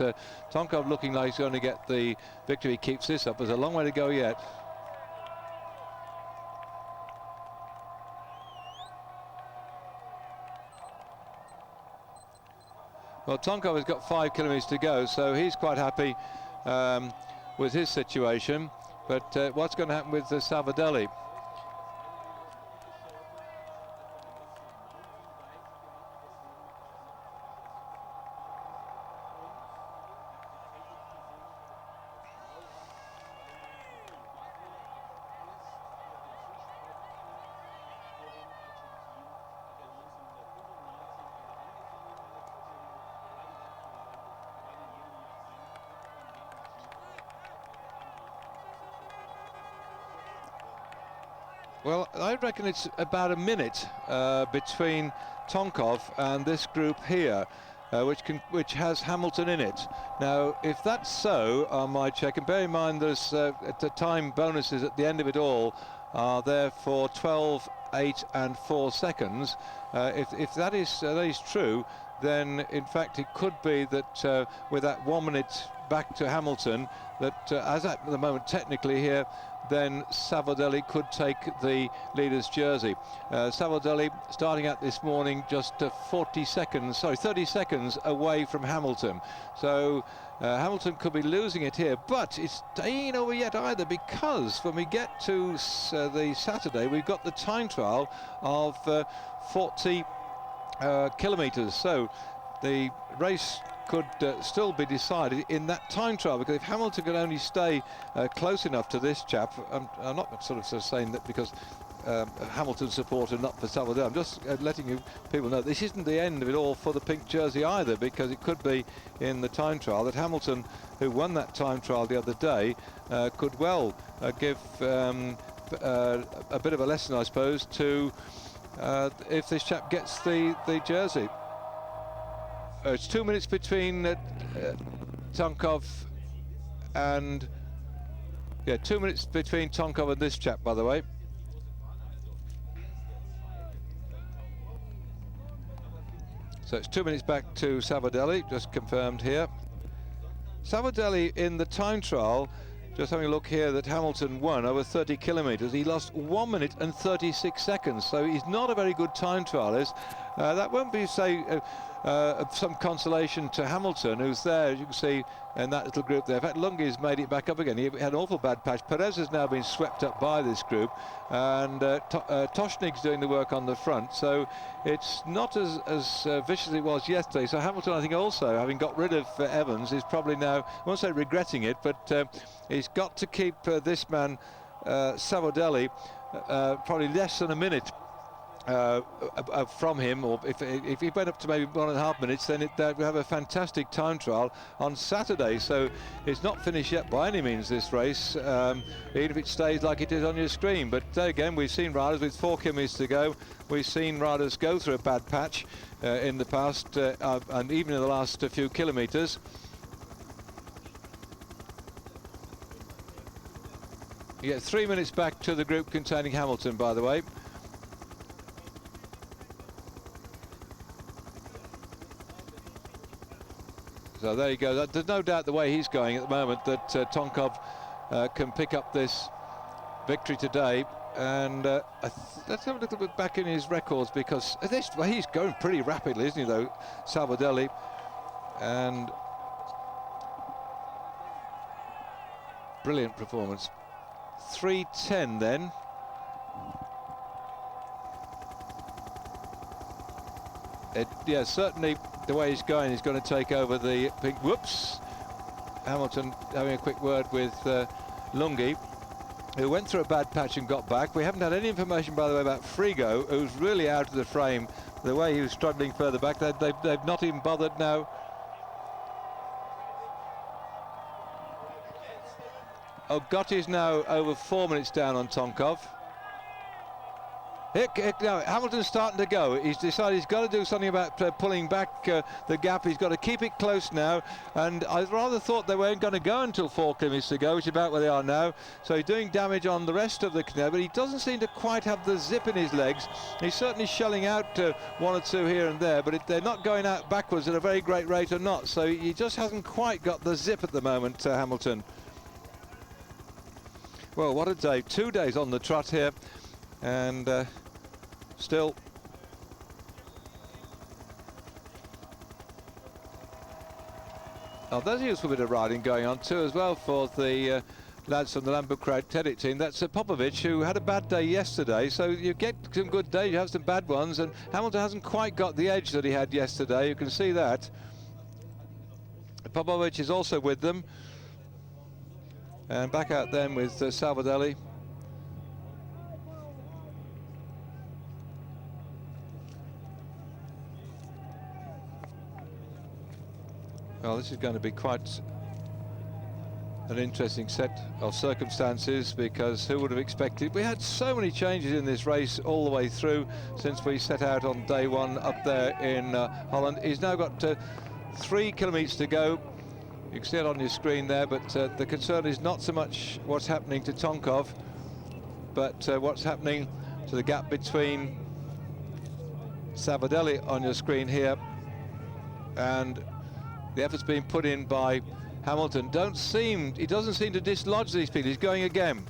Tonkov looking like he's going to get the victory. He keeps this up. There's a long way to go yet. Well, Tonkov has got 5 kilometres to go, so he's quite happy with his situation. But what's going to happen with Savoldelli? Well, I reckon it's about a minute between Tonkov and this group here, which has Hamilton in it. Now, if that's so, on my check, and bear in mind there's the time bonuses at the end of it all are there for 12, 8 and 4 seconds. If that is true, then in fact it could be that with that 1 minute back to Hamilton, that as at the moment technically here, then Savoldelli could take the leader's jersey. Savoldelli starting out this morning just 30 seconds away from Hamilton. So Hamilton could be losing it here, but it's ain't over yet either, because when we get to the Saturday, we've got the time trial of 40 kilometres. So the race could still be decided in that time trial, because if Hamilton could only stay close enough to this chap, I'm not sort of saying that because Hamilton supporter, not for Savoldelli. I'm just letting you people know this isn't the end of it all for the pink jersey either, because it could be in the time trial that Hamilton, who won that time trial the other day, could well give a bit of a lesson, I suppose, to if this chap gets the jersey. It's 2 minutes between Tonkov and 2 minutes between Tonkov and this chap, by the way. So it's 2 minutes back to Savoldelli, just confirmed here. Savoldelli in the time trial, just having a look here, that Hamilton won over 30 kilometres. He lost 1 minute and 36 seconds, so he's not a very good time trialist. That won't be, say, some consolation to Hamilton, who's there, as you can see, in that little group there. In fact, Lungi's made it back up again. He had an awful bad patch. Perez has now been swept up by this group, and Toshnig's doing the work on the front, so it's not as vicious as it was yesterday. So Hamilton, I think, also, having got rid of Evans, is probably now, I won't say regretting it, but he's got to keep this man, Savoldelli, probably less than a minute from him, or if he went up to maybe 1.5 minutes, then we have a fantastic time trial on Saturday. So it's not finished yet by any means, this race, even if it stays like it is on your screen. But again, we've seen riders with 4 kilometres to go. We've seen riders go through a bad patch in the past, and even in the last few kilometres. You get 3 minutes back to the group containing Hamilton, by the way. So there you go. There's no doubt the way he's going at the moment that Tonkov can pick up this victory today. And let's have a little bit back in his records, because he's going pretty rapidly, isn't he, though, Salvadelli? And brilliant performance. 3:10 then. Yeah, certainly the way he's going, he's going to take over the pink. Whoops. Hamilton having a quick word with Lungi, who went through a bad patch and got back. We haven't had any information, by the way, about Frigo, who's really out of the frame. The way he was struggling further back, they've not even bothered now. Oh, Gotti's now over 4 minutes down on Tonkov. Now, Hamilton's starting to go. He's decided he's got to do something about pulling back the gap. He's got to keep it close now. And I rather thought they weren't going to go until 4 kilometres to go, which is about where they are now. So he's doing damage on the rest of the canal, but he doesn't seem to quite have the zip in his legs. He's certainly shelling out 1 or 2 here and there, but they're not going out backwards at a very great rate or not. So he just hasn't quite got the zip at the moment, Hamilton. Well, what a day. 2 days on the trot here. And still there's a useful bit of riding going on too as well for the lads from the Lambo-Credit team. That's Popovic, who had a bad day yesterday, so you get some good days, you have some bad ones, and Hamilton hasn't quite got the edge that he had yesterday. You can see that. Popovic is also with them, and back out then with Salvadelli. Well, this is going to be quite an interesting set of circumstances, because who would have expected? We had so many changes in this race all the way through since we set out on day 1 up there in Holland. He's now got 3 kilometres to go. You can see it on your screen there, but the concern is not so much what's happening to Tonkov, but what's happening to the gap between Salvadelli on your screen here, and the efforts being put in by Hamilton he doesn't seem to dislodge these people. He's going again.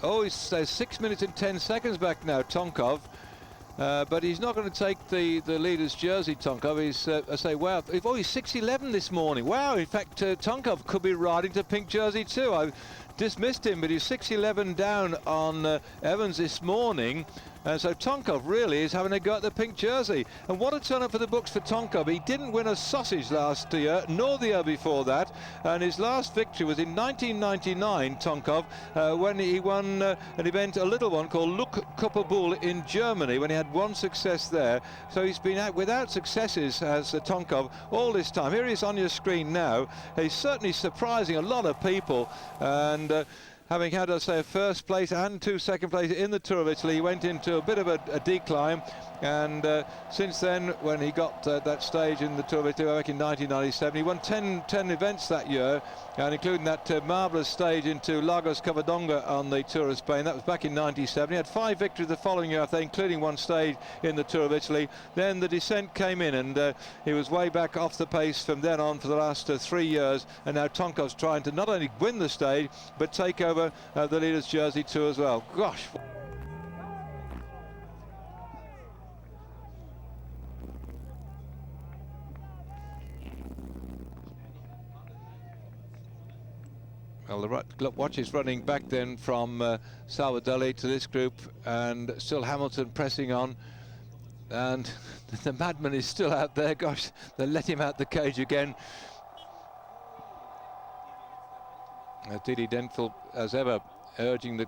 Oh, he's 6 minutes and 10 seconds back now, Tonkov. But he's not going to take the leader's jersey, Tonkov. He's, I say, wow, he's 6:11 this morning. Wow, in fact, Tonkov could be riding to pink jersey too. I dismissed him, but he's 6:11 down on Evans this morning. And so Tonkov really is having a go at the pink jersey. And what a turn up for the books for Tonkov. He didn't win a sausage last year, nor the year before that. And his last victory was in 1999, Tonkov, when he won an event, a little one called Look Kupperbul in Germany, when he had 1 success there. So he's been out without successes as Tonkov all this time. Here he is on your screen now. He's certainly surprising a lot of people. And having had, I say, a first place and 2 second place in the Tour of Italy, he went into a bit of a decline, and since then, when he got that stage in the Tour of Italy back in 1997, he won 10 events that year, and including that marvellous stage into Lagos Covadonga on the Tour of Spain. That was back in 97. He had 5 victories the following year, I think, including 1 stage in the Tour of Italy. Then the descent came in, and he was way back off the pace from then on for the last 3 years, and now Tonkov's trying to not only win the stage, but take over the leader's jersey too as well. Gosh. Well, the watch is running back then from Salvadelli to this group, and still Hamilton pressing on, and the madman is still out there. Gosh, they let him out the cage again. David Duffield, as ever, urging the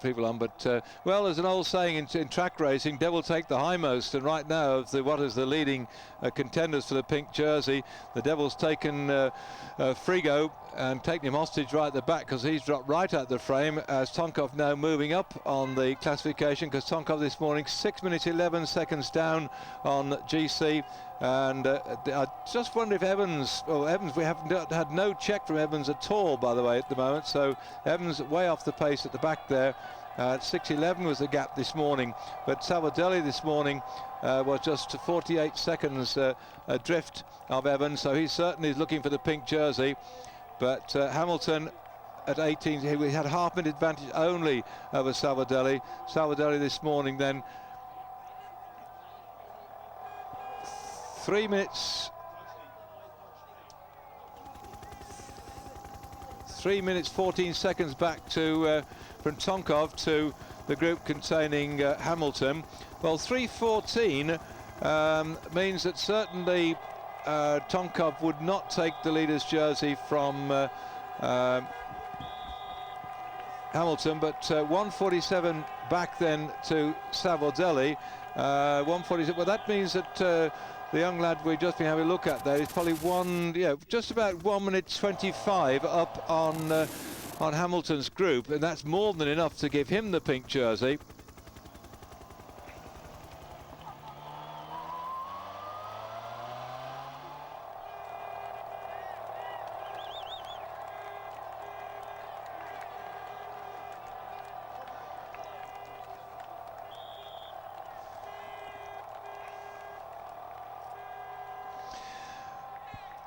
people on, but well, there's an old saying in track racing, devil take the hindmost, and right now, of what is the leading contenders for the pink jersey, the devil's taken Frigo and taken him hostage right at the back, because he's dropped right out the frame, as Tonkov now moving up on the classification, because Tonkov this morning 6 minutes 11 seconds down on GC. And I just wonder if Evans, we haven't had no check from Evans at all, by the way, at the moment. So Evans way off the pace at the back there, 6:11 was the gap this morning, but Sabaudelli this morning was just 48 seconds adrift of Evans, so he certainly is looking for the pink jersey. But Hamilton at 18, he had half-minute advantage only over Sabaudelli. Sabaudelli this morning then 3 minutes 14 seconds back to from Tonkov to the group containing Hamilton. Well, 3:14 means that certainly Tonkov would not take the leader's jersey from Hamilton, but 1:47 back then to Sabaudelli. 1:47. Well, that means that the young lad we've just been having a look at there is probably just about 1 minute 25 up on Hamilton's group, and that's more than enough to give him the pink jersey.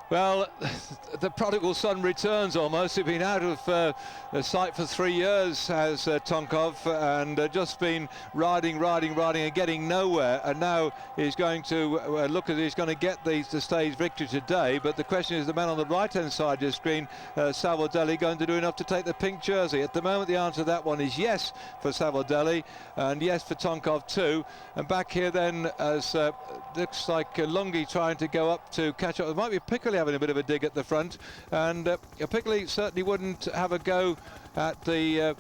Well, the prodigal son returns almost. He's been out of sight for 3 years, has Tonkov, and just been riding and getting nowhere. And now he's going to he's going to get the stage victory today. But the question is, the man on the right-hand side of your screen, Sabaudelli, going to do enough to take the pink jersey? At the moment, the answer to that one is yes for Sabaudelli, and yes for Tonkov too. And back here then, as looks like Lungi trying to go up to catch up. It might be Piccoli having a bit of a dig at the front, and Piccoli certainly wouldn't have a go at the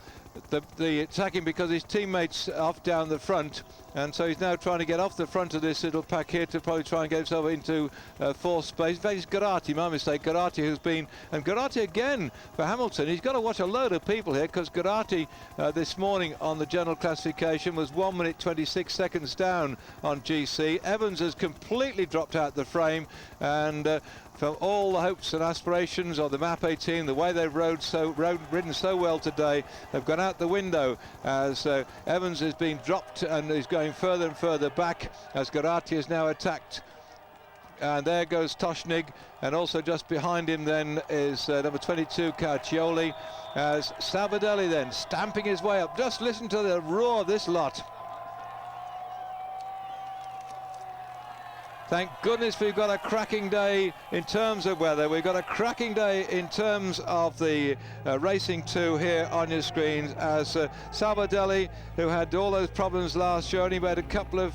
attacking because his teammates off down the front, and so he's now trying to get off the front of this little pack here to probably try and get himself into fourth space. It's Garatti, my mistake. Garatti who's been, and Garatti again for Hamilton. He's got to watch a load of people here, because Garatti this morning on the general classification was 1 minute 26 seconds down on GC. Evans has completely dropped out the frame, and from all the hopes and aspirations of the MAPE team, the way they've ridden so well today, have gone out the window as Evans is being dropped and is going further and further back as Garatti is now attacked. And there goes Toshnig, and also just behind him then is number 22 Caccioli, as Sabaudelli then stamping his way up. Just listen to the roar of this lot. Thank goodness we've got a cracking day in terms of weather. We've got a cracking day in terms of the racing too here on your screens, as Sabaudelli, who had all those problems last year, only made a couple of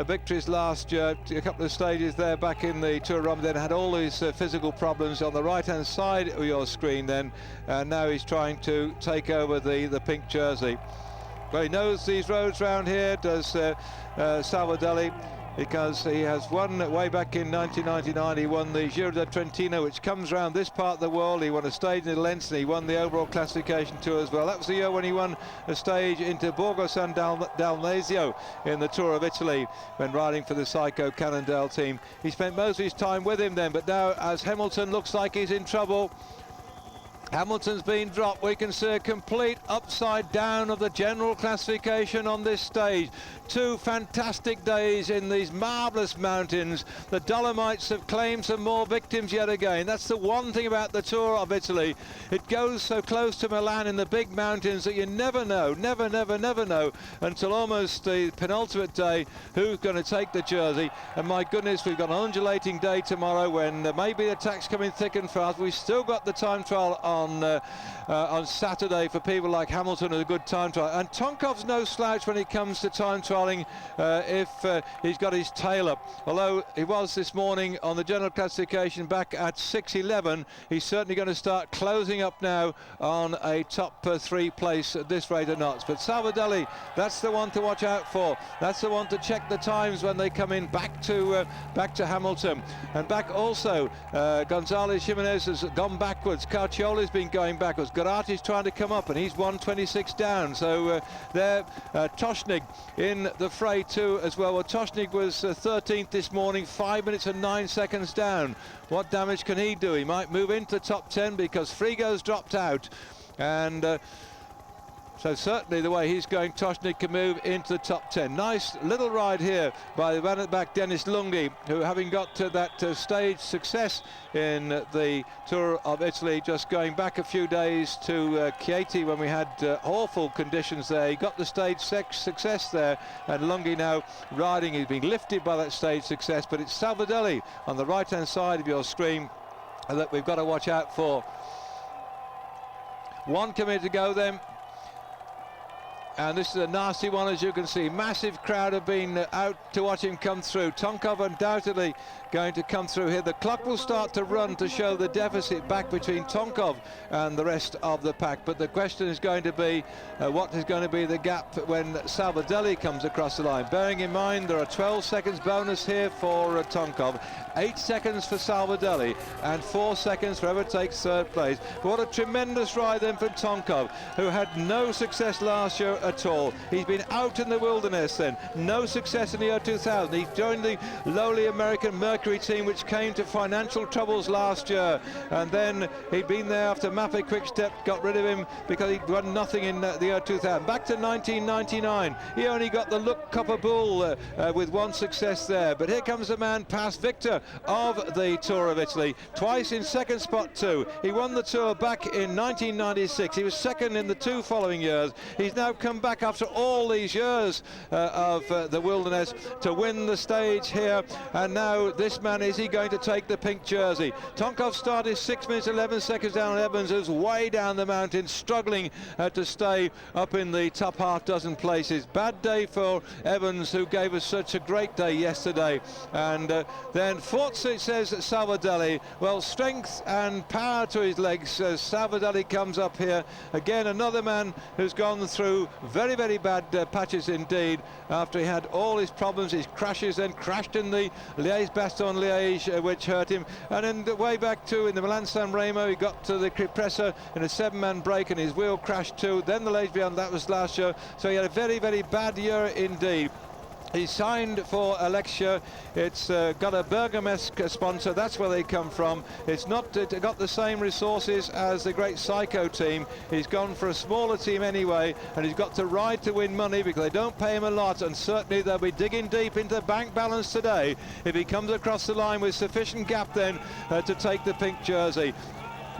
victories last year, a couple of stages there back in the Tour Rome, then had all these physical problems on the right-hand side of your screen then, and now he's trying to take over the pink jersey. Well, he knows these roads round here, does Sabaudelli, because he has won way back in 1999. He won the Giro del Trentino, which comes around this part of the world. He won a stage in Lens, and he won the overall classification too as well. That was the year when he won a stage into Borgo San Dalmazio in the Tour of Italy when riding for the Psycho Cannondale team. He spent most of his time with him then, but now as Hamilton looks like he's in trouble, Hamilton's been dropped. We can see a complete upside down of the general classification on this stage. 2 fantastic days in these marvellous mountains. The Dolomites have claimed some more victims yet again. That's the one thing about the Tour of Italy. It goes so close to Milan in the big mountains that you never know, never know until almost the penultimate day who's going to take the jersey. And my goodness, we've got an undulating day tomorrow when maybe the attack's coming thick and fast. We've still got the time trial on Saturday for people like Hamilton, and a good time trial. And Tonkov's no slouch when it comes to time trialing if he's got his tail up. Although he was this morning on the general classification back at 6:11, he's certainly going to start closing up now on a top 3 place at this rate of knots. But Sabaudelli, that's the one to watch out for. That's the one to check the times when they come in back to Hamilton. And back also, Gonzalez Jimenez has gone backwards. Caccioli's been going backwards. Garatti's trying to come up, and he's 126 down. So there, Toshnig in the fray too as well. Well, Toshnig was 13th this morning, 5 minutes and 9 seconds down. What damage can he do? He might move into the top 10 because Frigo's dropped out, and So certainly the way he's going, Toshnik can move into the top 10. Nice little ride here by the man at the back, Dennis Lunghi, who, having got to that stage success in the Tour of Italy, just going back a few days to Chieti when we had awful conditions there. He got the stage success there, and Lunghi now riding. He's been lifted by that stage success, but it's Salvadelli on the right-hand side of your screen that we've got to watch out for. 1 kilometre to go then. And this is a nasty one, as you can see. Massive crowd have been out to watch him come through. Tonkov undoubtedly going to come through here. The clock will start to run to show the deficit back between Tonkov and the rest of the pack. But the question is going to be what is going to be the gap when Salvadelli comes across the line. Bearing in mind there are 12 seconds bonus here for Tonkov, 8 seconds for Salvadelli, and 4 seconds for whoever takes third place. But what a tremendous ride then for Tonkov, who had no success last year at all. He's been out in the wilderness then, no success in the year 2000. He joined the lowly American Mercury team, which came to financial troubles last year, and then he'd been there after Mappe Quickstep got rid of him because he'd won nothing in the year 2000. Back to 1999, he only got the Look Copper Bull with 1 success there. But here comes the man past Victor of the Tour of Italy, twice in second spot too. He won the Tour back in 1996. He was second in the 2 following years. He's now come back after all these years of the wilderness to win the stage here, and now this man, is he going to take the pink jersey? Tonkov started 6 minutes 11 seconds down on Evans, who's way down the mountain, struggling to stay up in the top half dozen places. Bad day for Evans, who gave us such a great day yesterday. And then Forza, says Salvadelli. Well, strength and power to his legs. Salvadelli comes up here again, another man who's gone through very, very bad patches indeed after he had all his problems, his crashes, then crashed in the Liège-Bastogne-Liège, which hurt him, and then the way back to in the Milan-San Remo he got to the Cipressa in a 7-man break and his wheel crashed too. Then the Liège beyond that was last year, so he had a very, very bad year indeed. He signed for Alexia. It's got a Bergamesque sponsor, that's where they come from. It's not got the same resources as the great Psycho team. He's gone for a smaller team anyway, and he's got to ride to win money because they don't pay him a lot, and certainly they'll be digging deep into the bank balance today if he comes across the line with sufficient gap then to take the pink jersey.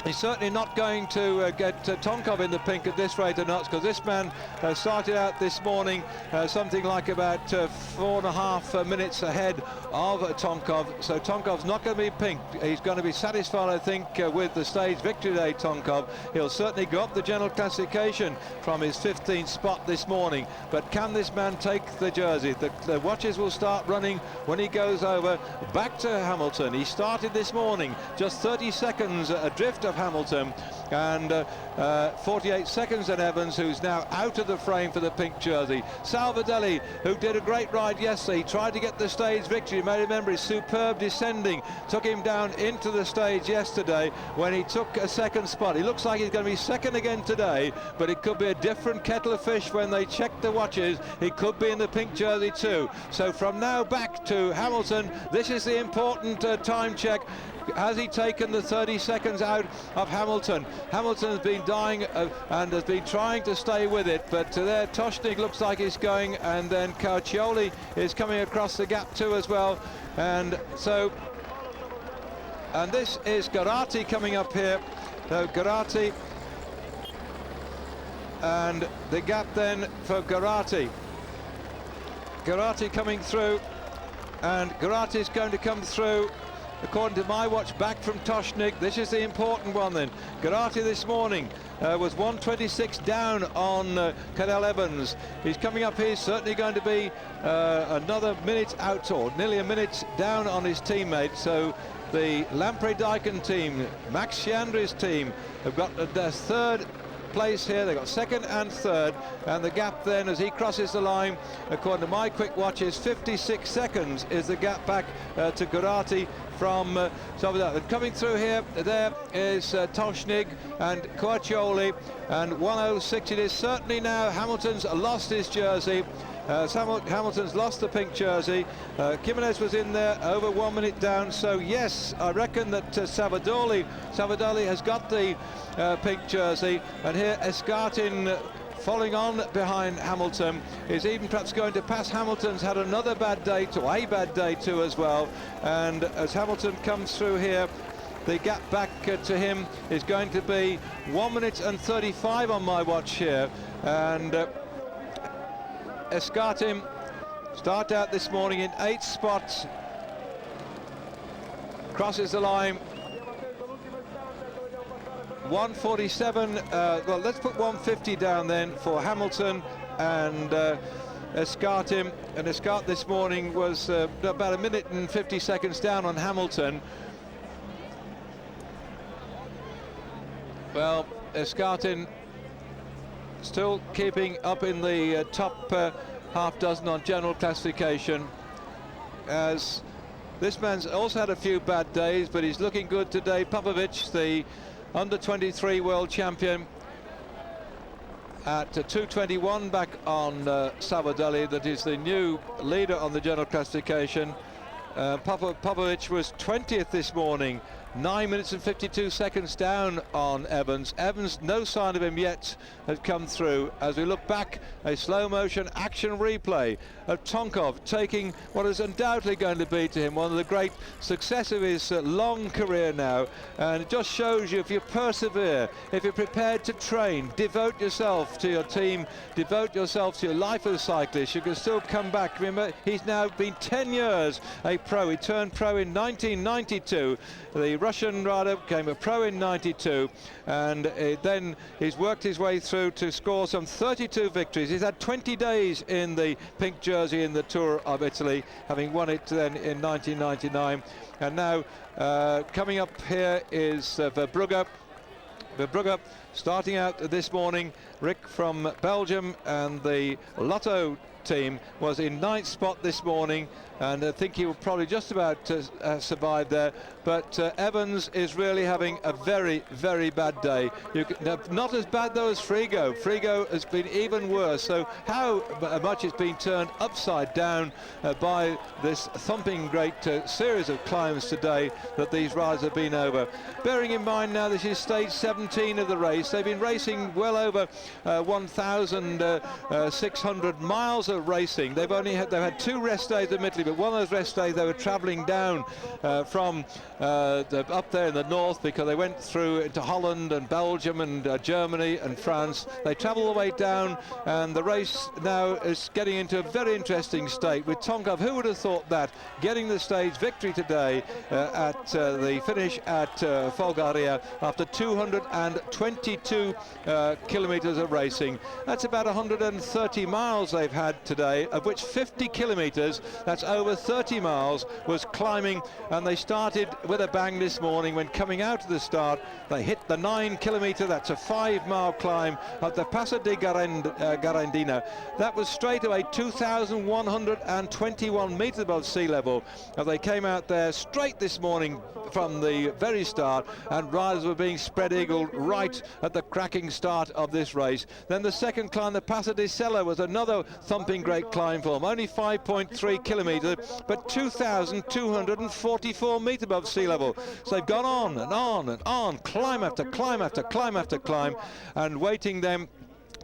He's certainly not going to get Tonkov in the pink at this rate of knots, because this man started out this morning something like about 4.5 minutes ahead of Tonkov. So Tonkov's not going to be pink. He's going to be satisfied, I think, with the stage victory today, Tonkov. He'll certainly go up the general classification from his 15th spot this morning. But can this man take the jersey? The watches will start running when he goes over back to Hamilton. He started this morning just 30 seconds adrift of Hamilton, and 48 seconds at Evans, who's now out of the frame for the pink jersey. Salvadelli, who did a great ride yesterday, tried to get the stage victory. You may remember his superb descending took him down into the stage yesterday when he took a second spot. He looks like he's going to be second again today, but it could be a different kettle of fish when they check the watches. He could be in the pink jersey too. So from now back to Hamilton, this is the important time check. Has he taken the 30 seconds out of Hamilton? Hamilton has been dying and has been trying to stay with it, but there Toshnik looks like he's going, and then Caucioli is coming across the gap too as well. And so, and this is Garati coming up here. So Garati, and the gap then for Garati. Garati coming through, and Garati is going to come through, according to my watch, back from Toshnik. This is the important one then. Garati this morning was 126 down on Cadel Evans. He's coming up here, certainly going to be another minute out, or nearly a minute down on his teammate. So the Lampre-Daikin team, Max Chiandri's team, have got their third place here. They've got second and third, and the gap then as he crosses the line, according to my quick watch, is 56 seconds is the gap back to Garati from Salvadelli. Coming through here, there is Toshnik and Caucioli, and 106 it is certainly now. Hamilton's lost his jersey. Hamilton's lost the pink jersey. Jimenez was in there over 1 minute down, so yes, I reckon that Salvadelli has got the pink jersey, and here Escartin following on behind Hamilton, is even perhaps going to pass. Hamilton's had another bad day too, as well, and as Hamilton comes through here, the gap back to him is going to be 1 minute and 35 on my watch here, and Escartin start out this morning in 8 spots, crosses the line 147. Well, let's put 150 down then for Hamilton and Escartin. And Escartin this morning was about 1 minute and 50 seconds down on Hamilton. Well, Escartin still keeping up in the top half dozen on general classification, as this man's also had a few bad days, but he's looking good today. Popovic, the under-23 world champion, at 2:21 back on Sabadell, that is the new leader on the general classification. Popovic was 20th this morning, 9 minutes and 52 seconds down on Evans. Evans, no sign of him yet, has come through. As we look back, a slow motion action replay of Tonkov taking what is undoubtedly going to be to him one of the great success of his long career now. And it just shows you, if you persevere, if you're prepared to train, devote yourself to your team, devote yourself to your life as a cyclist, you can still come back. Remember, he's now been 10 years a pro. He turned pro in 1992. The Russian rider became a pro in 92, and then he's worked his way through to score some 32 victories. He's had 20 days in the pink jersey in the Tour of Italy, having won it then in 1999. And now coming up here is Verbrugge. Verbrugge starting out this morning. Rick from Belgium and the Lotto team was in 9th spot this morning, and I think he will probably just about survive there. But Evans is really having a very, very bad day. Not as bad though as Frigo. Frigo has been even worse. So how much it's been turned upside down by this thumping great series of climbs today that these riders have been over. Bearing in mind now this is stage 17 of the race. They've been racing well over 1,600 miles of racing. They've had 2 rest days admittedly, but one of those rest days they were travelling down from up there in the north, because they went through into Holland and Belgium and Germany and France. They travel the way down, and the race now is getting into a very interesting state with Tonkov. Who would have thought that, getting the stage victory today at the finish at Folgaria after 222 kilometres of racing. That's about 130 miles they've had today, of which 50 kilometres, that's over 30 miles, was climbing. And they started with a bang this morning. When coming out of the start, they hit the 9 kilometre, that's a 5-mile climb at the Passo di Garandina. That was straight away 2,121 metres above sea level. As they came out there straight this morning from the very start, and riders were being spread eagled right at the cracking start of this race. Then the second climb, the Passo di Sella, was another thumping great climb for them. Only 5.3 kilometres, but 2,244 metres above sea level. So they've gone on and on and on, climb after climb after climb after climb, and waiting them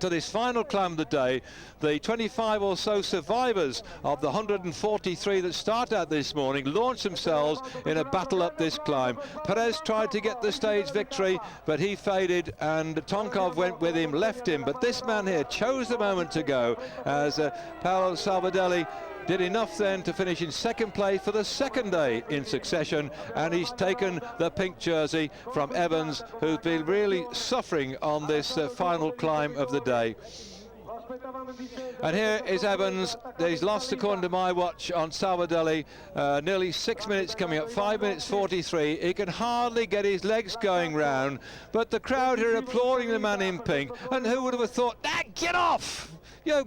to this final climb of the day. The 25 or so survivors of the 143 that start out this morning launched themselves in a battle up this climb. Perez tried to get the stage victory, but he faded, and Tonkov went with him, left him. But this man here chose the moment to go, as Paolo Sabadell did enough then to finish in second place for the second day in succession, and he's taken the pink jersey from Evans, who's been really suffering on this final climb of the day. And here is Evans. He's lost, according to my watch on Sabadell, nearly 6 minutes coming up, 5 minutes 43. He can hardly get his legs going round, but the crowd here are applauding the man in pink. And who would have thought, get off! You'll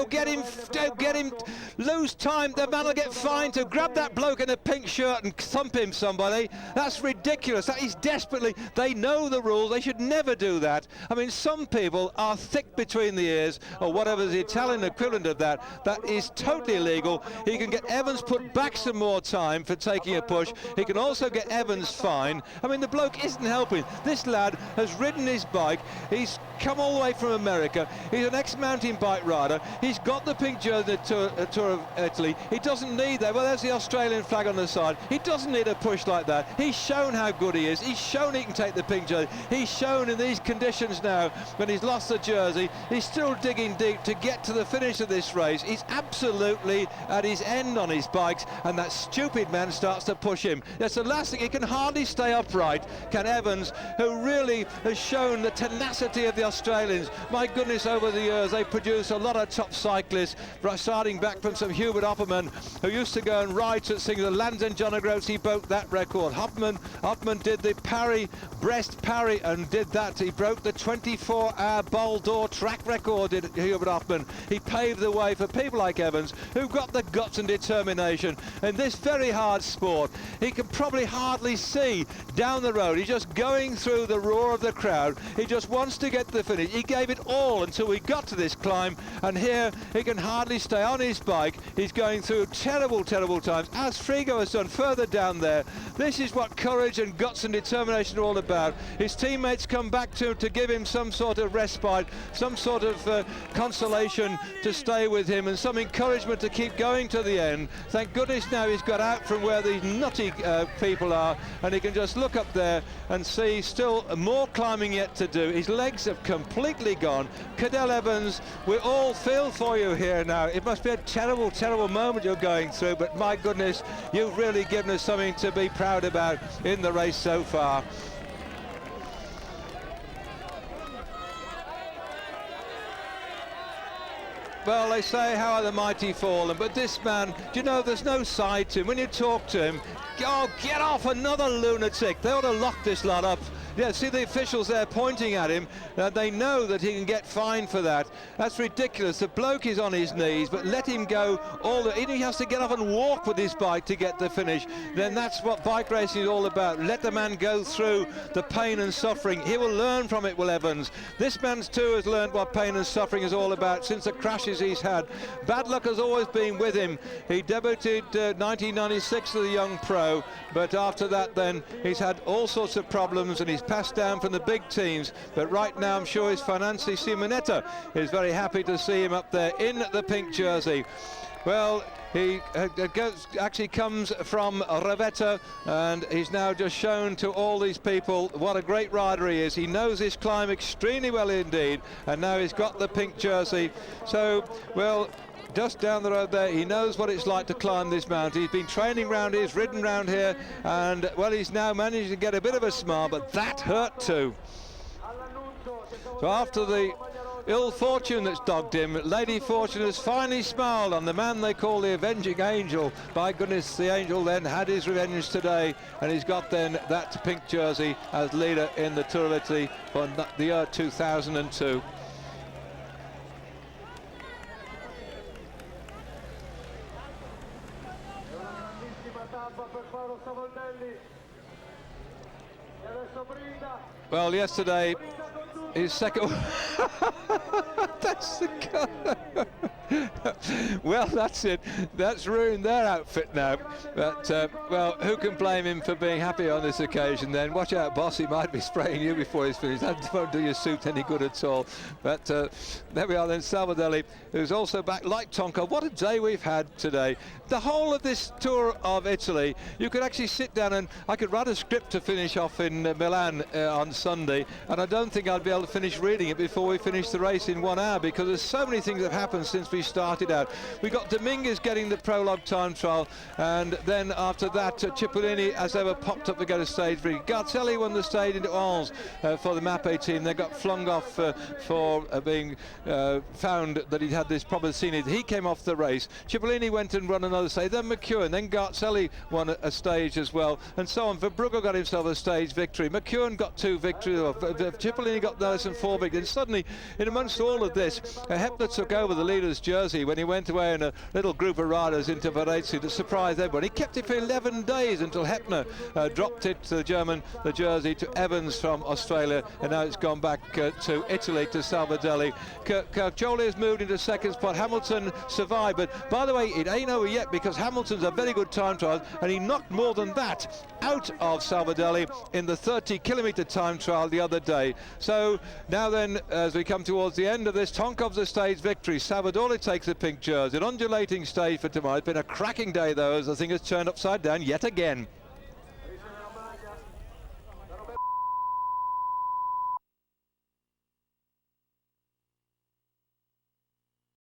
get him, don't get him, lose time, the man will get fined. To grab that bloke in a pink shirt and thump him, somebody, that's ridiculous. That is desperately, they know the rules, they should never do that. I mean, some people are thick between the ears, or whatever the Italian equivalent of that. That is totally illegal. He can get Evans put back some more time for taking a push. He can also get Evans fined. I mean, the bloke isn't helping. This lad has ridden his bike. He's come all the way from America. He's an ex-mountain bike rider. He's got the pink jersey tour of Italy. He doesn't need that. Well, there's the Australian flag on the side. He doesn't need a push like that. He's shown how good he is. He's shown he can take the pink jersey. He's shown in these conditions now, when he's lost the jersey, he's still digging deep to get to the finish of this race. He's absolutely at his end on his bikes, and that stupid man starts to push him. That's the last thing. He can hardly stay upright, can Evans, who really has shown the tenacity of the Australians. My goodness, over the years they produce a lot of top cyclists, starting back from some Hubert Opperman, who used to go and ride to sing the Lands and John O'Groats. He broke that record. Opperman did the Brest Paris and did that. He broke the 24-hour Bol d'Or track record, did Hubert Opperman. He paved the way for people like Evans, who've got the guts and determination in this very hard sport. He can probably hardly see down the road. He's just going through the roar of the crowd. He just wants to get to the finish. He gave it all until we got to this climb, and here he can hardly stay on his bike. He's going through terrible, terrible times, as Frigo has done further down there. This is what courage and guts and determination are all about. His teammates come back to give him some sort of respite, some sort of consolation to stay with him, and some encouragement to keep going to the end. Thank goodness now he's got out from where these nutty people are, and he can just look up there and see still more climbing yet to do. His legs have completely gone. Cadel Evans, we all feel for you here now. It must be a terrible, terrible moment you're going through, but my goodness, you've really given us something to be proud about in the race so far. Well, they say, how are the mighty fallen? But this man, do you know, there's no side to him. When you talk to him, oh, get off, another lunatic. They ought to lock this lot up. Yeah, see the officials there pointing at him. They know that he can get fined for that. That's ridiculous. The bloke is on his knees, but let him go. He has to get off and walk with his bike to get the finish. Then that's what bike racing is all about. Let the man go through the pain and suffering. He will learn from it, Will Evans. This man too has learned what pain and suffering is all about since the crashes he's had. Bad luck has always been with him. He debuted 1996 as a young pro, but after that then he's had all sorts of problems, and he's passed down from the big teams. But right now I'm sure his Finanzi Simonetta is very happy to see him up there in the pink jersey. Well, he actually comes from Ravetta, and he's now just shown to all these people what a great rider he is. He knows his climb extremely well indeed, and now he's got the pink jersey. So, well, just down the road there, he knows what it's like to climb this mountain. He's been training round here, he's ridden round here, and well, he's now managed to get a bit of a smile, but that hurt too. So after the ill fortune that's dogged him, Lady Fortune has finally smiled on the man they call the Avenging Angel. By goodness, the Angel then had his revenge today, and he's got then that pink jersey as leader in the Tour of Italy for the year 2002. Well, yesterday, his second... That's the gun. Well, that's it. That's ruined their outfit now. But, well, who can blame him for being happy on this occasion then? Watch out, boss, he might be spraying you before he's finished. That won't do your suit any good at all. But there we are then, Salvadelli, who's also back like Tonka. What a day we've had today. The whole of this Tour of Italy, you could actually sit down, and I could write a script to finish off in Milan on Sunday, and I don't think I'd be able to finish reading it before we finish the race in 1 hour, because there's so many things that have happened since we started out. We got Dominguez getting the prologue time trial, and then after that Cipollini as ever popped up to go to stage 3. Garzelli won the stage into Orange for the Mappe team. They got flung off for being found that he'd had this problem scene. He came off the race. Cipollini went and won another stage, then McEwen, then Garzelli won a stage as well, and so on. Verbrugge got himself a stage victory. McEwen got 2 victories. Cipollini got Nelson 4 victories. And suddenly, in amongst all of this, Hepner took over the leader's jersey when he went away in a little group of riders into Varese to surprise everyone. He kept it for 11 days until Hepner dropped it to the jersey to Evans from Australia, and now it's gone back to Italy, to Salvadelli. Jolie has moved into second spot. Hamilton survived, but by the way, it ain't over yet, because Hamilton's a very good time trial, and he knocked more than that out of Salvadelli in the 30-kilometre time trial the other day. So now then, as we come towards the end of this, Tonkov's the stage victory. Salvadori takes the pink jersey. An undulating stage for tomorrow. It's been a cracking day, though, as the thing has turned upside down yet again.